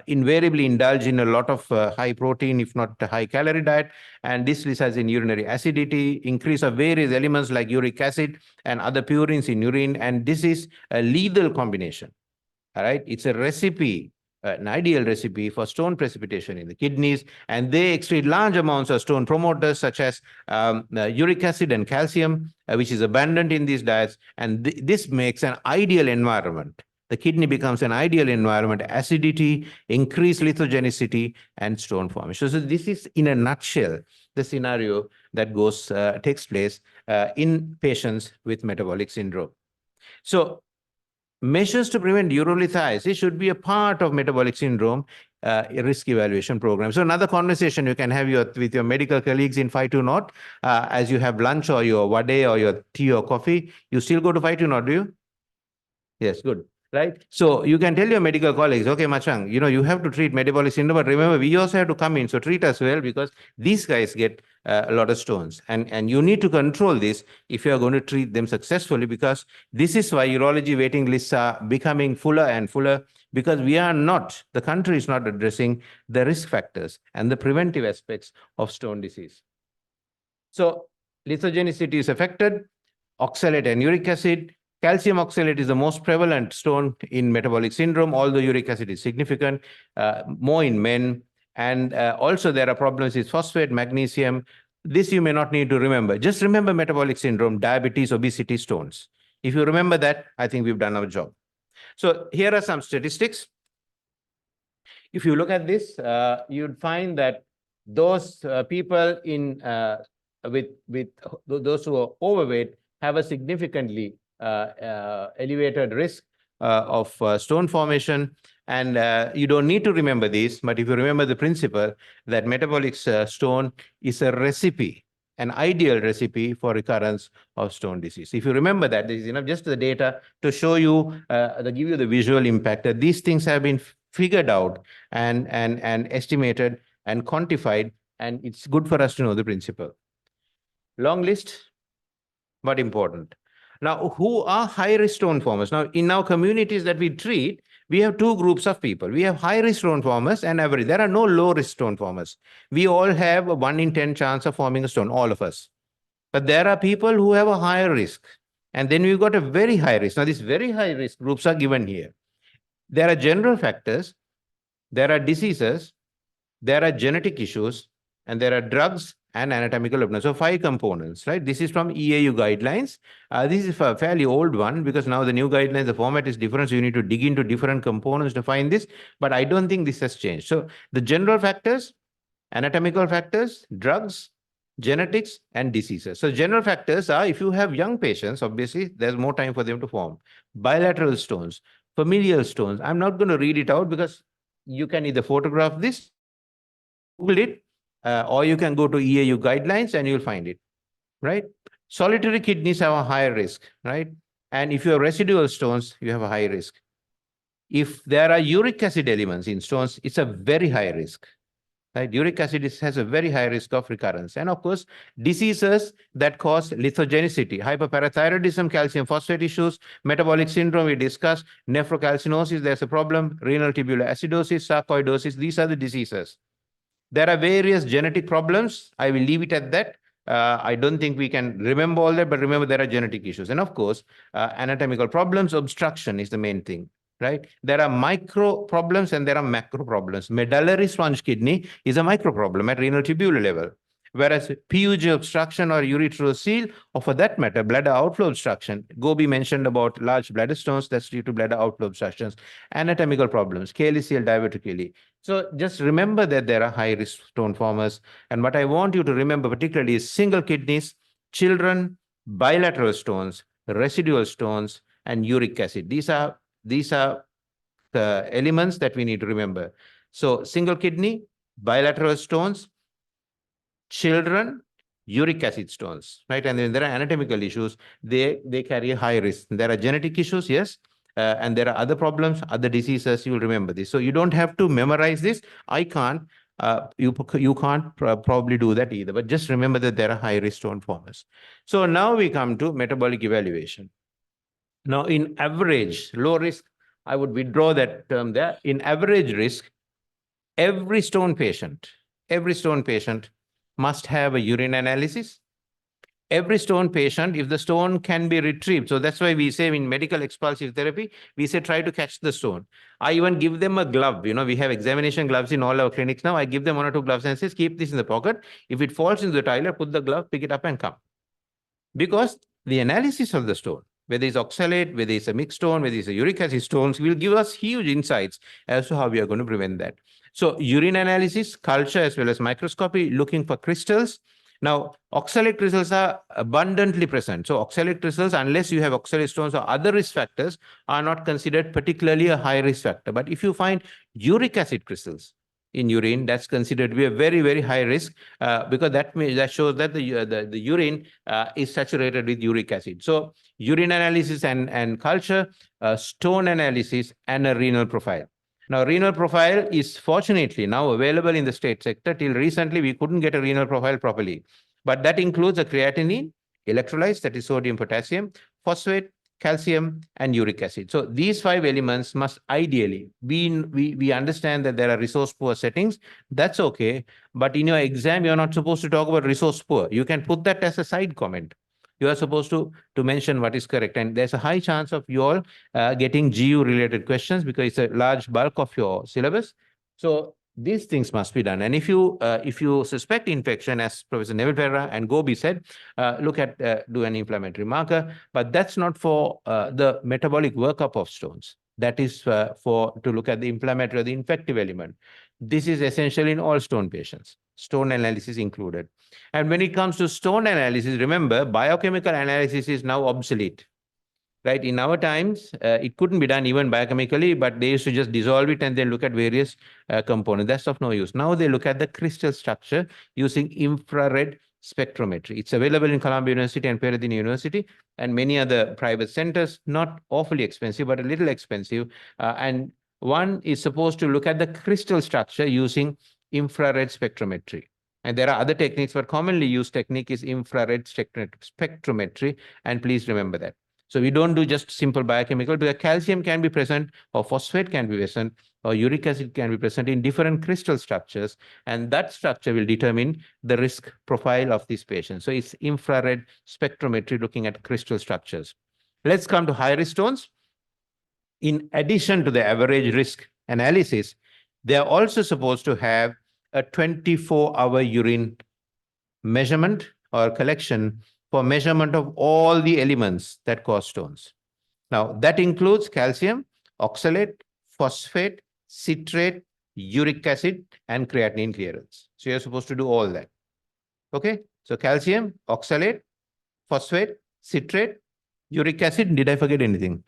invariably indulge in a lot of high protein, if not a high calorie diet. And this results in urinary acidity, increase of various elements like uric acid and other purines in urine. And this is a lethal combination. All right, it's a recipe, an ideal recipe for stone precipitation in the kidneys, and they excrete large amounts of stone promoters such as uric acid and calcium, which is abundant in these diets, and this makes an ideal environment. The kidney becomes an ideal environment, acidity, increased lithogenicity, and stone formation. So this is, in a nutshell, the scenario that takes place in patients with metabolic syndrome. So measures to prevent urolithiasis should be a part of metabolic syndrome risk evaluation program. So another conversation you can have with your medical colleagues in 5-2-0 as you have lunch or your vade or your tea or coffee. You still go to 5-2-0, do you? Yes, good. Right? So you can tell your medical colleagues, okay, Machang, you have to treat metabolic syndrome, but remember, we also have to come in, so treat us well, because these guys get a lot of stones. And you need to control this if you are going to treat them successfully, because this is why urology waiting lists are becoming fuller and fuller, because the country is not addressing the risk factors and the preventive aspects of stone disease. So lithogenicity is affected, oxalate and uric acid. Calcium oxalate is the most prevalent stone in metabolic syndrome, although uric acid is significant, more in men. And also there are problems with phosphate, magnesium. This you may not need to remember. Just remember metabolic syndrome, diabetes, obesity, stones. If you remember that, I think we've done our job. So here are some statistics. If you look at this, you'd find that those people with those who are overweight have a significantly elevated risk of stone formation. And you don't need to remember these, but if you remember the principle that metabolic stone is a recipe, an ideal recipe for recurrence of stone disease. If you remember that, this is enough, just the data to show you, to give you the visual impact that these things have been figured out and estimated and quantified, and it's good for us to know the principle. Long list, but important. Now, who are high-risk stone formers? Now, in our communities that we treat, we have two groups of people. We have high-risk stone formers and average. There are no low-risk stone formers. We all have a 1 in 10 chance of forming a stone, all of us. But there are people who have a higher risk. And then we've got a very high risk. Now, these very high-risk groups are given here. There are general factors, there are diseases, there are genetic issues, and there are drugs and anatomical openness. So 5 components, right? This is from EAU guidelines. This is a fairly old one, because now the new guidelines, the format is different. So you need to dig into different components to find this, but I don't think this has changed. So the general factors, anatomical factors, drugs, genetics, and diseases. So general factors are, if you have young patients, obviously there's more time for them to form. Bilateral stones, familial stones. I'm not going to read it out, because you can either photograph this, Google it, or you can go to EAU guidelines and you'll find it, right? Solitary kidneys have a higher risk, right? And if you have residual stones, you have a high risk. If there are uric acid elements in stones, it's a very high risk, right? Uric acid has a very high risk of recurrence. And of course, diseases that cause lithogenicity, hyperparathyroidism, calcium phosphate issues, metabolic syndrome we discussed, nephrocalcinosis, there's a problem, renal tubular acidosis, sarcoidosis, these are the diseases. There are various genetic problems. I will leave it at that. I don't think we can remember all that, but remember there are genetic issues. And of course, anatomical problems, obstruction is the main thing, right? There are micro problems and there are macro problems. Medullary sponge kidney is a micro problem at renal tubular level, whereas PUJ obstruction or ureterocele, or for that matter, bladder outflow obstruction. Gobi mentioned about large bladder stones, that's due to bladder outflow obstructions. Anatomical problems, calyceal, diverticularly. So just remember that there are high-risk stone formers. And what I want you to remember particularly is single kidneys, children, bilateral stones, residual stones, and uric acid. These are the elements that we need to remember. So single kidney, bilateral stones, children, uric acid stones, right? And then there are anatomical issues. They carry a high risk. There are genetic issues, yes. And there are other problems, other diseases, you'll remember this. So you don't have to memorize this. I can't. you can't probably do that either. But just remember that there are high-risk stone formers. So now we come to metabolic evaluation. Now, in average, low risk, I would withdraw that term there. In average risk, every stone patient must have a urine analysis. Every stone patient, if the stone can be retrieved, so that's why we say in medical expulsive therapy, we say try to catch the stone. I even give them a glove. You know, we have examination gloves in all our clinics now. I give them 1 or 2 gloves and says, keep this in the pocket. If it falls into the toilet, put the glove, pick it up and come. Because the analysis of the stone, whether it's oxalate, whether it's a mixed stone, whether it's a uric acid stones, will give us huge insights as to how we are going to prevent that. So urine analysis, culture, as well as microscopy, looking for crystals. Now, oxalate crystals are abundantly present. So oxalate crystals, unless you have oxalate stones or other risk factors, are not considered particularly a high risk factor. But if you find uric acid crystals in urine, that's considered to be a very, very high risk because that shows that the urine is saturated with uric acid. So urine analysis and culture, stone analysis, and a renal profile. Now, renal profile is fortunately now available in the state sector. Till recently, we couldn't get a renal profile properly. But that includes a creatinine, electrolytes, that is sodium, potassium, phosphate, calcium, and uric acid. So these 5 elements must ideally be we understand that there are resource poor settings. That's okay. But in your exam, you're not supposed to talk about resource poor. You can put that as a side comment. You are supposed to mention what is correct. And there's a high chance of you all getting GU related questions because it's a large bulk of your syllabus. So these things must be done. And if you suspect infection, as Professor Neville Pereira and Gobi said, look at do an inflammatory marker. But that's not for the metabolic workup of stones. That is to look at the inflammatory or the infective element. This is essential in all stone patients, stone analysis included. And when it comes to stone analysis, remember, biochemical analysis is now obsolete. Right? In our times, it couldn't be done even biochemically, but they used to just dissolve it and then look at various components. That's of no use. Now they look at the crystal structure using infrared spectrometry. It's available in Columbia University and Peradeniya University and many other private centers, not awfully expensive, but a little expensive. And one is supposed to look at the crystal structure using infrared spectrometry. And there are other techniques, but commonly used technique is infrared spectrometry. And please remember that. So we don't do just simple biochemical, because calcium can be present or phosphate can be present or uric acid can be present in different crystal structures. And that structure will determine the risk profile of this patient. So it's infrared spectrometry looking at crystal structures. Let's come to high-risk stones. In addition to the average risk analysis, they are also supposed to have a 24-hour urine measurement or collection for measurement of all the elements that cause stones. Now, that includes calcium, oxalate, phosphate, citrate, uric acid, and creatinine clearance. So you're supposed to do all that. Okay? So calcium, oxalate, phosphate, citrate, uric acid. Did I forget anything?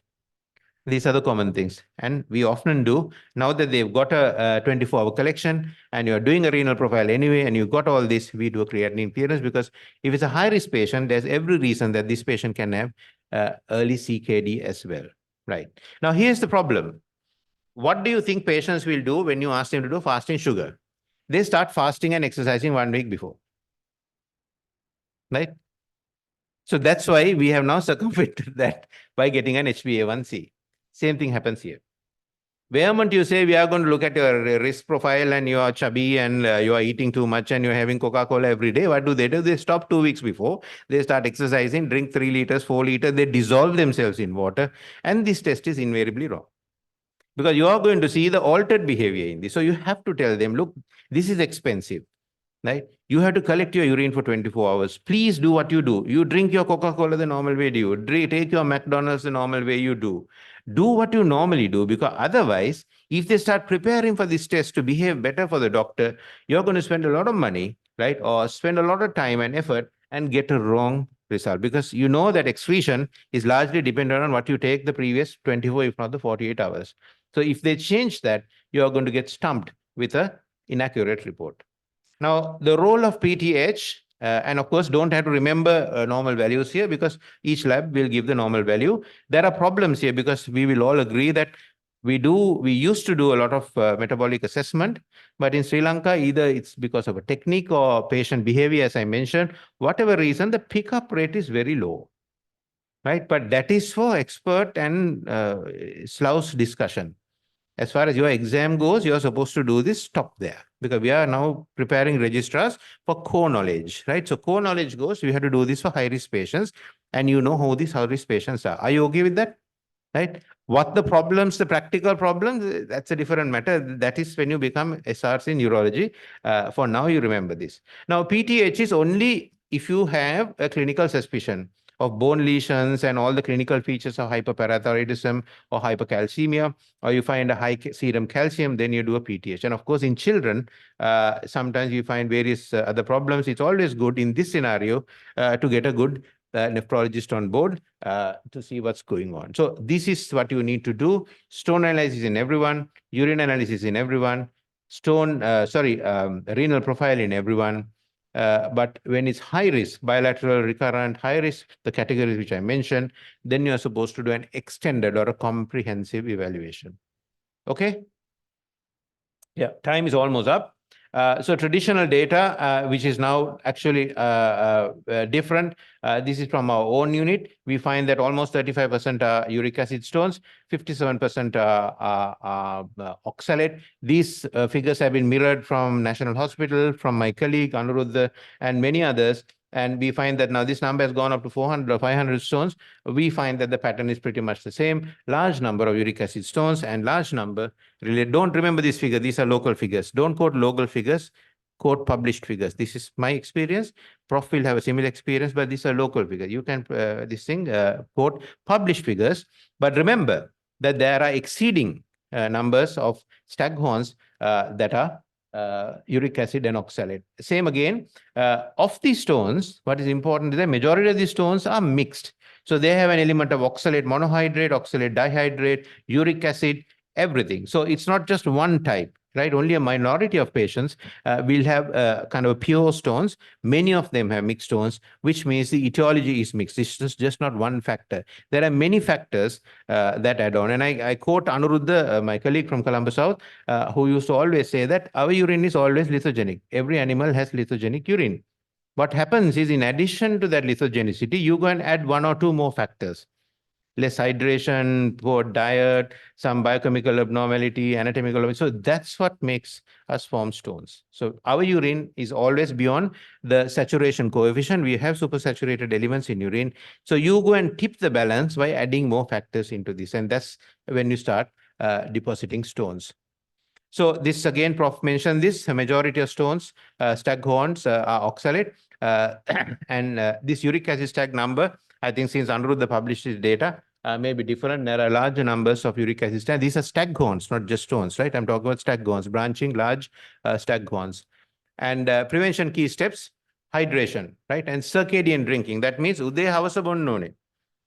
These are the common things. And we often do, now that they've got a 24-hour collection and you're doing a renal profile anyway, and you've got all this, we do a creatinine clearance, because if it's a high-risk patient, there's every reason that this patient can have early CKD as well. Right. Now, here's the problem. What do you think patients will do when you ask them to do fasting sugar? They start fasting and exercising 1 week before. Right? So that's why we have now circumvented that by getting an HbA1c. Same thing happens here. Wherever you say we are going to look at your risk profile and you are chubby and you are eating too much and you're having Coca-Cola every day, what do? They stop 2 weeks before. They start exercising, drink 3 liters, 4 liters. They dissolve themselves in water. And this test is invariably wrong. Because you are going to see the altered behavior in this. So you have to tell them, look, this is expensive. Right? You have to collect your urine for 24 hours. Please do what you do. You drink your Coca-Cola the normal way you do. Take your McDonald's the normal way you do. Do what you normally do, because otherwise, if they start preparing for this test to behave better for the doctor, you're going to spend a lot of money, right? Or spend a lot of time and effort and get a wrong result, because you know that excretion is largely dependent on what you take the previous 24, if not the 48 hours. So if they change that, you're going to get stumped with an inaccurate report. Now, the role of PTH, and of course, don't have to remember normal values here, because each lab will give the normal value. There are problems here, because we will all agree that We used to do a lot of metabolic assessment, but in Sri Lanka, either it's because of a technique or patient behavior, as I mentioned, whatever reason, the pickup rate is very low, right? But that is for expert and slouch discussion. As far as your exam goes, you're supposed to do this, stop there, because we are now preparing registrars for core knowledge, right? So core knowledge goes, we have to do this for high-risk patients, and you know who these high-risk patients are. Are you okay with that? Right? What the problems, the practical problems, that's a different matter. That is when you become SRs in urology. For now, you remember this. Now, PTH is only if you have a clinical suspicion of bone lesions and all the clinical features of hyperparathyroidism or hypercalcemia, or you find a high serum calcium, then you do a PTH. And of course, in children, sometimes you find various other problems. It's always good in this scenario to get a good nephrologist on board to see what's going on. So this is what you need to do. Stone analysis in everyone, urine analysis in everyone, renal profile in everyone. But when it's high risk, bilateral, recurrent, high risk, the categories which I mentioned, then you're supposed to do an extended or a comprehensive evaluation. Okay? Yeah, time is almost up. So traditional data, which is now actually different, this is from our own unit. We find that almost 35% are uric acid stones, 57% are oxalate. These figures have been mirrored from National Hospital, from my colleague Anuruddha, and many others. And we find that now this number has gone up to 400 or 500 stones. We find that the pattern is pretty much the same. Large number of uric acid stones and large number really. Don't remember this figure. These are local figures. Don't quote local figures. Quote published figures. This is my experience. Prof will have a similar experience, but these are local figures. You can quote published figures. But remember that there are exceeding numbers of staghorns that are uric acid and oxalate. Same again, of these stones, what is important is the majority of these stones are mixed. So they have an element of oxalate monohydrate, oxalate dihydrate, uric acid, everything. So it's not just one type, right? Only a minority of patients will have kind of pure stones. Many of them have mixed stones, which means the etiology is mixed. It's just not one factor. There are many factors that add on. And I quote Anuruddha, my colleague from Colombo South, who used to always say that our urine is always lithogenic. Every animal has lithogenic urine. What happens is, in addition to that lithogenicity, you go and add one or two more factors. Less hydration, poor diet, some biochemical abnormality, anatomical. So that's what makes us form stones. So our urine is always beyond the saturation coefficient. We have supersaturated elements in urine. So you go and tip the balance by adding more factors into this. And that's when you start depositing stones. So this again, Prof mentioned this, a majority of stones, staghorns are oxalate. And this uric acid stag number, I think since Anuruddha published his data, may be different. There are large numbers of uric acid stag. These are staghorns, not just stones, right? I'm talking about staghorns, branching large staghorns. And prevention key steps, hydration, right? And circadian drinking. That means ude havasa bonnone.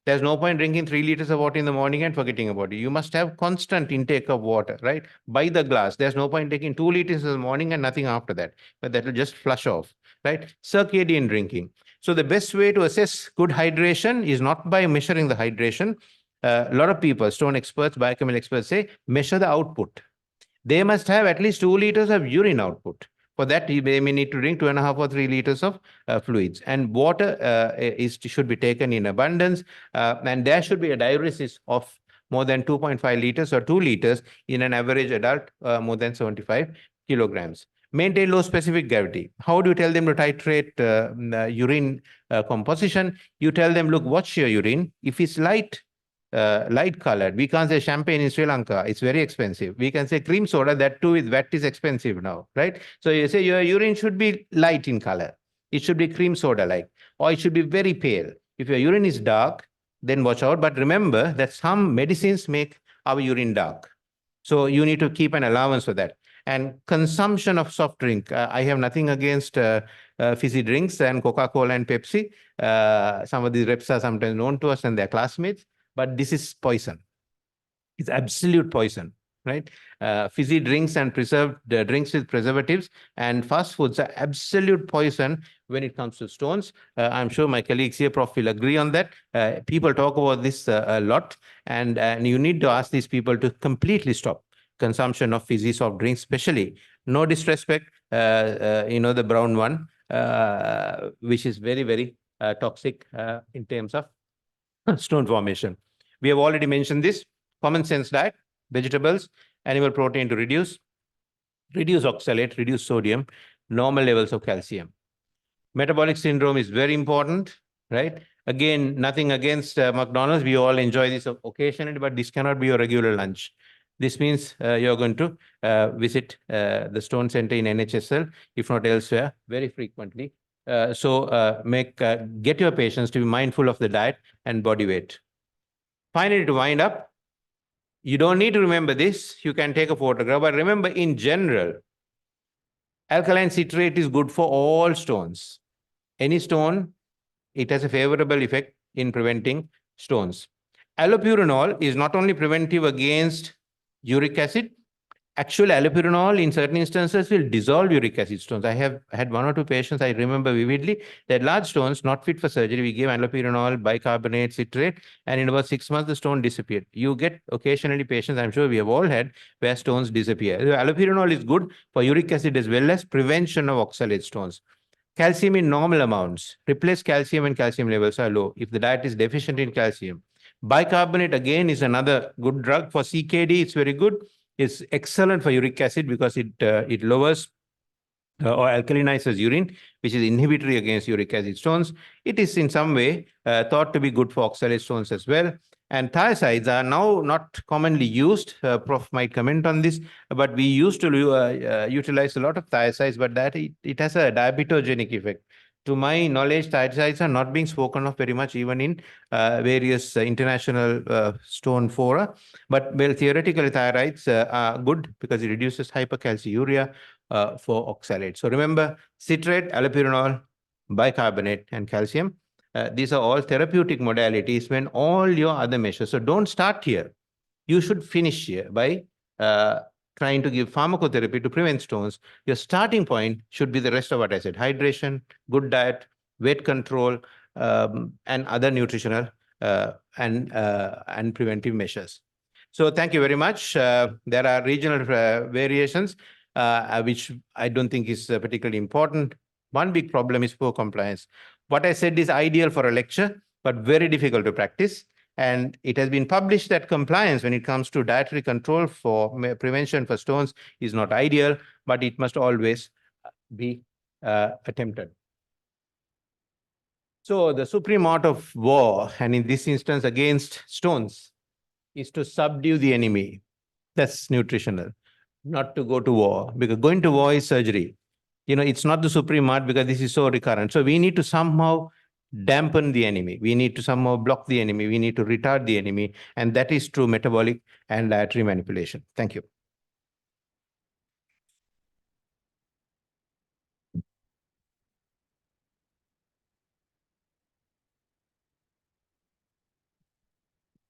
There's no point drinking 3 liters of water in the morning and forgetting about it. You must have constant intake of water, right? By the glass. There's no point taking 2 liters in the morning and nothing after that. But that will just flush off, right? Circadian drinking. So the best way to assess good hydration is not by measuring the hydration. A lot of people, stone experts, biochemical experts say, measure the output. They must have at least 2 liters of urine output. For that, they may need to drink 2.5 or 3 liters of fluids. And water should be taken in abundance. And there should be a diuresis of more than 2.5 liters or 2 liters in an average adult, more than 75 kilograms. Maintain low specific gravity. How do you tell them to titrate urine composition? You tell them, look, watch your urine. If it's light colored, we can't say champagne in Sri Lanka. It's very expensive. We can say cream soda, that too with VAT is expensive now, right? So you say your urine should be light in color. It should be cream soda-like, or it should be very pale. If your urine is dark, then watch out. But remember that some medicines make our urine dark. So you need to keep an allowance for that. And consumption of soft drink. I have nothing against fizzy drinks and Coca-Cola and Pepsi. Some of these reps are sometimes known to us and their classmates, but this is poison. It's absolute poison. right? Fizzy drinks and preserved drinks with preservatives and fast foods are absolute poison when it comes to stones. I'm sure my colleagues here, Prof, will agree on that. People talk about this a lot, and you need to ask these people to completely stop consumption of fizzy soft drinks, especially. No disrespect, the brown one, which is very, very toxic in terms of stone formation. We have already mentioned this. Common sense diet, vegetables, animal protein to reduce oxalate, reduce sodium, normal levels of calcium. Metabolic syndrome is very important, right? Again, nothing against McDonald's. We all enjoy this occasionally, but this cannot be your regular lunch. This means you're going to visit the stone center in NHSL, if not elsewhere, very frequently. Get your patients to be mindful of the diet and body weight. Finally, to wind up, you don't need to remember this. You can take a photograph, but remember, in general, alkaline citrate is good for all stones. Any stone, it has a favorable effect in preventing stones. Allopurinol is not only preventive against uric acid, actual allopurinol in certain instances will dissolve uric acid stones. I have had 1 or 2 patients, I remember vividly, that large stones not fit for surgery. We gave allopurinol, bicarbonate, citrate, and in about 6 months, the stone disappeared. You get occasionally patients, I'm sure we have all had, where stones disappear. Allopurinol is good for uric acid as well as prevention of oxalate stones. Calcium in normal amounts. Replace calcium when calcium levels are low, if the diet is deficient in calcium. Bicarbonate, again, is another good drug. For CKD, it's very good. It's excellent for uric acid because it lowers or alkalinizes urine, which is inhibitory against uric acid stones. It is in some way thought to be good for oxalate stones as well. And thiazides are now not commonly used. Prof might comment on this, but we used to utilize a lot of thiazides, but that it has a diabetogenic effect. To my knowledge, thiazides are not being spoken of very much, even in various international stone fora. But well, theoretically, thiazides are good because it reduces hypercalciuria for oxalate. So remember, citrate, allopurinol, bicarbonate, and calcium. These are all therapeutic modalities when all your other measures. So don't start here. You should finish here by trying to give pharmacotherapy to prevent stones. Your starting point should be the rest of what I said: hydration, good diet, weight control, and other nutritional and preventive measures. So thank you very much. There are regional variations, which I don't think is particularly important. One big problem is poor compliance. What I said is ideal for a lecture, but very difficult to practice. And it has been published that compliance when it comes to dietary control for prevention for stones is not ideal, but it must always be attempted. So the supreme art of war, and in this instance against stones, is to subdue the enemy. That's nutritional, not to go to war, because going to war is surgery. It's not the supreme art because this is so recurrent. So we need to somehow dampen the enemy. We need to somehow block the enemy. We need to retard the enemy. And that is through metabolic and dietary manipulation. Thank you.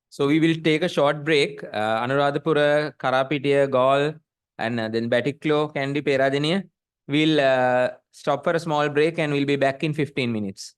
So we will take a short break. Anuradhapura, Karapitiya, Gaul, and then Batiklo, Kandy, Peradeniya. We'll stop for a small break and we'll be back in 15 minutes.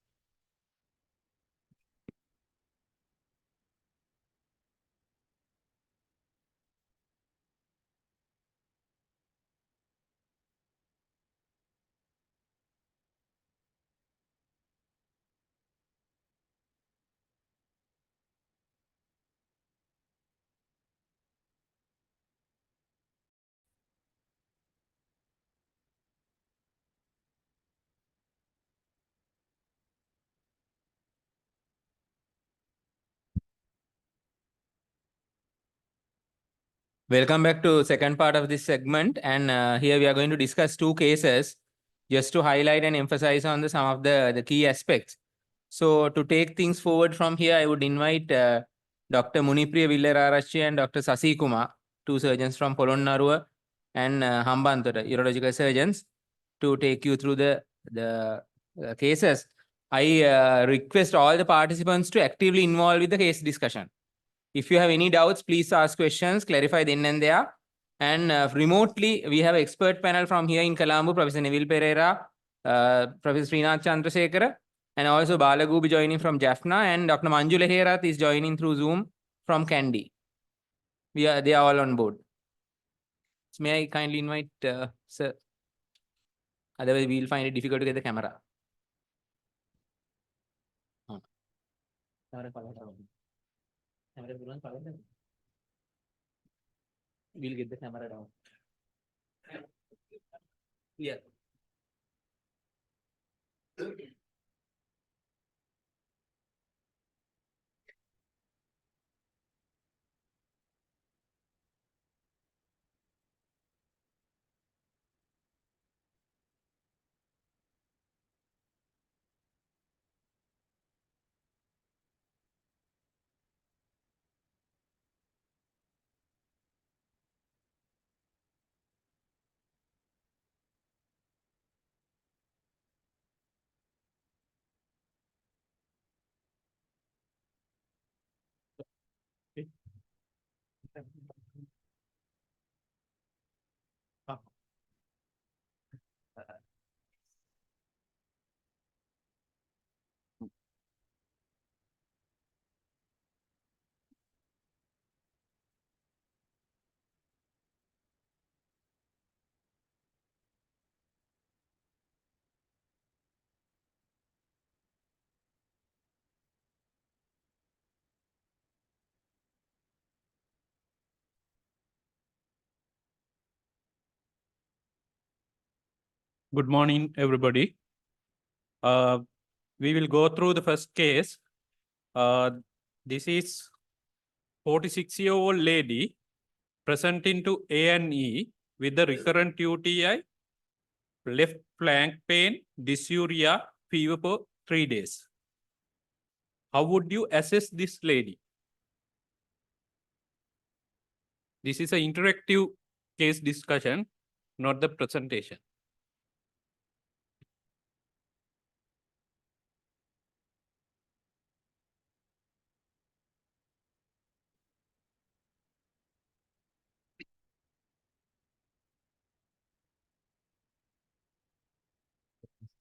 Welcome back to second part of this segment, and here we are going to discuss 2 cases just to highlight and emphasize on some of the key aspects. So to take things forward from here, I would invite Dr. Munipriya Villararachi and Dr. Sasi Kumar, 2 surgeons from Polonnaruwa and Hambantota, urological surgeons, to take you through the cases. I request all the participants to actively involve with the case discussion. If you have any doubts, please ask questions, clarify then and there. And remotely, we have expert panel from here in Colombo, Professor Neville Pereira, Professor Srinath Chandrasekhara, and also Balagubi joining from Jaffna, and Dr. Manjula Herath is joining through Zoom from Kandy. They are all on board. So may I kindly invite sir? Otherwise, we will find it difficult to get the camera. We'll get the camera down. Yeah. Good morning, everybody. We will go through the first case. This is 46-year-old lady presenting to A&E with the recurrent UTI, left flank pain, dysuria, fever for 3 days. How would you assess this lady? This is an interactive case discussion, not the presentation.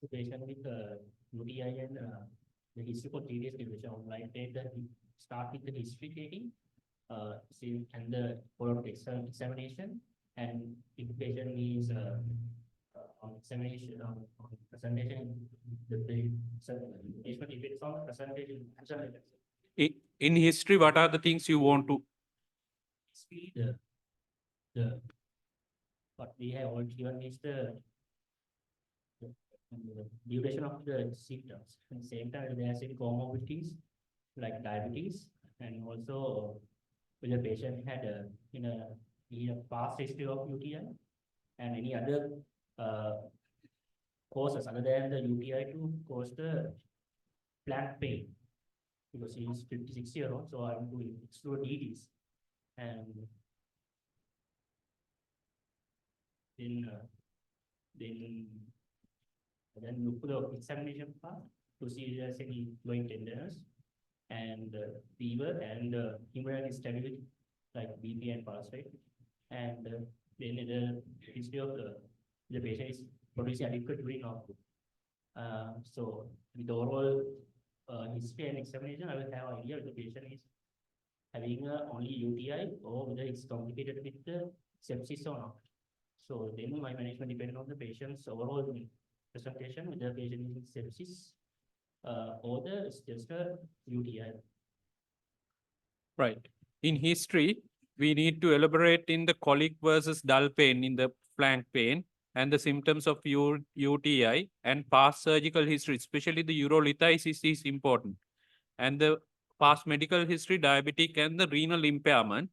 The patient with UTI and the history for 3 days duration online data start with the history taking and the follow-up examination, and if the patient is on examination on presentation, the patient if it's on presentation. In history, what are the things you want to? The what we have all given is the duration of the symptoms. At the same time, there are some comorbidities like diabetes, and also the patient had in a past history of UTI and any other causes other than the UTI to cause the flank pain, because he is 56-year-old, so I'm doing exclude DDs. And then look for the examination part to see if there's any joint tenderness and fever and hemodynamic stability like BP and pulse rate. And then the history of the patient is producing adequate urine output. So with the overall history and examination, I will have an idea if the patient is having only UTI or whether it's complicated with the sepsis or not. So then my management depends on the patient's overall presentation, whether the patient is sepsis or it's just a UTI. Right. In history, we need to elaborate in the colic versus dull pain in the flank pain and the symptoms of UTI and past surgical history, especially the urolithiasis is important. And the past medical history, diabetic and the renal impairment,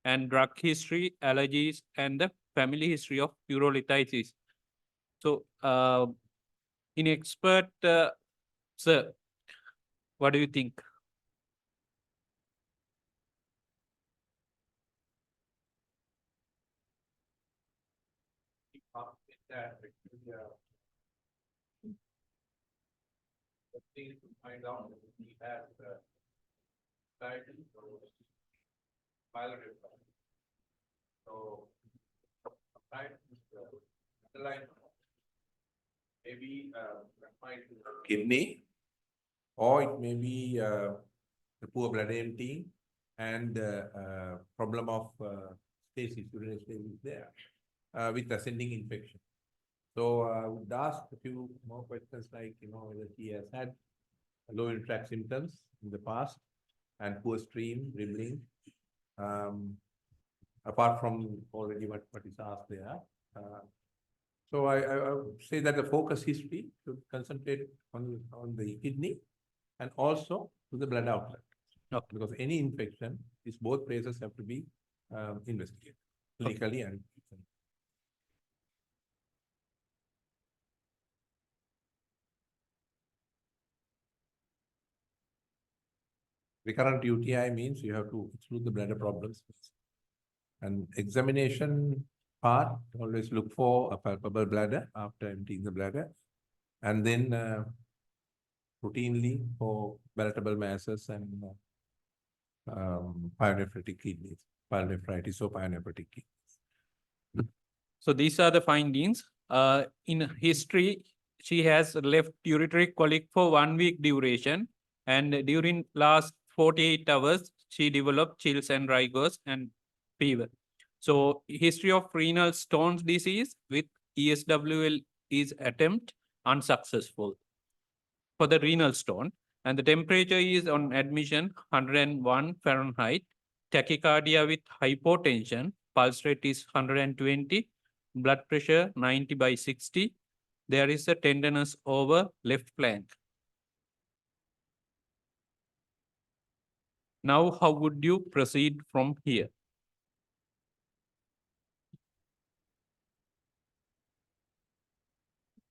and drug history, allergies, and the family history of urolithiasis. So, in expert, sir, what do you think? To find out if he has diabetes or pylori. So Maybe kidney, or it may be the poor blood emptying and problem of stasis, urinary stasis there with ascending infection. So I would ask a few more questions like, whether he has had low tract symptoms in the past and poor stream, dribbling. Apart from already what is asked there. So I would say that the focus history should concentrate on the kidney and also to the blood outlet. Okay. Because any infection, these both places have to be investigated clinically and. Recurrent UTI means you have to exclude the bladder problems. And examination part, always look for a palpable bladder after emptying the bladder. And then routinely for palatable masses and pyelonephritic kidneys, pyelonephritis or pyelonephritic kidneys. So these are the findings. In history, she has left ureteric colic for 1 week duration. And during last 48 hours, she developed chills and rigors and fever. So history of renal stones disease with ESWL is attempt unsuccessful for the renal stone. And the temperature is on admission 101 Fahrenheit, tachycardia with hypotension, pulse rate is 120, blood pressure 90/60. There is a tenderness over left flank. Now, how would you proceed from here?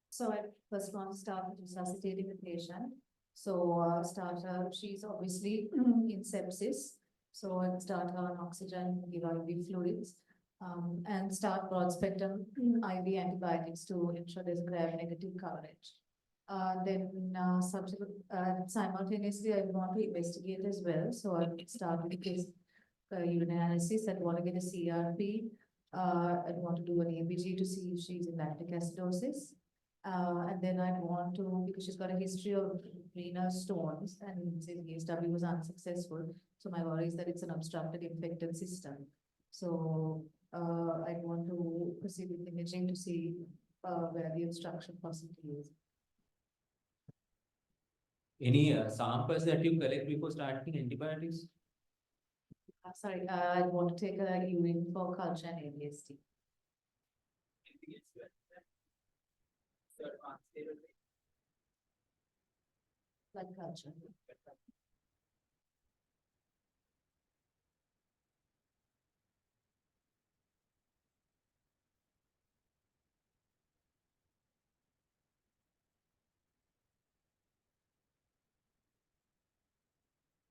So I first want to start with resuscitating the patient. So start her, she's obviously in sepsis. So I'll start her on oxygen, give IV fluids, and start broad spectrum IV antibiotics to ensure there's gram-negative coverage. Then simultaneously, I want to investigate as well. So I'll start with this urinalysis. I want to get a CRP. I want to do an ABG to see if she's in lactic acidosis. And then I want to, because she's got a history of renal stones and ESW was unsuccessful. So my worry is that it's an obstructed infected system. So I want to proceed with imaging to see where the obstruction possibly is. Any samples that you collect before starting antibiotics? Sorry, I want to take a urine for culture and ABST. Blood culture.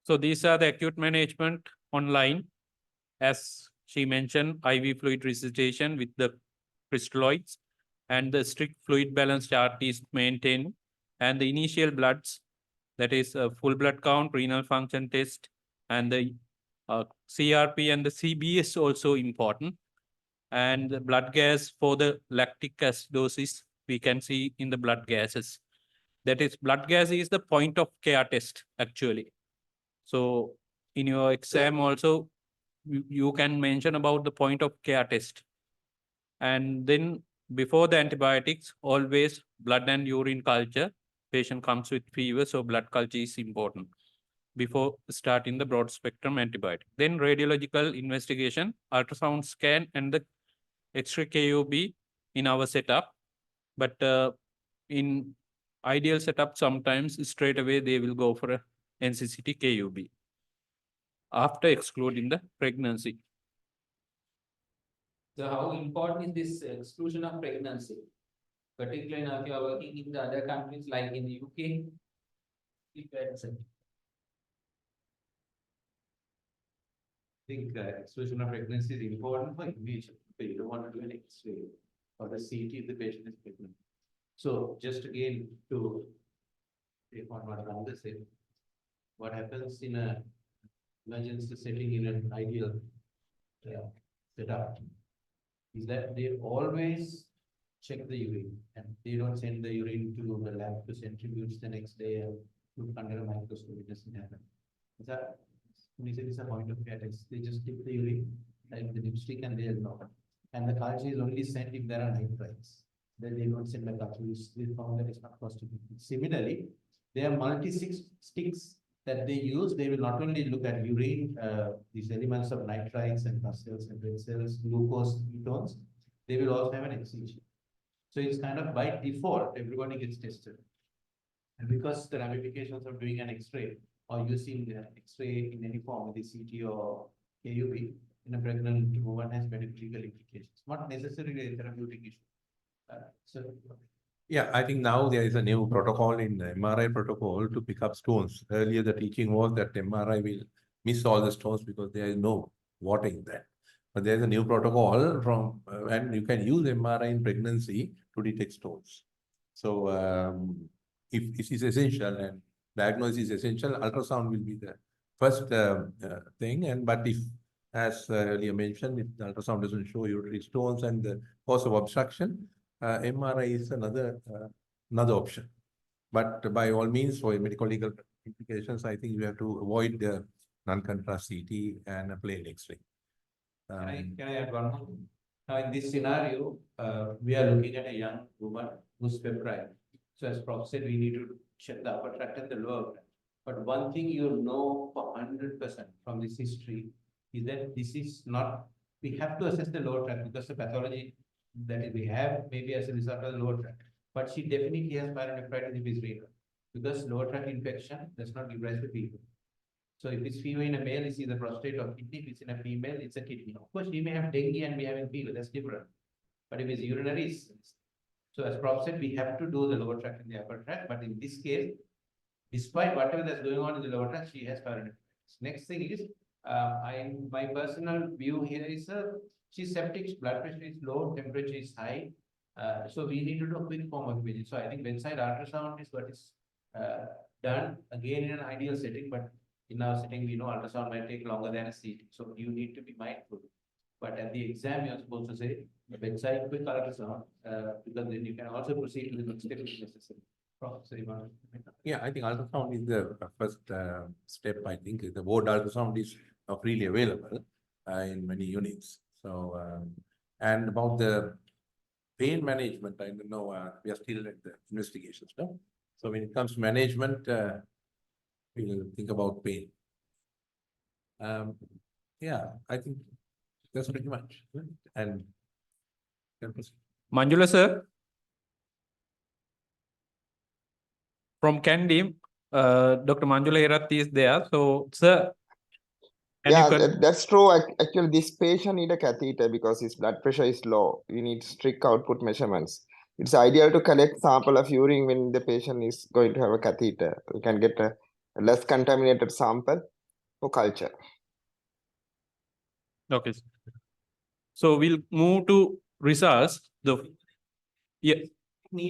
So these are the acute management online. As she mentioned, IV fluid resuscitation with the crystalloids and the strict fluid balance chart is maintained. And the initial bloods, that is a full blood count, renal function test, and the CRP and the CBS also important. And the blood gas for the lactic acidosis, we can see in the blood gases. That is, blood gas is the point of care test actually. So in your exam also, you can mention about the point of care test. And then before the antibiotics, always blood and urine culture. Patient comes with fever, so blood culture is important before starting the broad spectrum antibiotic. Then radiological investigation, ultrasound scan, and the X-ray KUB in our setup. But in ideal setup, sometimes straight away they will go for a NCCT KUB after excluding the pregnancy. So how important is this exclusion of pregnancy? Particularly now if you are working in the other countries like in the UK. I think exclusion of pregnancy is important for imaging. You don't want to do an X-ray or the CT if the patient is pregnant. So just again to take on what Ranga said, what happens in a emergency setting in an ideal setup? is that they always check the urine and they don't send the urine to the lab to centrifuge the next day and look under a microscope. It doesn't happen. That is a point of care test. They just dip the urine, like the dipstick, and they'll know. And the culture is only sent if there are nitrites. Then they don't send the culture. We found that it's not possible. Similarly, there are multi-sticks that they use. They will not only look at urine, these elements of nitrites and pus cells and red cells, glucose, ketones. They will also have an ECG. So it's kind of by default, everybody gets tested. And because the ramifications of doing an X-ray or using the X-ray in any form, the CT or KUB, in a pregnant woman has medical implications, not necessarily a therapeutic issue. Yeah, I think now there is a new protocol in the MRI protocol to pick up stones. Earlier, the teaching was that MRI will miss all the stones because there is no water in that. But there's a new protocol from, and you can use MRI in pregnancy to detect stones. So if it is essential and diagnosis is essential, ultrasound will be the first thing. But if, as earlier mentioned, if the ultrasound doesn't show ureteric stones and the cause of obstruction, MRI is another option. But by all means, for medical legal implications, I think you have to avoid the non-contrast CT and a plain X-ray. Can I add one more? Now, in this scenario, we are looking at a young woman who's febrile. So as Prof said, we need to check the upper tract and the lower tract. But one thing you know for 100% from this history is that this is not, we have to assess the lower tract because the pathology that we have maybe as a result of the lower tract. But she definitely has pyelonephritis if it's renal because lower tract infection does not give rise to fever. So if it's fever in a male, it's either prostate or kidney. If it's in a female, it's a kidney. Of course, we may have dengue and we having fever. That's different. But if it's urinary, so as Prof said, we have to do the lower tract and the upper tract. But in this case, despite whatever that's going on in the lower tract, she has pyelonephritis. Next thing is, my personal view here is she's septic, blood pressure is low, temperature is high. So we need to do a quick form of imaging. So I think bedside ultrasound is what is done again in an ideal setting, but in our setting, we know ultrasound might take longer than a CT. So you need to be mindful. But at the exam, you're supposed to say bedside quick ultrasound, because then you can also proceed to the next step if necessary. Yeah, I think ultrasound is the first step. I think the ward ultrasound is freely available in many units. So, and about the pain management, I don't know, we are still at the investigations. No? So when it comes to management, we will think about pain. Yeah, I think that's pretty much. And Manjula sir, from Candim, Dr. Manjula Herath is there. So, sir, yeah, that's true. Actually, this patient need a catheter because his blood pressure is low. You need strict output measurements. It's ideal to collect sample of urine when the patient is going to have a catheter. You can get a less contaminated sample for culture. Okay. So we'll move to results. Need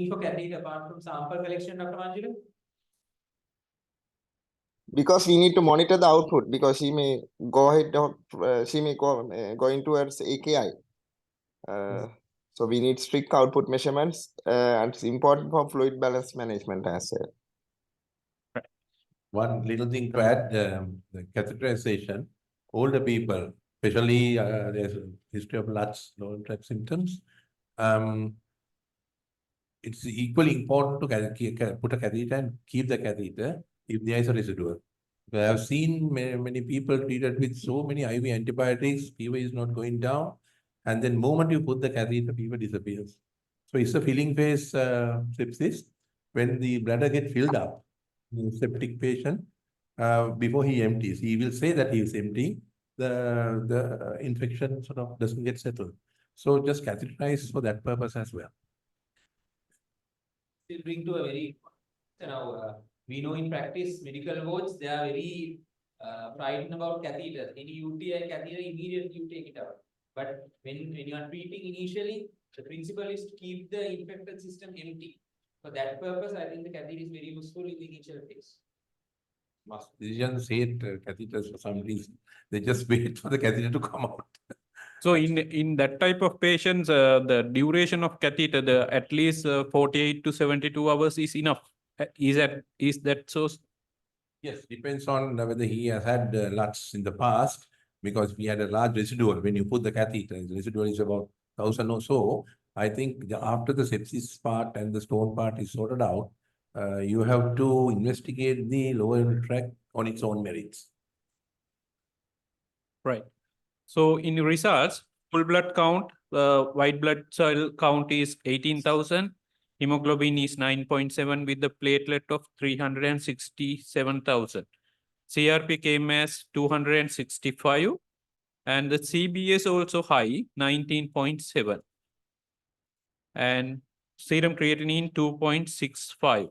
for catheter apart from sample collection, Dr. Manjula? Because we need to monitor the output because she may go ahead, she may go going towards AKI. So we need strict output measurements and it's important for fluid balance management as well. one little thing to add, the catheterization, older people, especially there's a history of LUTS, lower tract symptoms. It's equally important to put a catheter and keep the catheter if there is a residual. I have seen many people treated with so many IV antibiotics, fever is not going down, and then moment you put the catheter, fever disappears. So it's a filling phase sepsis. When the bladder gets filled up, in a septic patient, before he empties, he will say that he is empty. The infection sort of doesn't get settled. So just catheterize for that purpose as well. Still bring to a very, we know in practice, medical wards, they are very frightened about catheters. Any UTI catheter, immediately you take it out. But when you are treating initially, the principle is to keep the infected system empty. For that purpose, I think the catheter is very useful in the initial phase. Physicians hate catheters for some reason. They just wait for the catheter to come out. So in that type of patients, the duration of catheter, the at least 48 to 72 hours is enough. Is that so? Yes, depends on whether he has had LUTs in the past, because we had a large residual. When you put the catheter, the residual is about 1,000 or so. I think after the sepsis part and the stone part is sorted out, you have to investigate the lower urinary tract on its own merits. Right. So in results, full blood count, white blood cell count is 18,000. Hemoglobin is 9.7 with the platelet of 367,000. CRP came as 265 and the CBS also high, 19.7. And serum creatinine 2.65.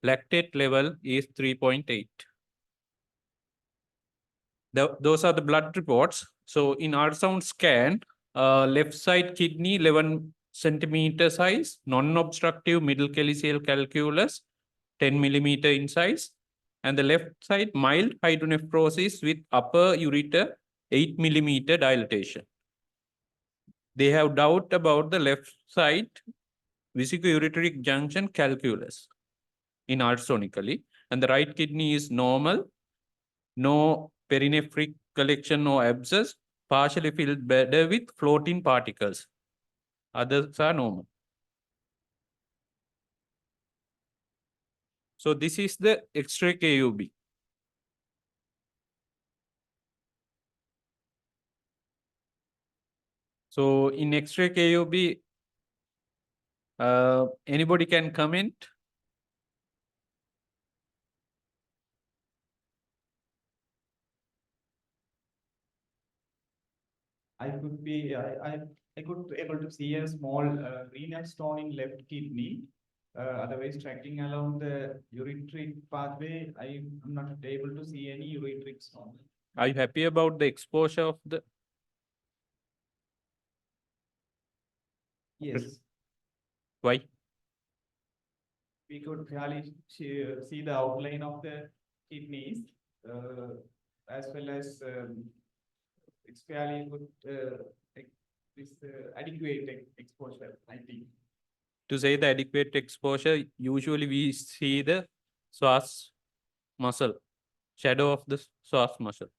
Lactate level is 3.8. Those are the blood reports. So in ultrasound scan, left side kidney 11 centimeter size, non-obstructive middle calyceal calculus 10 millimeter in size, and the left side mild hydronephrosis with upper ureter 8 millimeter dilatation. They have doubt about the left side vesico-ureteric junction calculus in ultrasonically, and the right kidney is normal, no perinephric collection or abscess, partially filled bladder with floating particles. Others are normal. So this is the X-ray KUB. So in X-ray KUB, anybody can comment? I could be, I could be able to see a small renal stone in left kidney. Otherwise, tracking along the ureteric pathway, I am not able to see any ureteric stone. Are you happy about the exposure of the? Yes. Why? We could clearly see the outline of the kidneys, as well as it's fairly good, this adequate exposure, I think. To say the adequate exposure, usually we see the psoas muscle, shadow of the psoas muscle.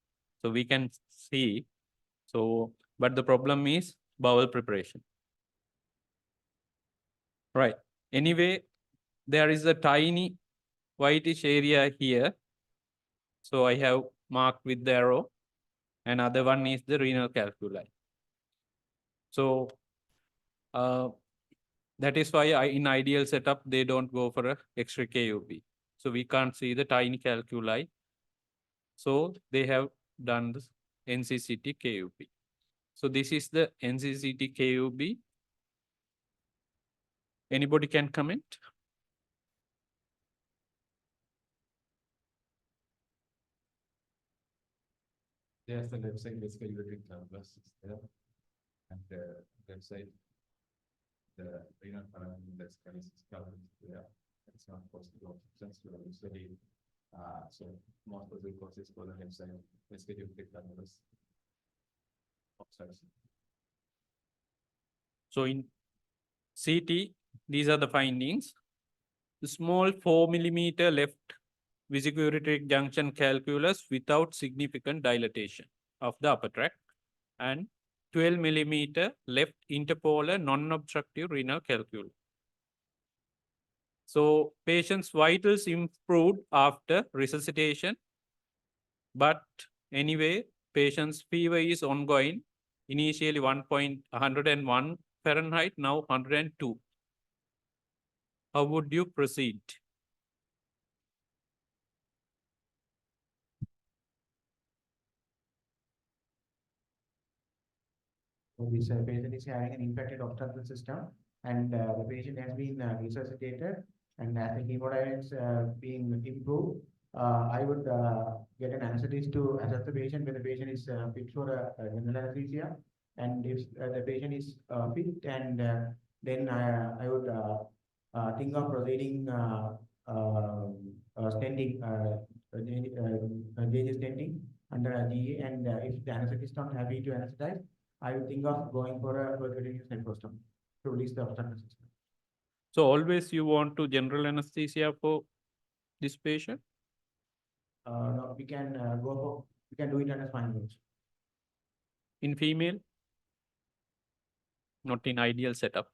So we can see. So, but the problem is bowel preparation. Right. Anyway, there is a tiny whitish area here. So I have marked with the arrow. And other one is the renal calculi. So that is why in ideal setup, they don't go for a X-ray KUB. So we can't see the tiny calculi. So they have done this NCCT KUB. So this is the NCCT KUB. Anybody can comment? There's the left side basically ureteric calculus is there, and the left side the renal parameters calculus there. It's not possible since we are studying. So most possible causes for the left side basically ureteric calculus obstruction. So in CT, these are the findings. The small 4 millimeter left vesico-ureteric junction calculus without significant dilatation of the upper tract, and 12 millimeter left interpolar non-obstructive renal calculus. So patient's vitals improved after resuscitation, but anyway, patient's fever is ongoing. Initially 101 Fahrenheit, now 102. How would you proceed? So this patient is having an infected obstructive system, and the patient has been resuscitated, and as the hemodynamics being improved, I would get an anesthetist to assess the patient when the patient is fit for general anesthesia, and if the patient is fit, and then I would think of proceeding stenting, JJ stenting under a GA, and if the anesthetist is not happy to anesthetize, I would think of going for a percutaneous nephrostomy to release the obstructed system. So always you want to general anesthesia for this patient? No, we can we can do it under spinal range. In female? Not in ideal setup.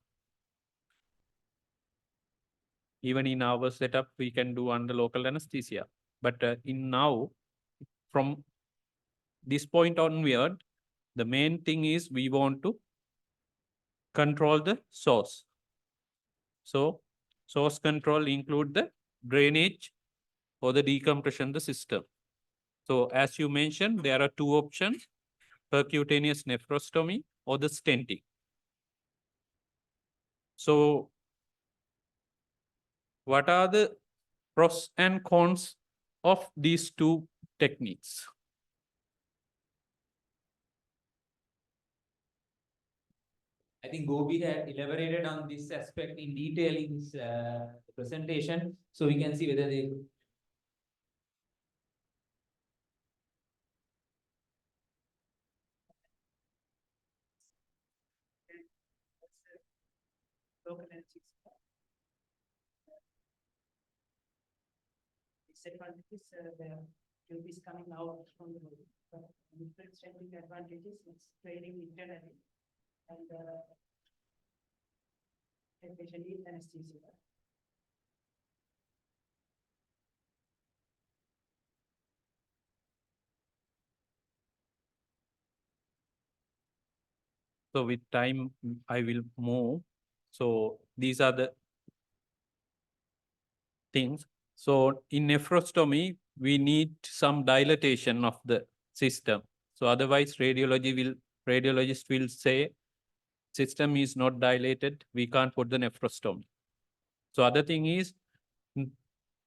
Even in our setup, we can do under local anesthesia. But in now, from this point onward, the main thing is we want to control the source. So source control include the drainage or the decompression the system. So as you mentioned, there are two options, percutaneous nephrostomy or the stenting. So what are the pros and cons of these two techniques? I think Gopi had elaborated on this aspect in detail in his presentation, so we can see whether they. Local anesthesia. Disadvantages, the tube is coming out from the body, but different stenting advantages, it's training internally and especially anesthesia. So with time, I will move. So these are the things. So in nephrostomy, we need some dilatation of the system. So otherwise radiologist will say system is not dilated, we can't put the nephrostomy. So other thing is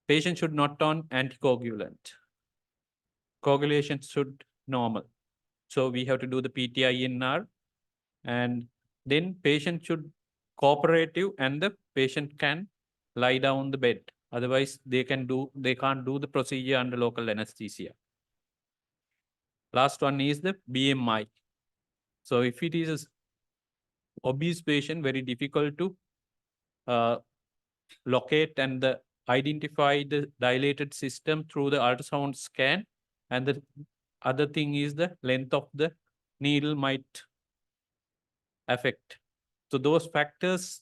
patient should not on anticoagulant. Coagulation should normal. So we have to do the PTINR and then patient should cooperative and the patient can lie down the bed. Otherwise, they can't do the procedure under local anesthesia. Last one is the BMI. So if it is a obese patient, very difficult to locate and identify the dilated system through the ultrasound scan. And the other thing is the length of the needle might affect. So those factors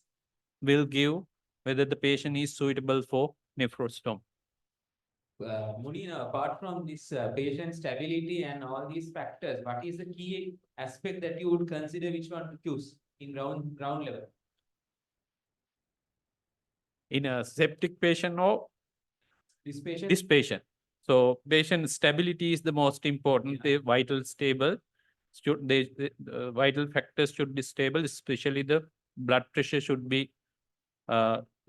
will give whether the patient is suitable for nephrostomy. Munina, apart from this patient stability and all these factors, what is the key aspect that you would consider which one to choose in ground level? In a septic patient or this patient? This patient. So patient stability is the most important. The vital stable. Vital factors should be stable, especially the blood pressure should be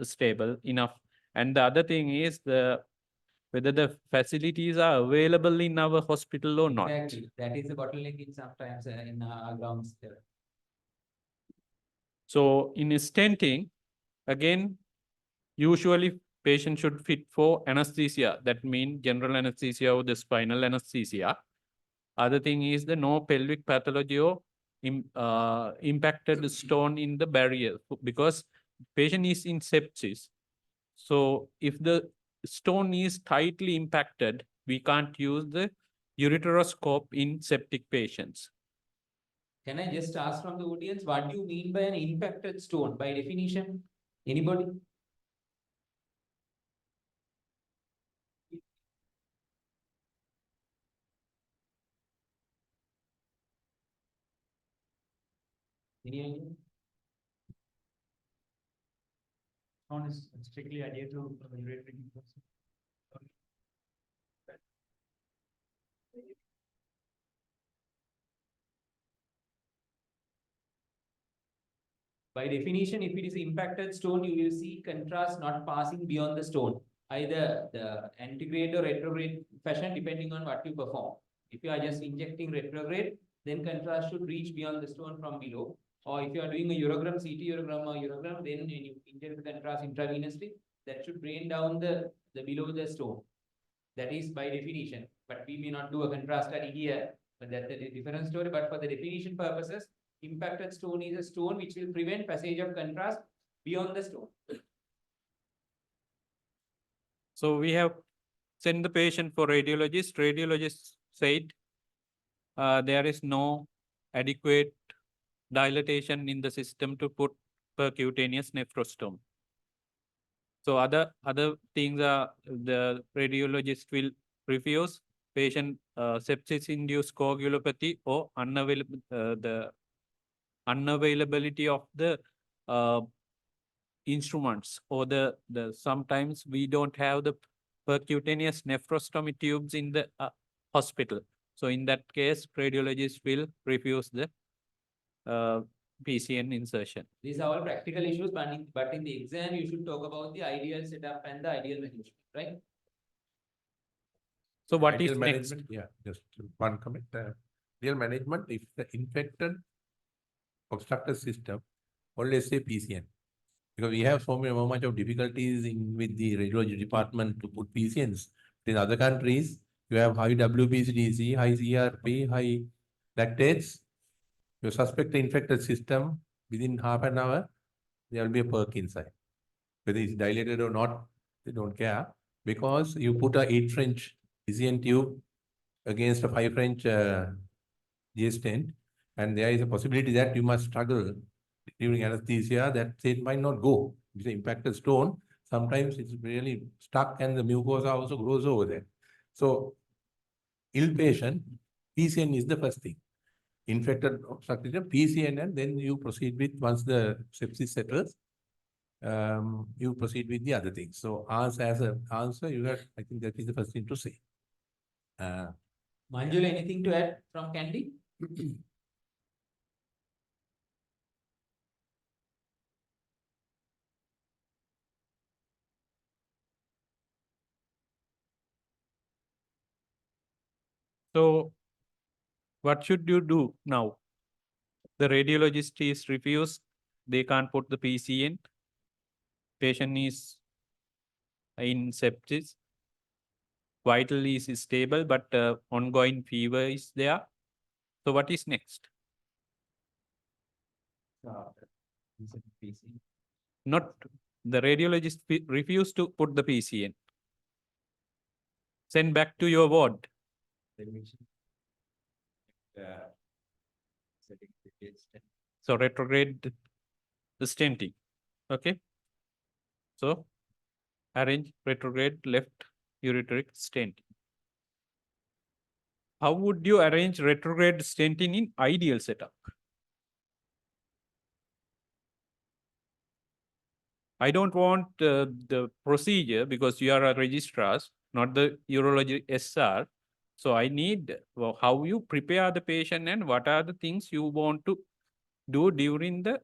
stable enough. And the other thing is whether the facilities are available in our hospital or not. Exactly. That is the bottleneck in sometimes in our grounds there. So in stenting, again, usually patient should fit for anesthesia. That means general anesthesia or the spinal anesthesia. Other thing is the no pelvic pathology or impacted stone in the barrier because patient is in sepsis. So if the stone is tightly impacted, we can't use the ureteroscope in septic patients. Can I just ask from the audience, what do you mean by an impacted stone? By definition, anybody? Any idea? Stone is strictly adhered to the ureteric process. By definition, if it is impacted stone, you will see contrast not passing beyond the stone, either the antegrade or retrograde fashion, depending on what you perform. If you are just injecting retrograde, then contrast should reach beyond the stone from below. Or if you are doing a urogram, CT urogram or urogram, then when you inject the contrast intravenously, that should drain down the below the stone. That is by definition, but we may not do a contrast study here. But that's a different story. But for the definition purposes, impacted stone is a stone which will prevent passage of contrast beyond the stone. So we have sent the patient for radiologist. Radiologist said there is no adequate dilatation in the system to put percutaneous nephrostomy. So other things are the radiologist will refuse patient sepsis-induced coagulopathy or the unavailability of the instruments, or the sometimes we don't have the percutaneous nephrostomy tubes in the hospital. So in that case, radiologist will refuse the PCN insertion. These are all practical issues, but in the exam, you should talk about the ideal setup and the ideal management, right? So what Ideal is next? management, yeah, just one comment. Ideal management, if the infected obstructed system, always say PCN. Because we have so much of difficulties with the radiology department to put PCNs. In other countries, you have high WPCDC, high CRP, high lactates. You suspect the infected system, within half an hour, there will be a perk inside. Whether it's dilated or not, they don't care. Because you put a 8 French PCN tube against a 5 French GS stent, and there is a possibility that you must struggle during anesthesia, that it might not go. It's an impacted stone. Sometimes it's really stuck and the mucosa also grows over there. So, ill patient, PCN is the first thing. Infected obstructed PCN, and then you proceed with, once the sepsis settles, you proceed with the other things. So, as an answer, you have, I think that is the first thing to say. Manjula, anything to add from Candy? So what should you do now? The radiologist is refused. They can't put the PCN. Patient is in sepsis. Vital is stable, but ongoing fever is there. So what is next? Not the radiologist refused to put the PCN. Send back to your ward. So retrograde the stenting. Okay. So arrange retrograde left ureteric stenting. How would you arrange retrograde stenting in ideal setup? I don't want the procedure, because you are a registrar, not the urology SR. So I need how you prepare the patient and what are the things you want to do during the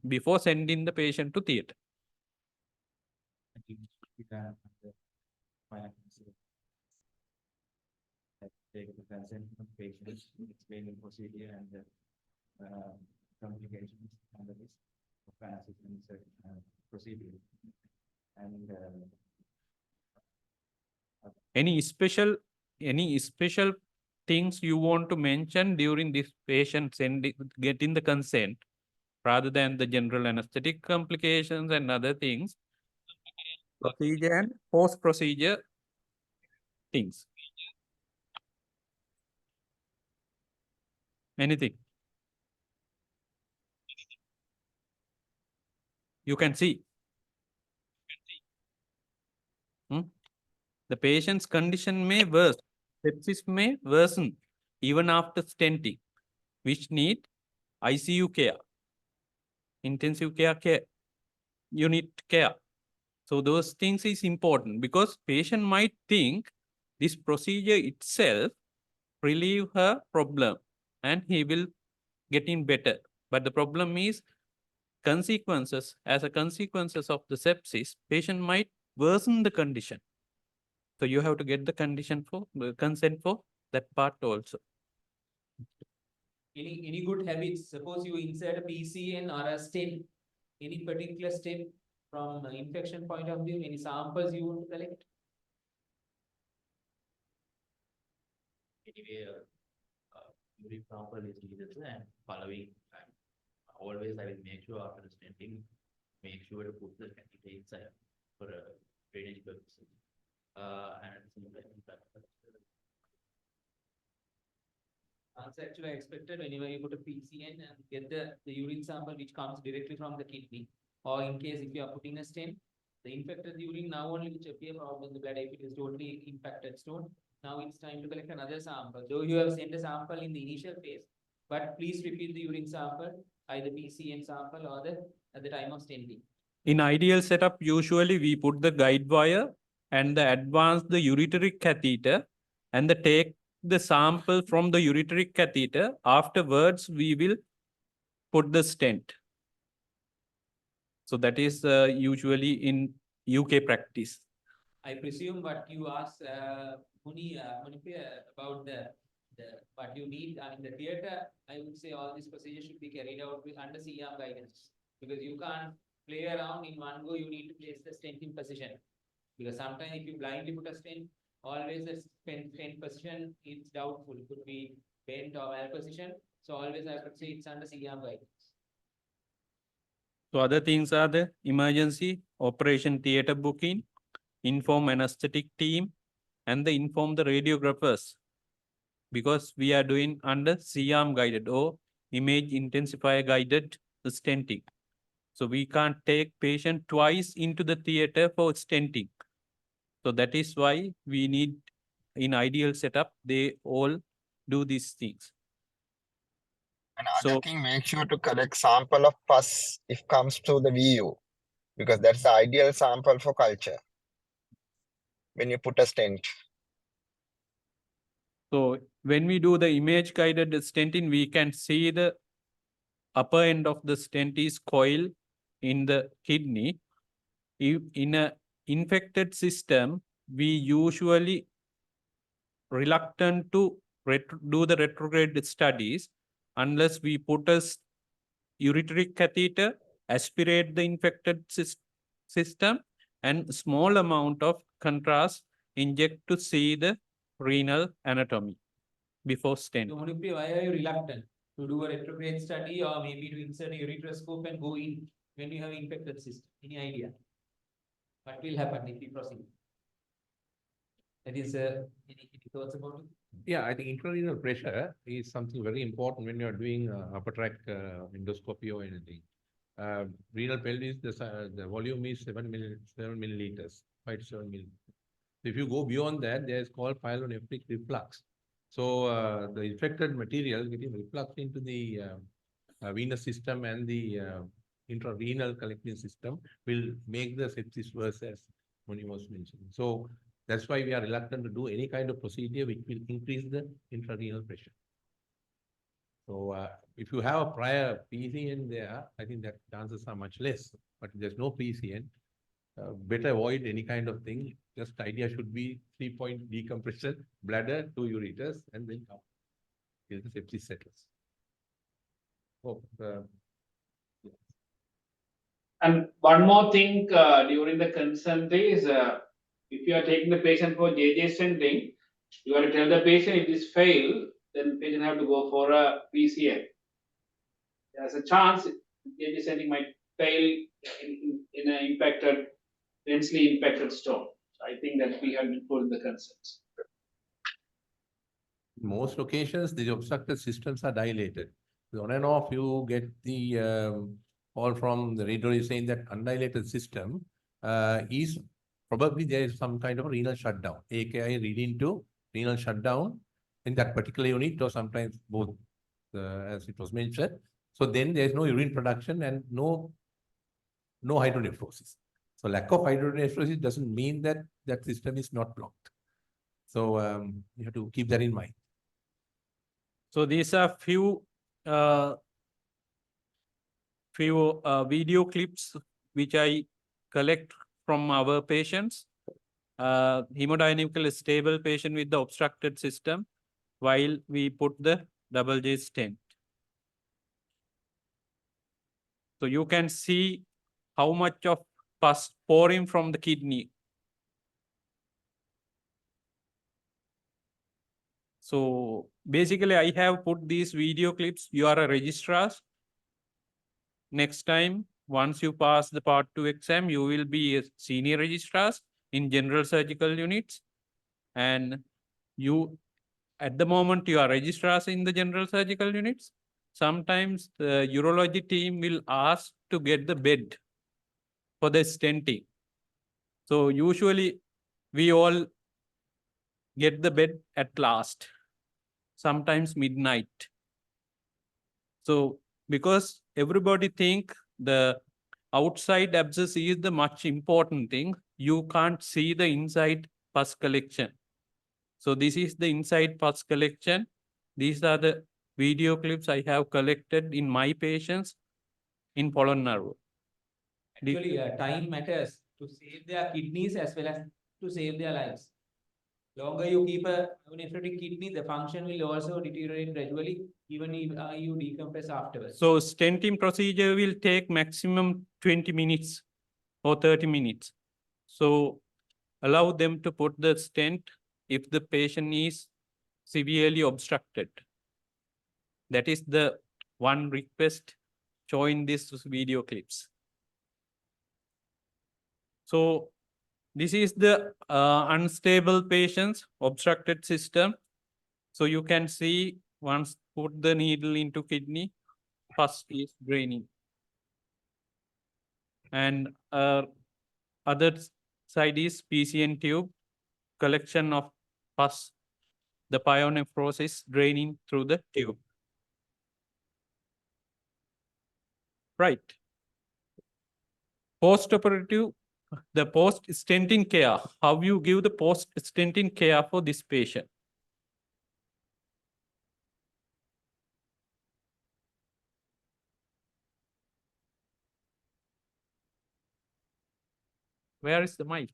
before sending the patient to theatre. Take the consent from patients, explain the procedure and the complications and the risk of procedure. And any special things you want to mention during this patient getting the consent, rather than the general anesthetic complications and other things, procedure and post-procedure things. Anything. You can see. The patient's condition may worsen. Sepsis may worsen even after stenting, which need ICU care, intensive care, unit care. So those things is important, because patient might think this procedure itself relieve her problem and he will get in better. But the problem is consequences, as a consequences of the sepsis, patient might worsen the condition. So you have to get the condition for consent for that part also. Any good habits? Suppose you insert a PCN or a stent, any particular stent from infection point of view, any samples you want to collect? anyway, urine sample is needed and following time. Always I will make sure after the stenting, make sure to put the catheter inside for drainage purposes. And similar Answer actually expected whenever you put a PCN and get the urine sample which comes directly from the kidney. Or in case if you are putting a stent, the infected urine now only which appear out in the blood, if it is totally impacted stone, now it's time to collect another sample. Though you have sent a sample in the initial phase, but please repeat the urine sample, either PCN sample or at the time of stenting. In ideal setup, usually we put the guide wire and the advance the ureteric catheter and the take the sample from the ureteric catheter. Afterwards, we will put the stent. So that is usually in UK practice. I presume what you asked Muni about the what you need in the theater, I would say all this procedure should be carried out with under CM guidance, because you can't play around in one go. You need to place the stent in position, because sometimes if you blindly put a stent, always the stent position is doubtful. It could be bent or malposition. So always I would say it's under CM guidance. So other things are the emergency operation theater booking, inform anesthetic team, and the inform the radiographers, because we are doing under C-arm guided or image intensifier guided stenting. So we can't take patient twice into the theater for stenting. So that is why we need, in ideal setup, they all do these things. Another thing, make sure to collect sample of pus if comes to the VU, because that's the ideal sample for culture when you put a stent. So when we do the image guided stenting, we can see the upper end of the stent is coil in the kidney. If in a infected system, we usually reluctant to do the retrograde studies unless we put a ureteric catheter, aspirate the infected system, and small amount of contrast inject to see the renal anatomy before stent. So Munipri, why are you reluctant to do a retrograde study or maybe to insert a ureteroscope and go in when you have infected system? Any idea? What will happen if we proceed? That is, any thoughts about it? Yeah, I think intrarenal pressure is something very important when you're doing upper tract endoscopy or anything. Renal pelvis, the volume is 7 milliliters, 5 to 7 milliliters. If you go beyond that, there is called pyelonephric reflux. So the infected material getting refluxed into the venous system and the intrarenal collecting system will make the sepsis worse, as Moni was mentioning. So that's why we are reluctant to do any kind of procedure which will increase the intrarenal pressure. So if you have a prior PCN there, I think that chances are much less. But if there's no PCN, better avoid any kind of thing. Just idea should be 3-point decompression, bladder, 2 ureters, and then come till the sepsis settles. Oh, yeah. And one more thing during the consent is, if you are taking the patient for JJ stenting, you have to tell the patient if this fail, then the patient have to go for a PCN. There's a chance JJ stenting might fail in an impacted, densely impacted stone. So I think that we have to put the consents. In most locations, the obstructed systems are dilated. So on and off, you get the call from the radiologist saying that undilated system is probably there is some kind of a renal shutdown, AKI leading to renal shutdown in that particular unit, or sometimes both, as it was mentioned. So then there's no urine production and no hydronephrosis. So lack of hydronephrosis doesn't mean that that system is not blocked. So you have to keep that in mind. So these are few video clips which I collect from our patients. Hemodynamically stable patient with the obstructed system while we put the double J stent. So you can see how much of pus pouring from the kidney. So basically, I have put these video clips. You are a registrar. Next time, once you pass the part 2 exam, you will be a senior registrar in general surgical units. And you, at the moment, you are registrars in the general surgical units. Sometimes the urology team will ask to get the bed for the stenting. So usually we all get the bed at last, sometimes midnight. So because everybody think the outside abscess is the much important thing, you can't see the inside pus collection. So this is the inside pus collection. These are the video clips I have collected in my patients in Polonnaruwa. Actually, time matters to save their kidneys as well as to save their lives. Longer you keep a nephrotic kidney, the function will also deteriorate gradually, even if you decompress afterwards. So stenting procedure will take maximum 20 minutes or 30 minutes. So allow them to put the stent if the patient is severely obstructed. That is the one request showing these video clips. So this is the unstable patient's obstructed system. So you can see once put the needle into kidney, pus is draining. And other side is PCN tube, collection of pus, the pyonephrosis draining through the tube. Right. Post-operative, the post-stenting care. How you give the post-stenting care for this patient? Where is the mic?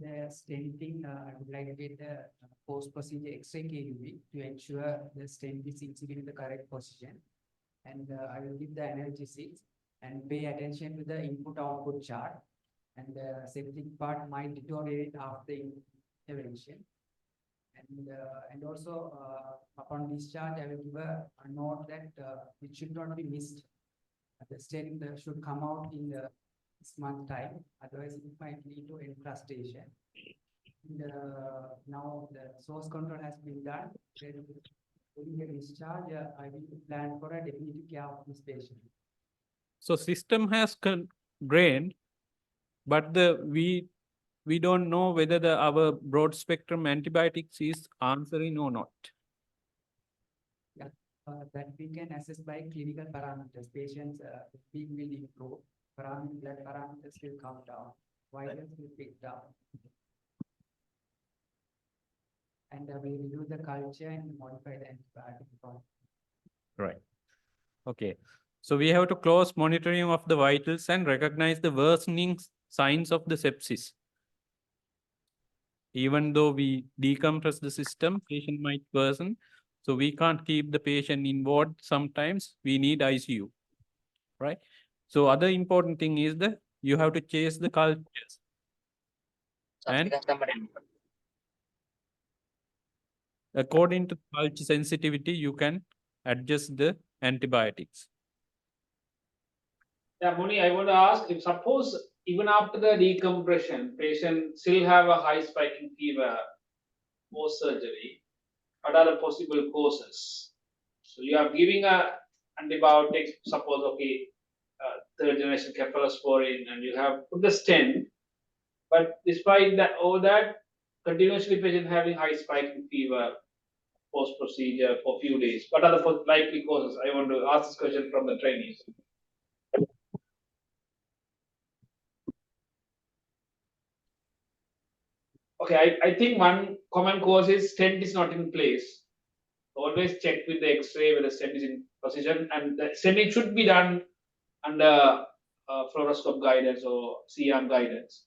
The stenting, I would like to get the post-procedure X-ray KUV to ensure the stent is inserted in the correct position. And I will give the analgesics and pay attention to the input-output chart. And the septic part might deteriorate after intervention. And also, upon discharge, I will give a note that it should not be missed. The stent should come out in the 6-month time, otherwise it might lead to encrustation. Now the source control has been done. Then during the discharge, I will plan for a definitive care of this patient. So system has drained, but we don't know whether our broad spectrum antibiotics is answering or not. Yeah, that we can assess by clinical parameters. Patients' peak will improve. Blood parameters will come down, vitals will pick down. And we will do the culture and modify the antibiotic. Right. Okay. So we have to close monitoring of the vitals and recognize the worsening signs of the sepsis. Even though we decompress the system, patient might worsen. So we can't keep the patient in ward. Sometimes we need ICU, right? So other important thing is that you have to chase the cultures. And according to culture sensitivity, you can adjust the antibiotics. Yeah, Moni, I want to ask, if suppose even after the decompression, patient still have a high spiking fever post surgery, what are the possible causes? So you are giving a antibiotics, suppose, okay, third generation cephalosporin, and you have put the stent, but despite that, all that, continuously patient having high spiking fever post procedure for few days. What are the likely causes? I want to ask this question from the trainees. Okay, I think one common cause is stent is not in place. Always check with the X-ray whether the stent is in position, and the stenting should be done under fluoroscope guidance or CM guidance.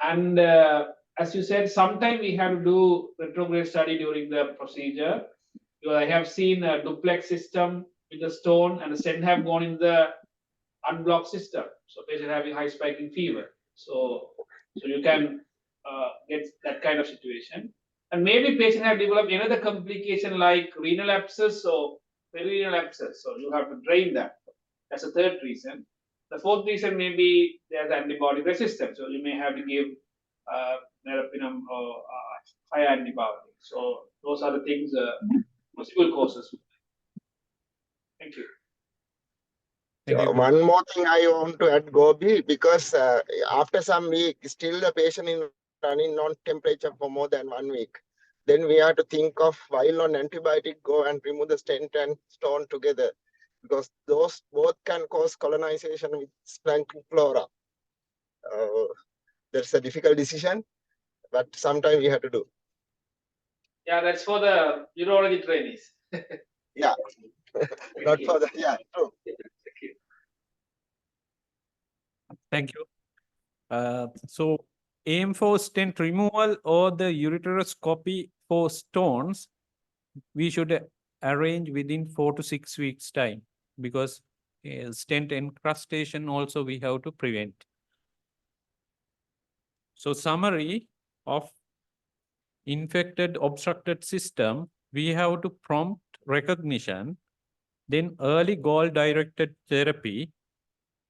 And as you said, sometimes we have to do retrograde study during the procedure. Because I have seen a duplex system with the stone and the stent have gone in the unblocked system. So patient having high spiking fever. So you can get that kind of situation. And maybe patient have developed another complication like renal abscess or perirenal abscess. So you have to drain that. That's the third reason. The fourth reason may be there's antibiotic resistance. So you may have to give meropenem or high antibiotic. So those are the things, possible causes. Thank you. One more thing I want to add, Gobi, because after some week, still the patient is running non-temperature for more than 1 week. Then we have to think of while on antibiotic, go and remove the stent and stone together, because those both can cause colonization with splanchnic flora. That's a difficult decision, but sometimes we have to do. Yeah, that's for the urology trainees. Yeah, not for the, yeah, true. Thank you. So aim for stent removal or the ureteroscopy for stones, we should arrange within 4 to 6 weeks time, because stent encrustation also we have to prevent. So summary of infected obstructed system, we have to prompt recognition, then early goal-directed therapy,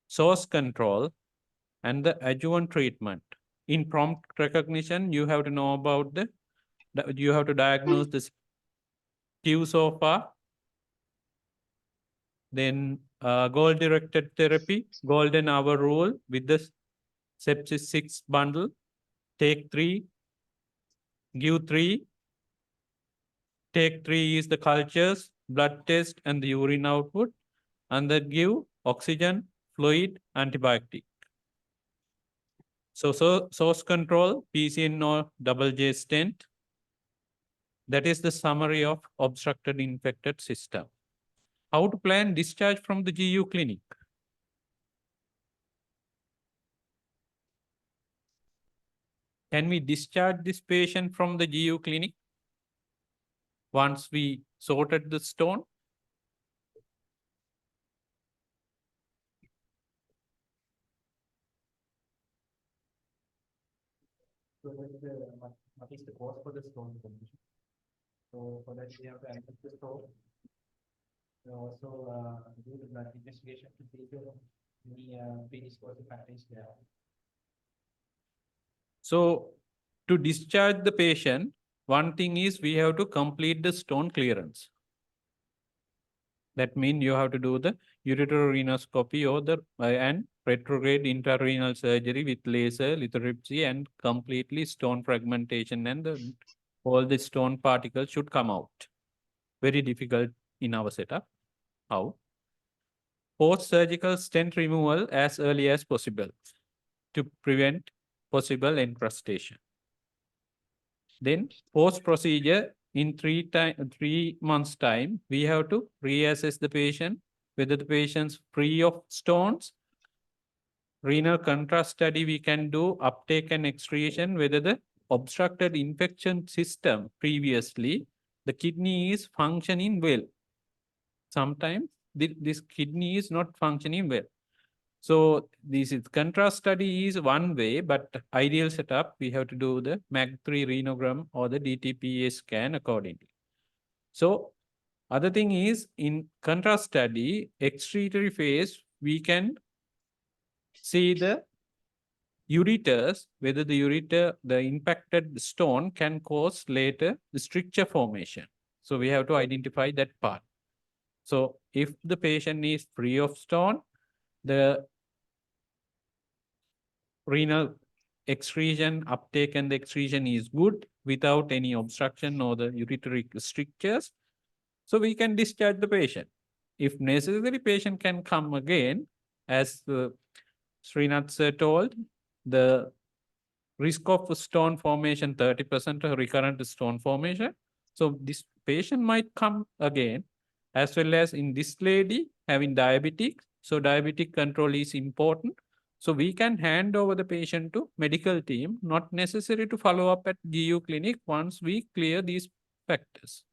source control, and the adjuvant treatment. In prompt recognition, you have to know about you have to diagnose the QSOFA, then goal-directed therapy, golden hour rule with the sepsis 6 bundle, take 3, give 3, take 3 is the cultures, blood test, and the urine output, and then give oxygen, fluid, antibiotic. So source control, PCNL double J stent. That is the summary of obstructed infected system. How to plan discharge from the GU clinic? Can we discharge this patient from the GU clinic once we sorted the stone? So what is the cause for the stone condition? So for that we have to analyze the stone. We also do the blood investigation to see if any predisposing factors there. So to discharge the patient, one thing is we have to complete the stone clearance. That means you have to do the ureterorhinoscopy or the and retrograde intrarenal surgery with laser lithotripsy and completely stone fragmentation, and all the stone particles should come out. Very difficult in our setup. How? Post-surgical stent removal as early as possible to prevent possible encrustation. Then post-procedure in 3 months' time, we have to reassess the patient, whether the patient's free of stones. Renal contrast study we can do, uptake and excretion, whether the obstructed infection system previously, the kidney is functioning well. Sometimes this kidney is not functioning well. So this is contrast study is one way, but ideal setup, we have to do the MAG3 renogram or the DTPA scan accordingly. So other thing is in contrast study, excretory phase, we can see the ureters, whether the ureter, the impacted stone can cause later the stricture formation. So we have to identify that part. So if the patient is free of stone, the renal excretion, uptake and the excretion is good without any obstruction or the ureteric strictures. So we can discharge the patient. If necessary, patient can come again. As Srinath sir told, the risk of stone formation 30% of recurrent stone formation. So this patient might come again, as well as in this lady having diabetic. So diabetic control is important. So we can hand over the patient to medical team, not necessary to follow up at GU clinic once we clear these factors.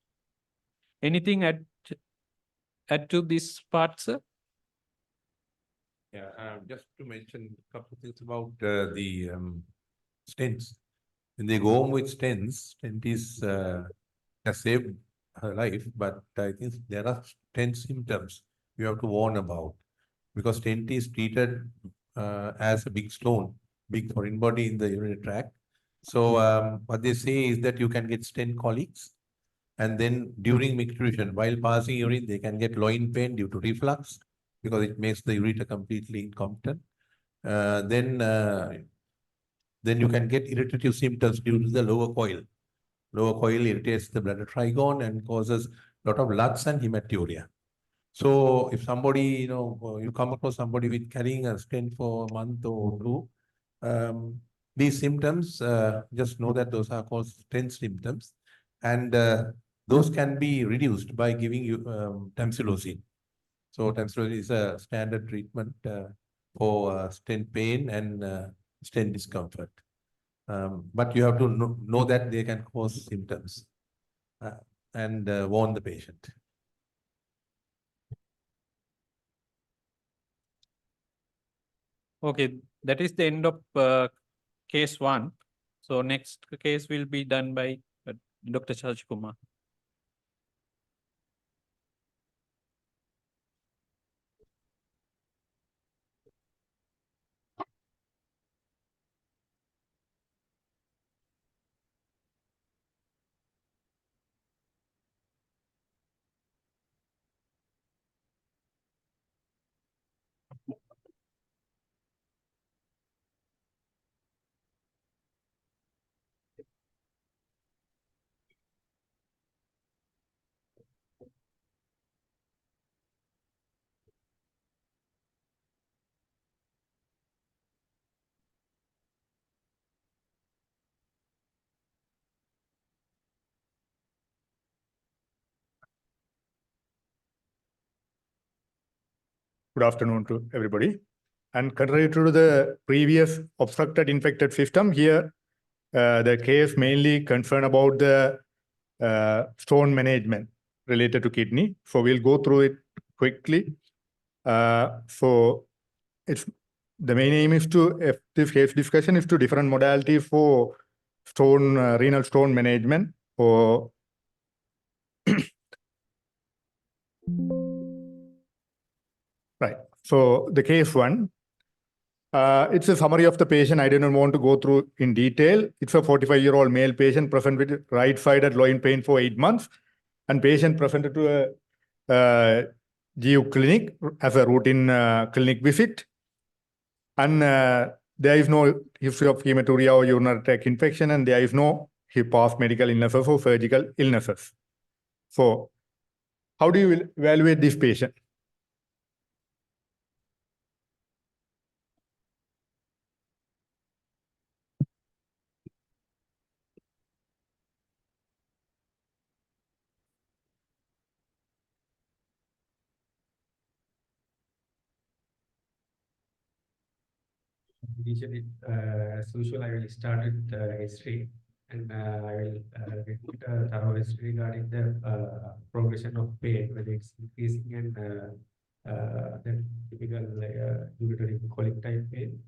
Anything add to this part, sir? Yeah, just to mention a couple of things about the stents. When they go home with stents, stent is has saved her life, but I think there are stent symptoms you have to warn about, because stent is treated as a big stone, big foreign body in the urinary tract. So what they say is that you can get stent colics, and then during micturition, while passing urine, they can get loin pain due to reflux, because it makes the ureter completely incompetent. Then you can get irritative symptoms due to the lower coil. Lower coil irritates the bladder trigone and causes a lot of LUTs and hematuria. So if somebody, you come across somebody with carrying a stent for a month or two, these symptoms, just know that those are called stent symptoms. And those can be reduced by giving you tamsulosin. So tamsulosin is a standard treatment for stent pain and stent discomfort. But you have to know that they can cause symptoms and warn the patient. Okay, that is the end of case 1. So next case will be done by Dr. Charles Kumar. Good afternoon to everybody. And contrary to the previous obstructed infected system, here the case mainly concern about the stone management related to kidney. So we'll go through it quickly. So it's the main aim is to, this case discussion is to different modalities for stone, renal stone management or right. So the case 1, it's a summary of the patient. I didn't want to go through in detail. It's a 45-year-old male patient present with right-sided loin pain for 8 months, and patient presented to a GU clinic as a routine clinic visit. And there is no history of hematuria or urinary tract infection, and there is no past medical illnesses or surgical illnesses. So how do you evaluate this patient? Initially, as usual, I will start with history, and I will get a thorough history regarding the progression of pain, whether it's increasing and the typical urinary colic type pain,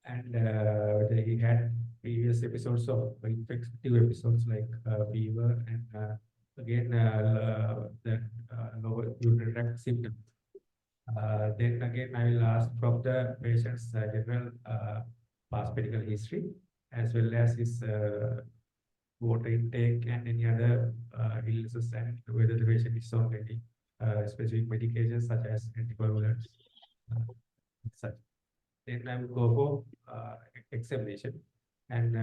and whether he had previous episodes of infective episodes like fever, and again the lower urinary tract symptoms. Then again, I will ask from the patient's general past medical history, as well as his water intake and any other illnesses, and whether the patient is on any specific medications such as anticoagulants. Such. Then I will go for examination and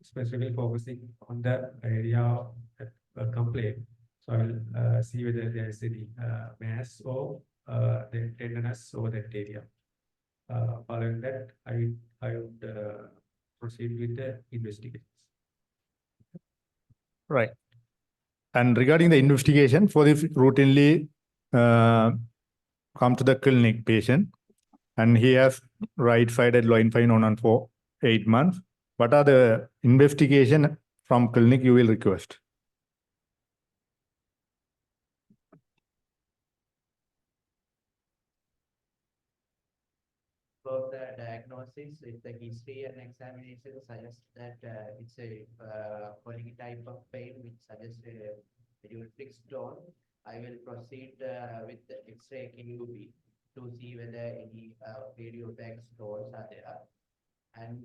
specifically focusing on the area of complaint. So I will see whether there is any mass or the tenderness over that area. Following that, I would proceed with the investigations. Right. And regarding the investigation, for this routinely come to the clinic patient, and he has right-sided loin pain on and for 8 months. What are the investigation from clinic you will request? for the diagnosis, if the history and examination suggests that it's a colic type of pain which suggests a ureteric stone, I will proceed with the X-ray KUB to see whether any radiopaque stones are there. And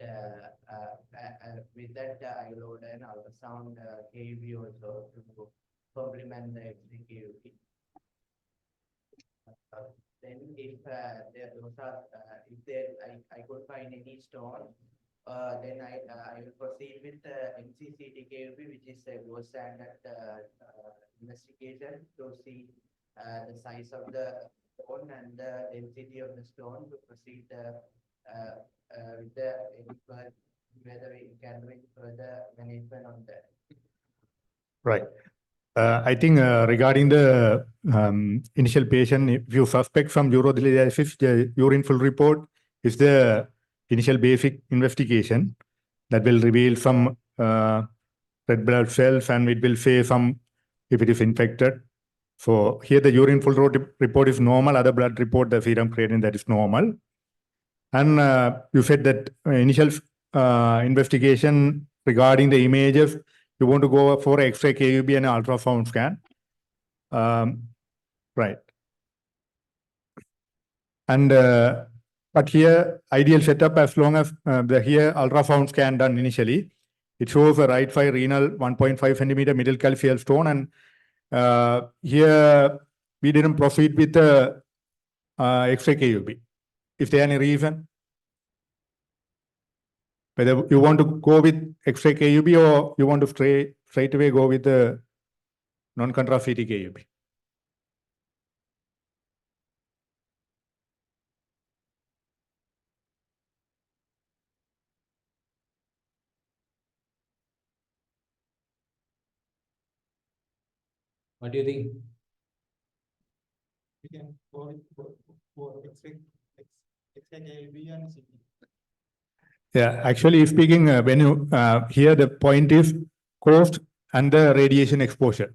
with that, I will order an ultrasound KUB also to complement the X-ray KUB. Then if I could find any stone, then I will proceed with MCCT KUB, which is a gold standard investigation to see the size of the stone and the density of the stone to proceed with whether we can do further management on that. Right. I think regarding the initial patient, if you suspect some urolithiasis, the urine full report is the initial basic investigation that will reveal some red blood cells, and it will say some if it is infected. So here the urine full report is normal, other blood report, the serum creatinine, that is normal. And you said that initial investigation regarding the images, you want to go for X-ray KUB and ultrasound scan. Right. And but here ideal setup, as long as the here ultrasound scan done initially, it shows a right side renal 1.5 centimeter middle calcium stone, and here we didn't proceed with the X-ray KUB. Is there any reason? Whether you want to go with X-ray KUB or you want to straight away go with the non-contrast CT KUB? What do you think? We can go with X-ray KUB and CT. Yeah, actually speaking, when you here the point is cost and the radiation exposure.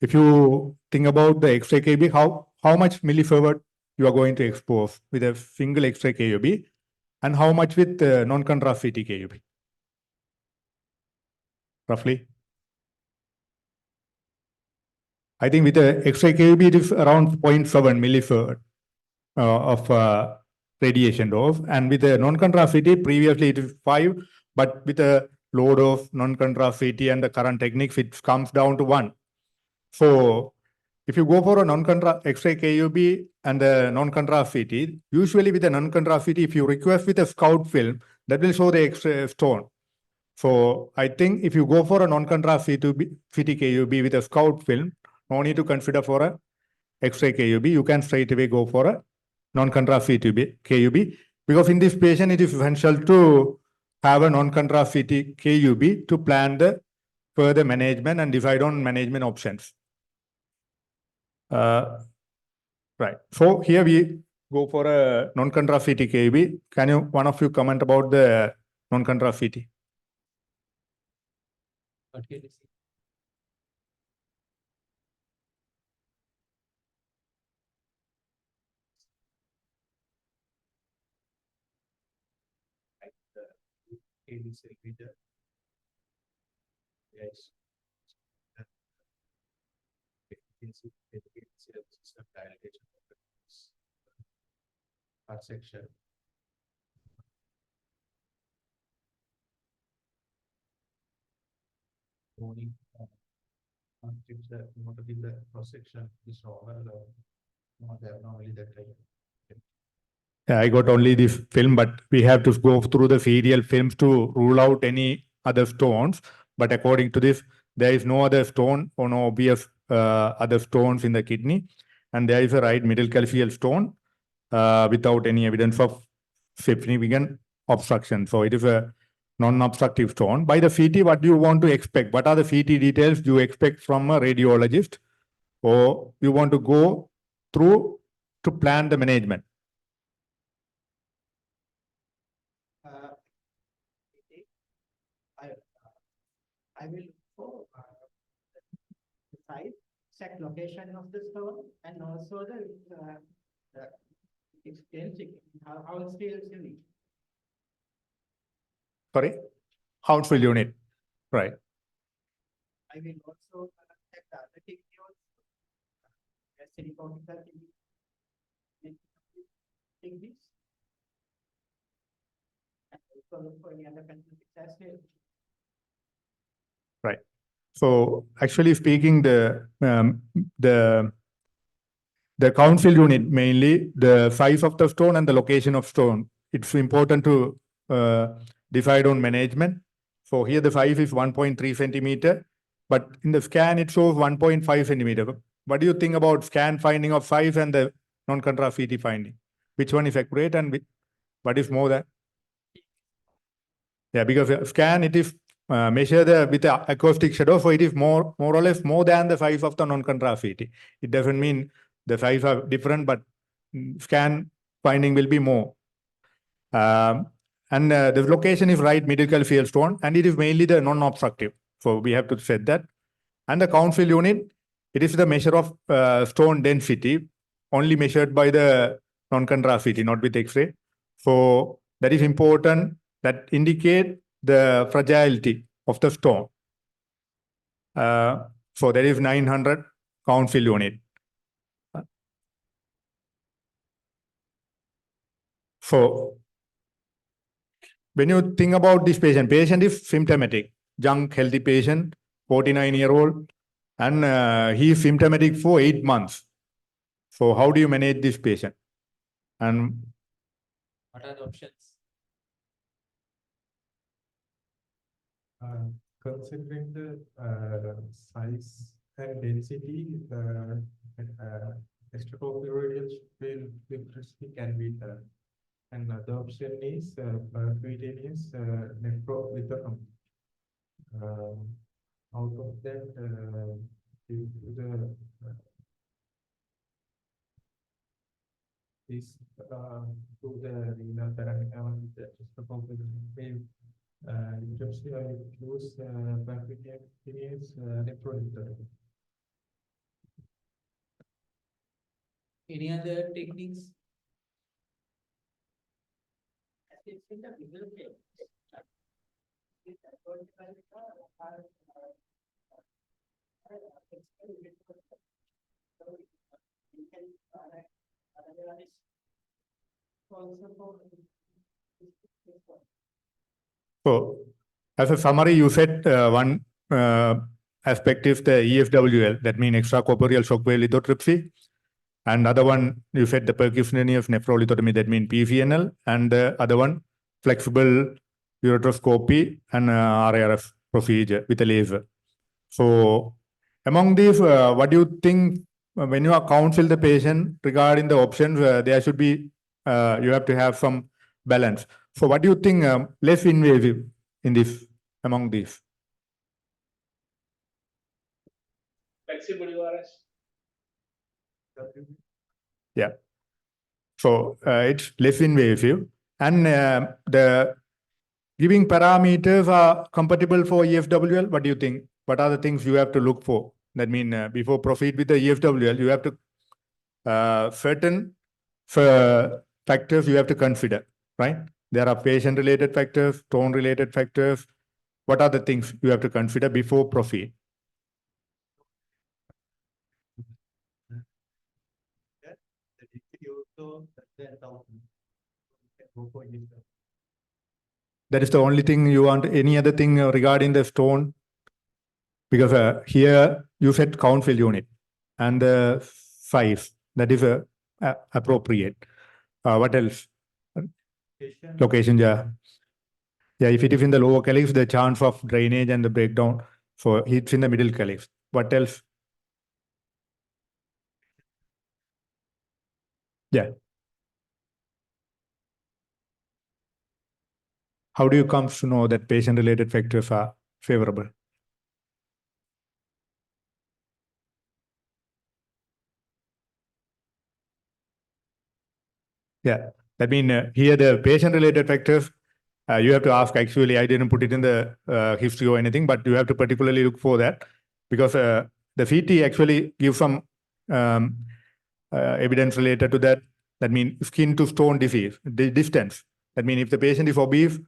If you think about the X-ray KUB, how much millisievert you are going to expose with a single X-ray KUB, and how much with non-contrast CT KUB? Roughly. I think with the X-ray KUB, it is around 0.7 millisievert of radiation dose, and with the non-contrast CT, previously it is 5, but with a low dose non-contrast CT and the current techniques, it comes down to 1. So if you go for a non-contrast X-ray KUB and the non-contrast CT, usually with the non-contrast CT, if you request with a scout film, that will show the X-ray stone. So I think if you go for a non-contrast CT KUB with a scout film, no need to consider for a X-ray KUB. You can straight away go for a non-contrast KUB, because in this patient, it is essential to have a non-contrast CT KUB to plan the further management and decide on management options. Right. So here we go for a non-contrast CT KUB. Can you, one of you, comment about the non-contrast CT? Okay. Yes. Section. Only the cross-section is normal, not abnormally that type. Yeah, I got only this film, but we have to go through the serial films to rule out any other stones. But according to this, there is no other stone or no obvious other stones in the kidney. And there is a right middle calcium stone without any evidence of significant obstruction. So it is a non-obstructive stone. By the CT, what do you want to expect? What are the CT details you expect from a radiologist? Or you want to go through to plan the management? I will go the size, exact location of the stone, and also the It's changing. How it's still changing. Sorry? Hounsfield unit. Right. I will also check the other thing also. Any cortical take this. And also look for any other conditions as well. Right. So actually speaking, the countfield unit, mainly the size of the stone and the location of stone. It's important to decide on management. So here the size is 1.3 centimeter, but in the scan it shows 1.5 centimeter. What do you think about scan finding of size and the non-contrast CT finding? Which one is accurate and what is more than? Yeah, because scan it is measure with the acoustic shadow, so it is more or less more than the size of the non-contrast CT. It doesn't mean the size are different, but scan finding will be more. And the location is right middle calcium stone, and it is mainly the non-obstructive. So we have to set that. And the countfield unit, it is the measure of stone density, only measured by the non-contrast CT, not with X-ray. So that is important. That indicate the fragility of the stone. So there is 900 countfield unit. So when you think about this patient is symptomatic, young, healthy patient, 49-year-old, and he is symptomatic for 8 months. So how do you manage this patient? And what are the options? Considering the size and density, extracorporeal filtration can be done. Another option is cutaneous nephro. Out of that, due to the this to the renal parameter that is the complication. Usually I use cutaneous nephro. Any other techniques? so as a summary, you said one aspect is the ESWL, that means extracorporeal shockwave lithotripsy. And other one, you said the percutaneous nephrolithotomy, that means PCNL, and the other one, flexible ureteroscopy and RARF procedure with a laser. So among these, what do you think when you are counsel the patient regarding the options, there should be, you have to have some balance. So what do you think less invasive in this, among these? Flexible URS. Yeah. So it's less invasive, and the giving parameters are compatible for ESWL. What do you think? What are the things you have to look for? That means before proceed with the ESWL, you have to certain factors you have to consider, right? There are patient-related factors, stone-related factors. What are the things you have to consider before proceed? That is the only thing you want. Any other thing regarding the stone? Because here you said countfield unit and the size, that is appropriate. What else? Location, yeah. Yeah, if it is in the lower calyx, the chance of drainage and the breakdown. So it's in the middle calyx. What else? Yeah. How do you come to know that patient-related factors are favorable? Yeah, that means here the patient-related factors, you have to ask, actually, I didn't put it in the history or anything, but you have to particularly look for that because the CT actually gives some evidence related to that, That means skin to stone disease, the distance. That means if the patient is obese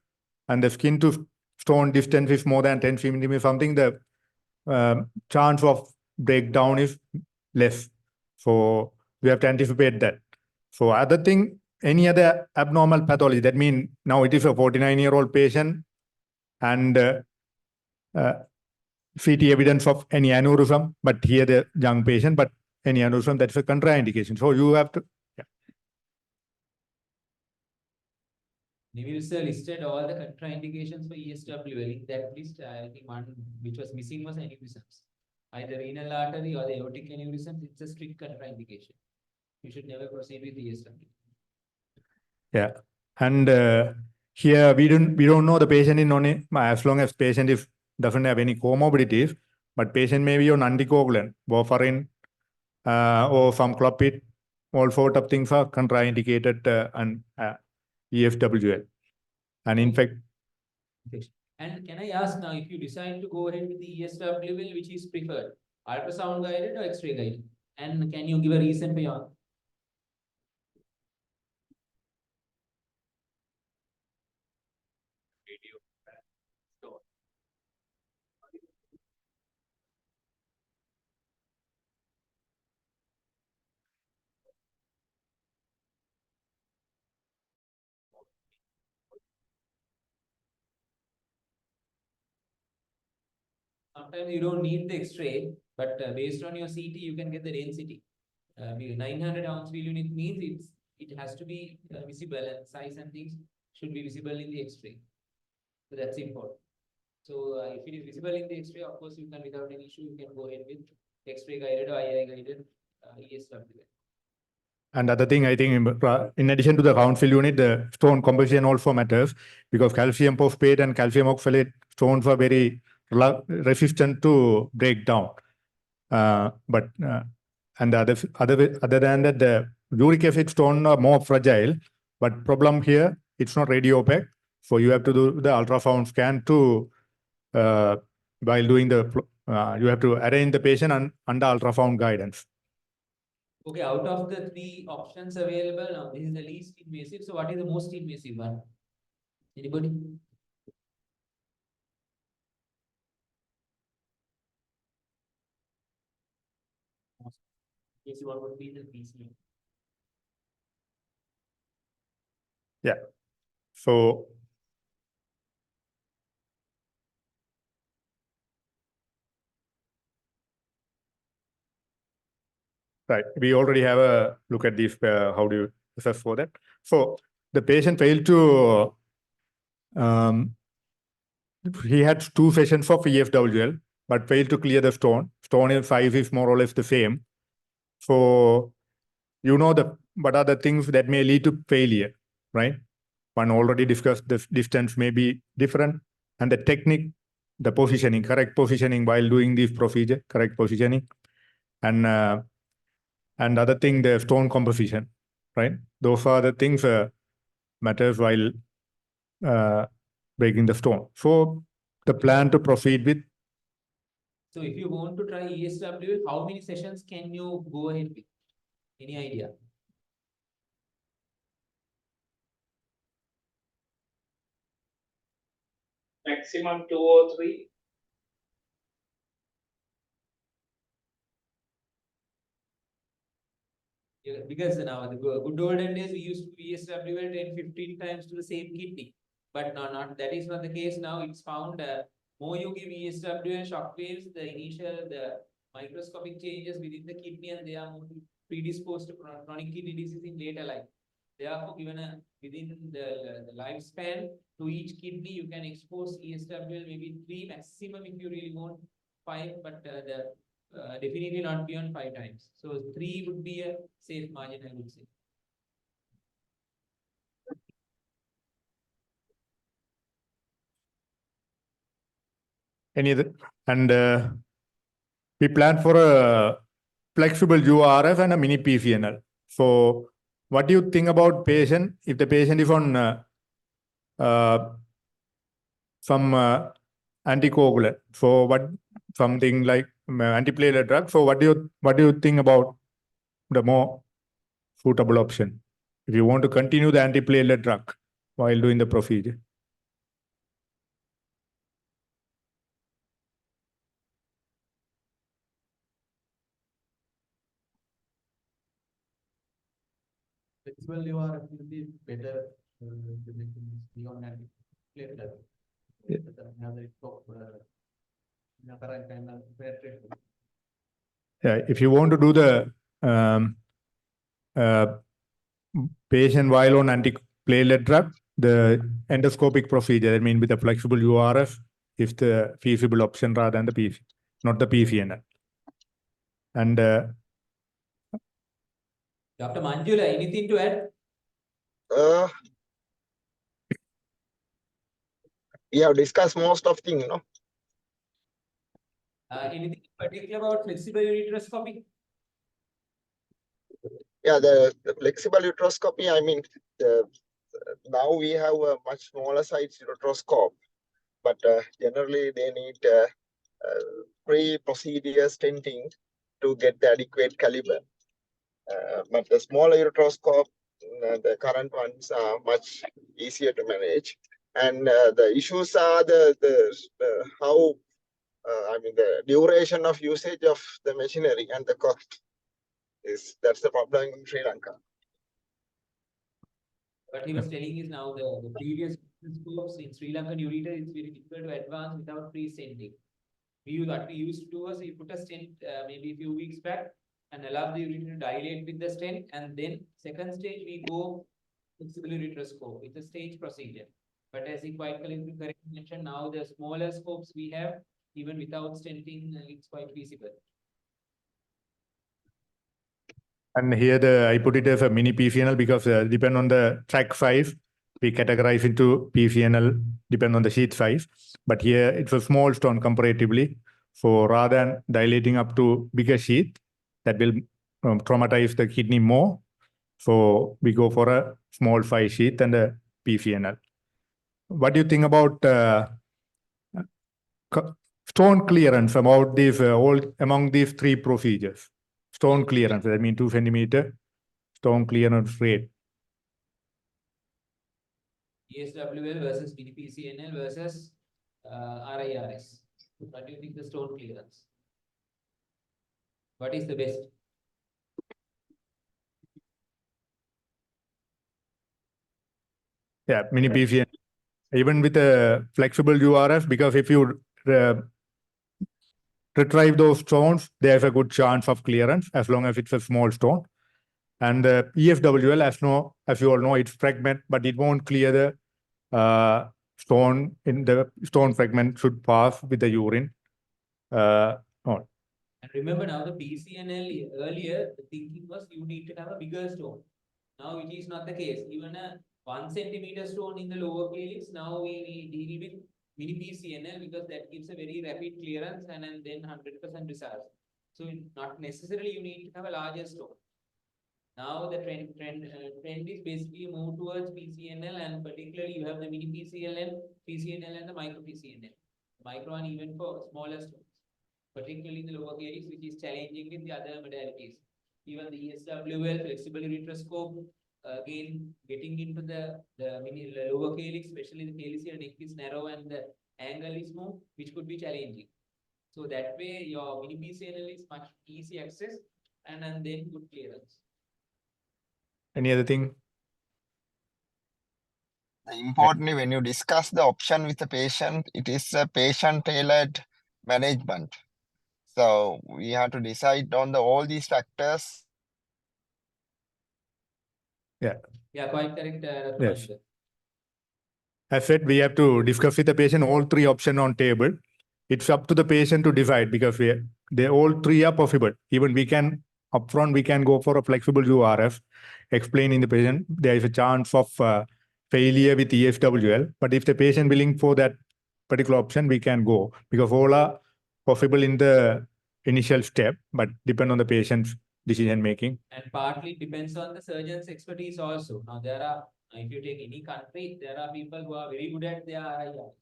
and the skin to stone distance is more than 10 centimeters, something, the chance of breakdown is less. So we have to anticipate that. So other thing, any other abnormal pathology, that means now it is a 49-year-old patient and CT evidence of any aneurysm, but here the young patient, but any aneurysm, that's a contraindication. So you have to, Neville sir listed all the contraindications for ESWL. In that list, I think one which was missing was aneurysms. Either renal artery or the aortic aneurysm, it's a strict contraindication. You should never proceed with ESWL. yeah. And here we don't know the patient in on it, as long as patient is doesn't have any comorbidities, but patient may be on anticoagulant, warfarin, or some clopid, all sort of things are contraindicated and ESWL. And in fact, and can I ask now, if you decide to go ahead with the ESWL, which is preferred, ultrasound guided or X-ray guided? And can you give a reason for your? Sometimes you don't need the X-ray, but based on your CT, you can get the density. 900 ounce wheel unit means it has to be visible, and size and things should be visible in the X-ray. So that's important. So if it is visible in the X-ray, of course, you can, without any issue, you can go ahead with X-ray guided or II guided ESWL. and other thing, I think in addition to the council unit, the stone composition also matters, because calcium phosphate and calcium oxalate stones are very resistant to break down. And other than that, the uric acid stone are more fragile. But problem here, it's not radio opaque, so you have to do the ultrasound scan to while doing the you have to arrange the patient under ultrasound guidance. Okay, out of the 3 options available, now this is the least invasive. So what is the most invasive one? Anybody? Yes, what would be the PCNL? Yeah. So right, we already have a look at this. How do you assess for that? So the patient failed to he had 2 sessions of ESWL, but failed to clear the stone. Stone size is more or less the same. So you know what are the things that may lead to failure, right? One already discussed, the distance may be different, and the technique, the positioning, correct positioning while doing this procedure, correct positioning, and other thing, the stone composition, right? Those are the things matters while breaking the stone. So the plan to proceed with. So if you want to try ESWL, how many sessions can you go ahead with? Any idea? Maximum 2 or 3. Yeah, because now the good olden days we used to ESWL 10-15 times to the same kidney, but now not that is not the case now. It's found more you give ESWL shock waves, the initial microscopic changes within the kidney, and they are more predisposed to chronic kidney disease in later life. Therefore, given within the lifespan to each kidney, you can expose ESWL maybe 3 maximum if you really want 5, but definitely not beyond 5 times. So 3 would be a safe margin, I would say. Any other? And we plan for a flexible URF and a mini PCNL. So what do you think about patient, if the patient is on some anticoagulant, so something like antiplatelet drug, so what do you think about the more suitable option? if you want to continue the antiplatelet drug while doing the procedure. Flexible URF will be better beyond antiplatelet. Yeah, if you want to do the patient while on antiplatelet drug, the endoscopic procedure, that means with a flexible URF, is the feasible option rather than the PC, not the PCNL. And Dr. Manjula, anything to add? We have discussed most of things, no? Anything particular about flexible ureteroscopy? Yeah, the flexible uteroscopy, I mean, now we have a much smaller size ureteroscope, but generally they need pre-procedure stenting to get the adequate caliber. But the smaller ureteroscope, the current ones are much easier to manage. And the issues are how, I mean, the duration of usage of the machinery and the cost. That's the problem in Sri Lanka. What he was telling is now the previous scopes in Sri Lankan ureter, it's very difficult to advance without pre-stenting. What we used to do was we put a stent maybe a few weeks back and allow the ureter to dilate with the stent, and then second stage we go flexible ureteroscope. It's a stage procedure. But as he quite correctly mentioned, now the smaller scopes we have, even without stenting, it's quite feasible. And here I put it as a mini PCNL because depend on the track size, we categorize into PCNL, depend on the sheet size. But here it's a small stone comparatively. So rather than dilating up to bigger sheet, that will traumatize the kidney more. So we go for a small size sheet and a PCNL. What do you think about stone clearance about these among these three procedures? Stone clearance, that means 2 centimeter stone clearance rate. ESWL versus PCNL versus RIRS. What do you think the stone clearance? What is the best? Yeah, mini PCNL. Even with a flexible URF, because if you retrieve those stones, there's a good chance of clearance as long as it's a small stone. And the ESWL, as you all know, it's fragment, but it won't clear the stone. In the stone fragment should pass with the urine. And remember now the PCNL earlier, the thinking was you need to have a bigger stone. Now it is not the case. Even a 1 centimeter stone in the lower calyx, now we deal with mini PCNL because that gives a very rapid clearance and then 100% results. So not necessarily you need to have a larger stone. Now the trend is basically move towards PCNL, and particularly you have the mini PCNL and the micro PCNL. Micro and even for smaller stones, particularly in the lower calyx, which is challenging with the other modalities. Even the ESWL flexible ureteroscope, again getting into the lower calyx, especially the calyx neck is narrow and the angle is more, which could be challenging. So that way your mini PCNL is much easy access and then good clearance. Any other thing? Importantly, when you discuss the option with the patient, it is a patient-tailored management. So we have to decide on all these factors. Yeah. Yeah, quite correct. Yes. As said, we have to discuss with the patient all three options on table. It's up to the patient to decide because they all three are possible. Even we can upfront, we can go for a flexible URF, explaining the patient there is a chance of failure with ESWL. But if the patient willing for that particular option, we can go because all are possible in the initial step, but depend on the patient's decision making. And partly depends on the surgeon's expertise also. Now there are, if you take any country, there are people who are very good at their RIRs,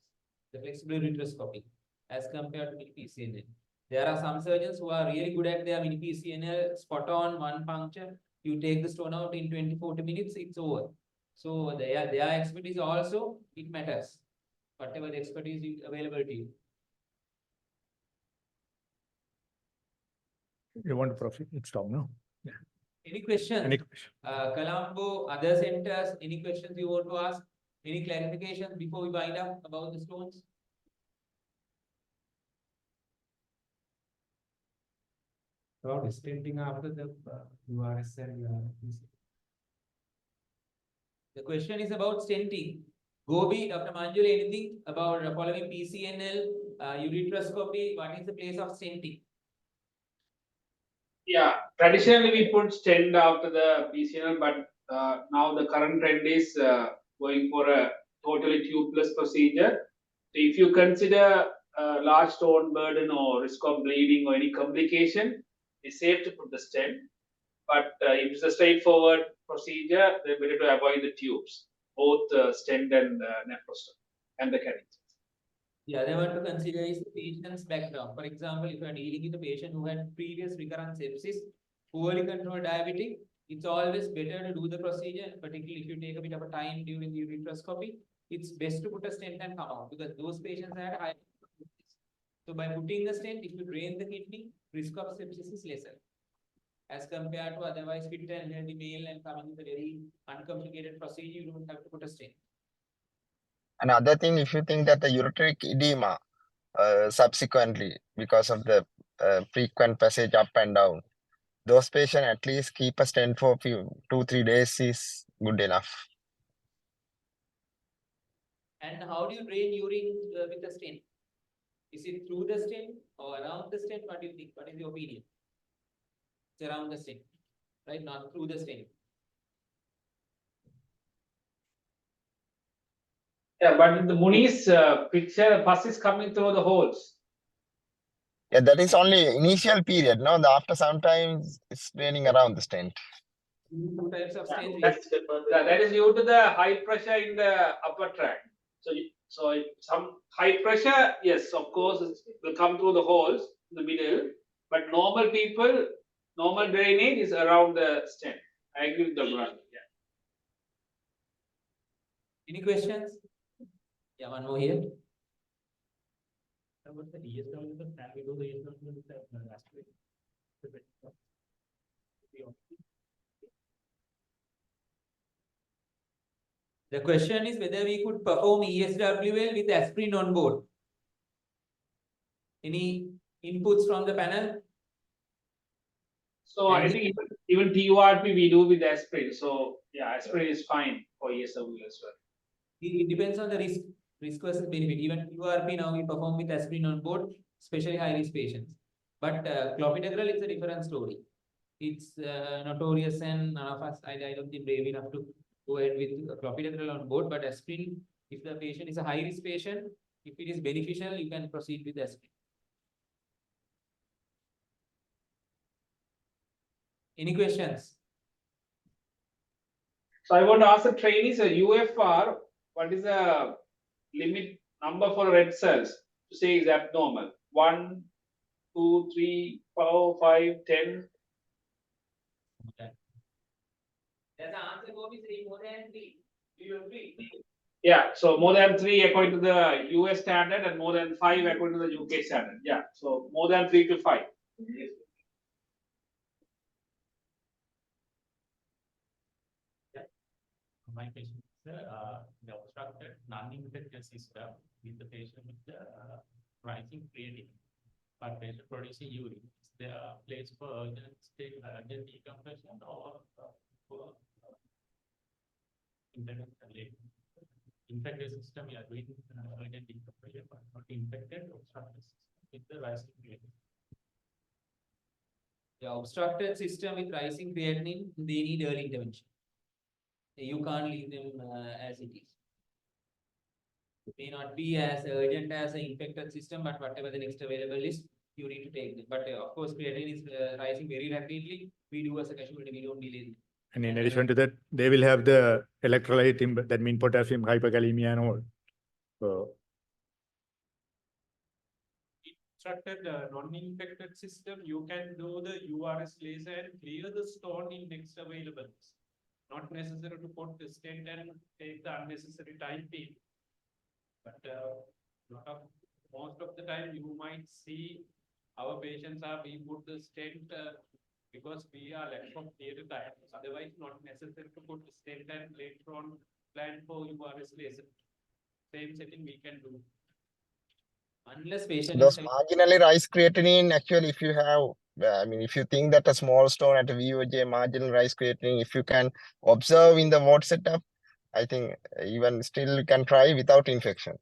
the flexible ureteroscopy, as compared to mini PCNL. There are some surgeons who are really good at their mini PCNL, spot on one puncture, You take the stone out in 20-40 minutes, it's over. So their expertise also, it matters. Whatever the expertise is available to you. You want to proceed? It's stop now. Yeah. Any questions? Any question? Colombo, other centers, any questions you want to ask? Any clarifications before we wind up about the stones? About stenting after the URSL. The question is about stenting. Gobi, Dr. Manjula, anything about following PCNL, ureteroscopy? What is the place of stenting? Yeah, traditionally we put stent after the PCNL, but now the current trend is going for a totally tubeless procedure. So if you consider large stone burden or risk of bleeding or any complication, it's safe to put the stent. But if it's a straightforward procedure, then better to avoid the tubes, both stent and nephrostomy and the catheter. The other one to consider is the patient's background. For example, if you are dealing with a patient who had previous recurrent sepsis, poorly controlled diabetic, it's always better to do the procedure, particularly if you take a bit of a time during the ureteroscopy. It's best to put a stent and come out because those patients had high. So by putting the stent, if you drain the kidney, risk of sepsis is lesser as compared to otherwise fit and healthy male and coming with a very uncomplicated procedure. You don't have to put a stent. Another thing, if you think that the ureteric edema subsequently because of the frequent passage up and down, those patients at least keep a stent for 2-3 days is good enough. And how do you drain urine with a stent? Is it through the stent or around the stent? What do you think? What is your opinion? It's around the stent, right? Not through the stent. Yeah, but in the Muni's picture, pus is coming through the holes. Yeah, that is only initial period. No, after sometimes it's draining around the stent. Two types of stents. That is due to the high pressure in the upper tract. So some high pressure, yes, of course, it will come through the holes in the middle. But normal people, normal drainage is around the stent. I agree with the brother. Yeah. Any questions? Yeah, one more here. About the ESWL, can we do the ESWL with the aspirate? The question is whether we could perform ESWL with aspirin on board. Any inputs from the panel? So I think even TURP we do with aspirin. So yeah, aspirin is fine for ESWL as well. It depends on the risk versus benefit. Even TURP now we perform with aspirin on board, especially high risk patients. But clopidogrel is a different story. It's notorious and none of us, I don't think brave enough to go ahead with clopidogrel on board. But aspirin, if the patient is a high risk patient, if it is beneficial, you can proceed with aspirin. Any questions? So I want to ask the trainees a UFR, what is the limit number for red cells to say is abnormal? 1, 2, 3, 4, 5, 10. The answer will be more than 3. Do you agree? Yeah, so more than 3 according to the US standard and more than 5 according to the UK standard. Yeah, so more than 3 to 5. My question is, the obstructed non-infected system with the patient with the rising creatinine, but patient producing urine. Is there a place for urgent decompression or for infected system? You are doing urgent decompression, but not infected obstructed system with the rising creatinine. The obstructed system with rising creatinine, they need early intervention. You can't leave them as it is. It may not be as urgent as an infected system, but whatever the next available is, you need to take them. But of course, creatinine is rising very rapidly. We do as a casualty, we don't delay them. And in addition to that, they will have the electrolyte, that means potassium, hyperkalemia and all. So obstructed non-infected system, you can do the URS laser and clear the stone in next available. Not necessary to put the stent and take the unnecessary time in. But most of the time you might see our patients are being put the stent because we are lack of theatre time. Otherwise, not necessary to put the stent and later on plan for URS laser. Same setting we can do. Unless patient Those is marginally rise creatinine, actually, if you have, I mean, if you think that a small stone at a VOJ marginal rise creatinine, if you can observe in the ward setup, I think even still you can try without infection.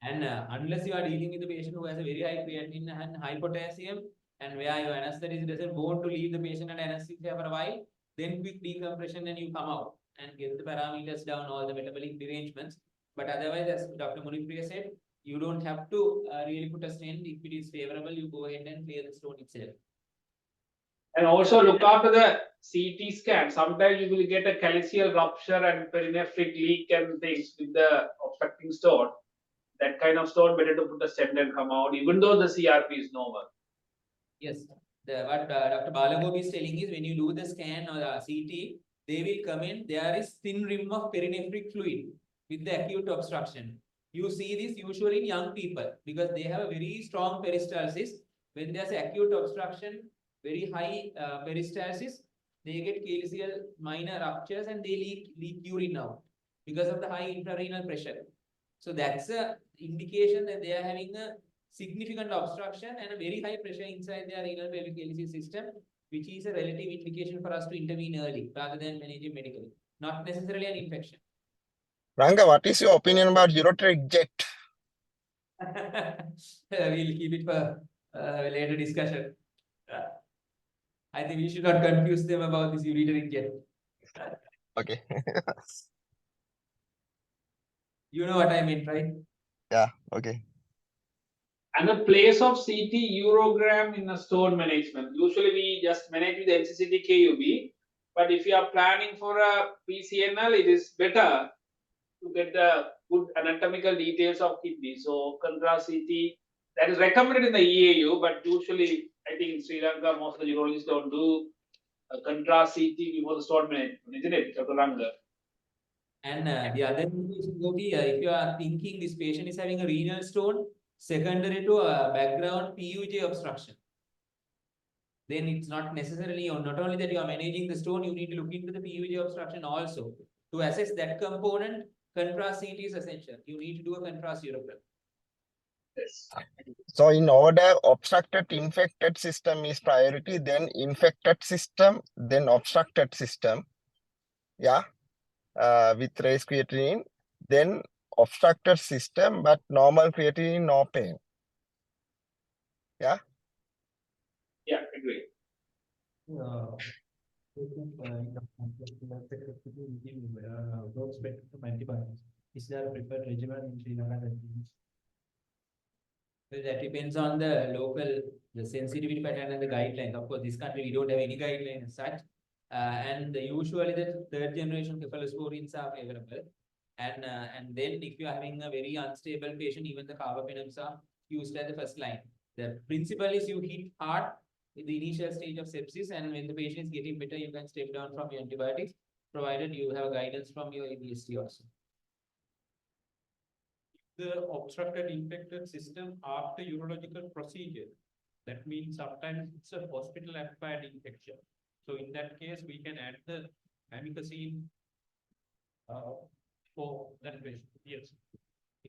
and unless you are dealing with a patient who has a very high creatinine and high potassium, and where your anesthetist doesn't want to leave the patient under anesthesia for a while, then quick decompression and you come out and get the parameters down, all the metabolic derangements. But otherwise, as Dr. Munipriya said, you don't have to really put a stent. If it is favorable, you go ahead and clear the stone itself. And also look after the CT scan. Sometimes you will get a calyceal rupture and perinephric leak and things with the obstructing stone. That kind of stone, better to put a stent and come out, even though the CRP is normal. Yes, what Dr. Balagobi is telling is when you do the scan or the CT, they will comment there is thin rim of perinephric fluid with the acute obstruction. You see this usually in young people because they have a very strong peristalsis. When there's acute obstruction, very high peristalsis, they get calyceal minor ruptures and they leak urine out because of the high intrarenal pressure. So that's a indication that they are having a significant obstruction and a very high pressure inside their renal pelvic calyceal system, which is a relative indication for us to intervene early rather than managing medically, not necessarily an infection. Ranga, what is your opinion about ureteric jet? We'll keep it for later discussion. I think we should not confuse them about this ureteric jet. Okay. You know what I mean, right? Yeah, okay. And the place of CT urogram in a stone management. Usually we just manage with the NCCT KUB, but if you are planning for a PCNL, it is better to get the good anatomical details of kidney. So contrast CT, that is recommended in the EAU, but usually I think in Sri Lanka, most of the urologists don't do a contrast CT before the stone management, isn't it, Dr. Ranga? And the other indication will be if you are thinking this patient is having a renal stone secondary to a background PUJ obstruction, then it's not necessarily, or not only that you are managing the stone, you need to look into the PUJ obstruction also. To assess that component, contrast CT is essential. You need to do a contrast urogram. Yes. So in order, obstructed infected system is priority, then infected system, then obstructed system. Yeah. With raised creatinine, then obstructed system, but normal creatinine, no pain. Yeah. Yeah, agree. Works better from antibiotics. Is there a preferred regimen in Sri Lanka that means? Well, that depends on the local, the sensitivity pattern and the guidelines. Of course, this country we don't have any guidelines as such. And usually the third generation cephalosporins are favorable. And then if you are having a very unstable patient, even the carbapenems are used as the first line. The principle is you hit hard in the initial stage of sepsis, and when the patient is getting better, you can step down from your antibiotics, provided you have guidance from your ABST also. The obstructed infected system after urological procedure. That means sometimes it's a hospital acquired infection. So in that case, we can add the amikacin for that patient. Yes.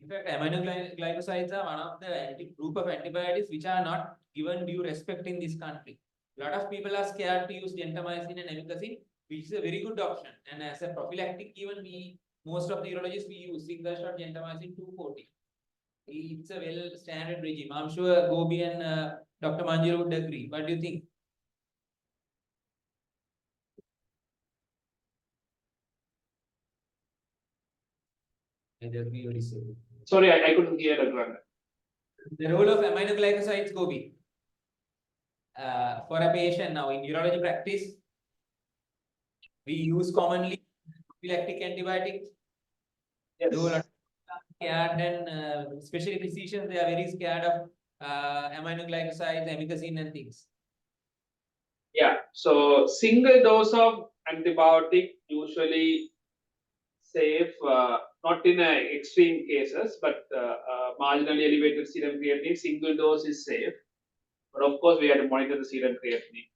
In fact, aminoglycosides are one of the group of antibiotics which are not given due respect in this country. A lot of people are scared to use gentamicin and amikacin, which is a very good option. And as a prophylactic, even most of the urologists we use single shot gentamicin 240. It's a well standard regime. I'm sure Gobi and Dr. Manjuru would agree. What do you think? Either agree or disagree. Sorry, I couldn't hear that one. The role of aminoglycosides, Gobi. For a patient now in urology practice, we use commonly prophylactic antibiotics. Yes. Though a lot of scared and especially physicians, they are very scared of aminoglycosides, amikacin and things. Yeah, so single dose of antibiotic usually safe, not in extreme cases, but marginally elevated serum creatinine, single dose is safe. But of course, we have to monitor the serum creatinine.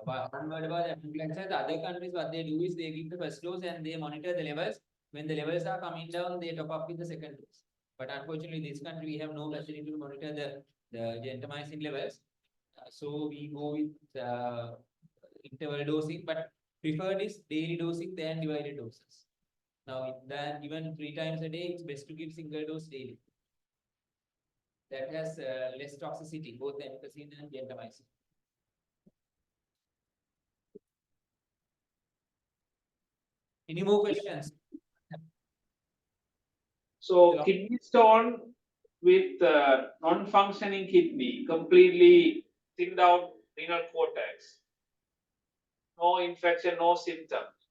One word about aminoglycosides, other countries, what they do is they give the first dose and they monitor the levels. When the levels are coming down, they top up with the second dose. But unfortunately, in this country, we have no facility to monitor the gentamicin levels. So we go with interval dosing, but preferred is daily dosing than divided doses. Now, then given 3 times a day, it's best to give single dose daily. That has less toxicity, both amikacin and gentamicin. Any more questions? So kidney stone with non-functioning kidney, completely thinned out renal cortex, no infection, no symptoms.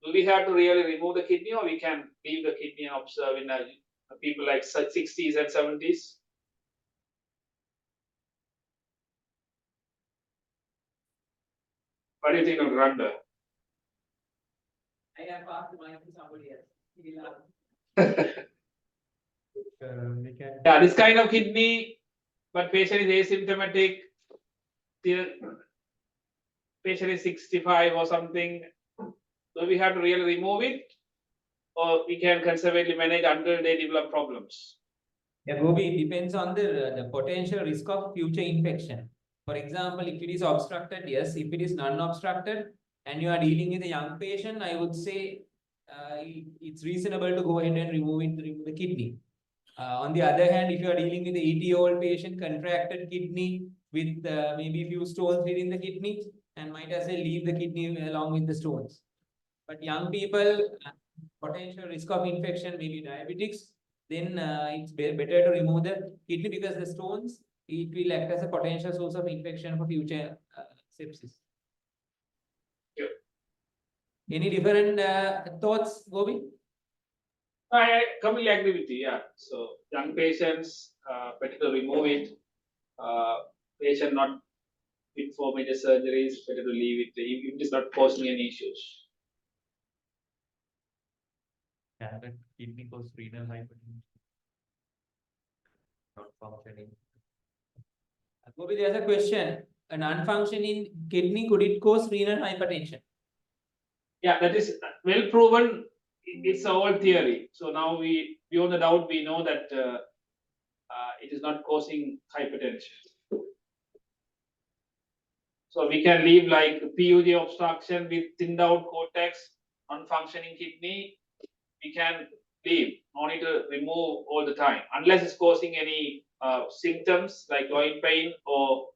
Do we have to really remove the kidney, or we can leave the kidney and observe in people like 60s and 70s? What do you think of Randa? I have asked the mic to somebody else. Yeah, this kind of kidney, but patient is asymptomatic, patient is 65 or something. So we have to really remove it, or we can conservatively manage until they develop problems. Yeah, Gobi, it depends on the potential risk of future infection. For example, if it is obstructed, yes. If it is non-obstructed and you are dealing with a young patient, I would say it's reasonable to go ahead and remove the kidney. On the other hand, if you are dealing with an 80-year-old patient, contracted kidney with maybe a few stones within the kidney, and might as well leave the kidney along with the stones. But young people, potential risk of infection, maybe diabetics, then it's better to remove the kidney, because the stones, it will act as a potential source of infection for future sepsis. Yeah. Any different thoughts, Gobi? I completely agree with you. Yeah. So young patients, better to remove it. Patient not fit for major surgeries, better to leave it if it is not causing any issues. Can that kidney cause renal hypertension? Not functioning. Gobi, there's a question. A non-functioning kidney, could it cause renal hypertension? Yeah, that is well proven. It's a old theory. So now beyond the doubt, we know that it is not causing hypertension. So we can leave like PUG obstruction with thinned out cortex, non-functioning kidney. We can leave, no need to remove all the time, unless it's causing any symptoms like loin pain or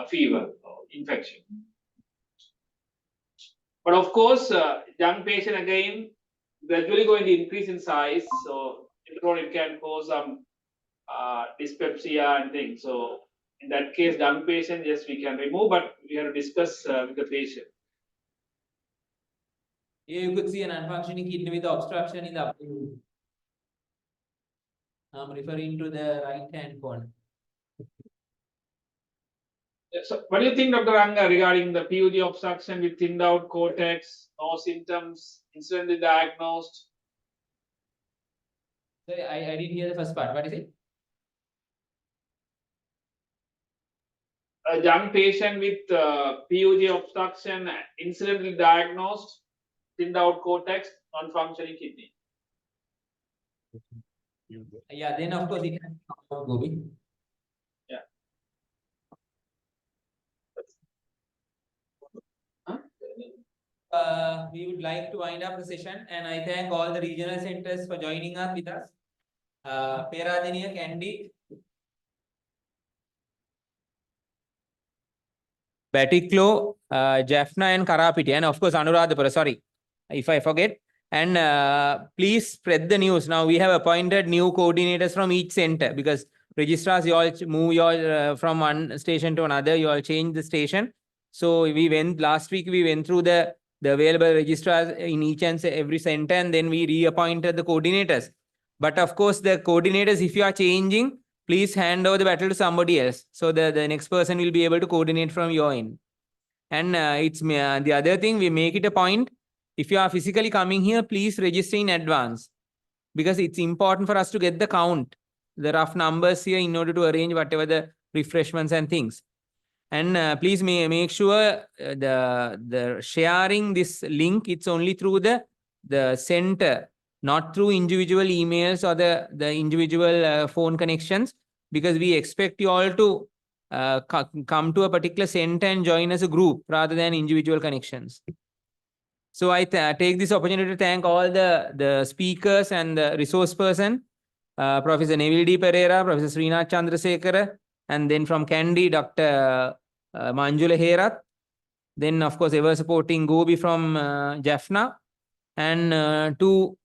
fever or infection. But of course, young patient again, gradually going to increase in size. So later on it can cause some dyspepsia and things. So in that case, young patient, yes, we can remove, but we have to discuss with the patient. Here you could see an unfunctioning kidney with obstruction in the upper lobe. I'm referring to the right-hand corner. So what do you think, Dr. Ranga, regarding the PUG obstruction with thinned out cortex, no symptoms, incidentally diagnosed? Sorry, I didn't hear the first part. What is it? A young patient with PUG obstruction, incidentally diagnosed, thinned out cortex, non-functioning kidney. Yeah, then of course it has Gobi. Yeah. We would like to wind up the session, and I thank all the regional centers for joining us with us. Peradeniya, Kandy, Batiklo, Jaffna and Karapiti, and of course Anuradhapura, sorry if I forget. And please spread the news. Now we have appointed new coordinators from each center, because registrars, you all move from one station to another, you all change the station. So last week we went through the available registrars in each and every center, and then we reappointed the coordinators. But of course, the coordinators, if you are changing, please hand over the battle to somebody else. So the next person will be able to coordinate from your end. And the other thing, we make it a point. If you are physically coming here, please register in advance, because it's important for us to get the count, the rough numbers here in order to arrange whatever the refreshments and things. And please make sure the sharing this link, it's only through the center, not through individual emails or the individual phone connections, because we expect you all to come to a particular center and join as a group rather than individual connections. So I take this opportunity to thank all the speakers and the resource person, Professor Neville D. Pereira, Professor Srinath Chandrasekhara, and then from Candy, Dr. Manjula Herath. Then, of course, ever supporting Gobi from Jaffna. And to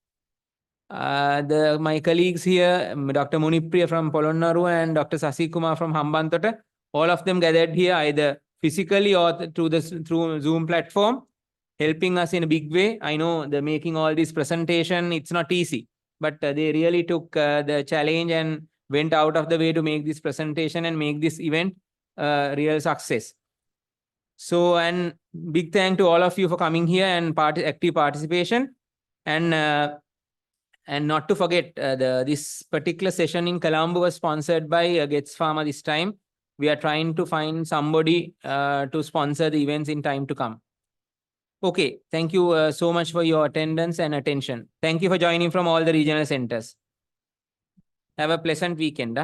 my colleagues here, Dr. Munipriya from Polonnaru and Dr. Sasi Kumar from Hambantota, all of them gathered here either physically or through Zoom platform, helping us in a big way. I know the making all this presentation, it's not easy, but they really took the challenge and went out of the way to make this presentation and make this event a real success. So, and big thank to all of you for coming here and active participation. And not to forget, this particular session in Colombo was sponsored by Gets Pharma this time. We are trying to find somebody to sponsor the events in time to come. Okay, thank you so much for your attendance and attention. Thank you for joining from all the regional centers. Have a pleasant weekend.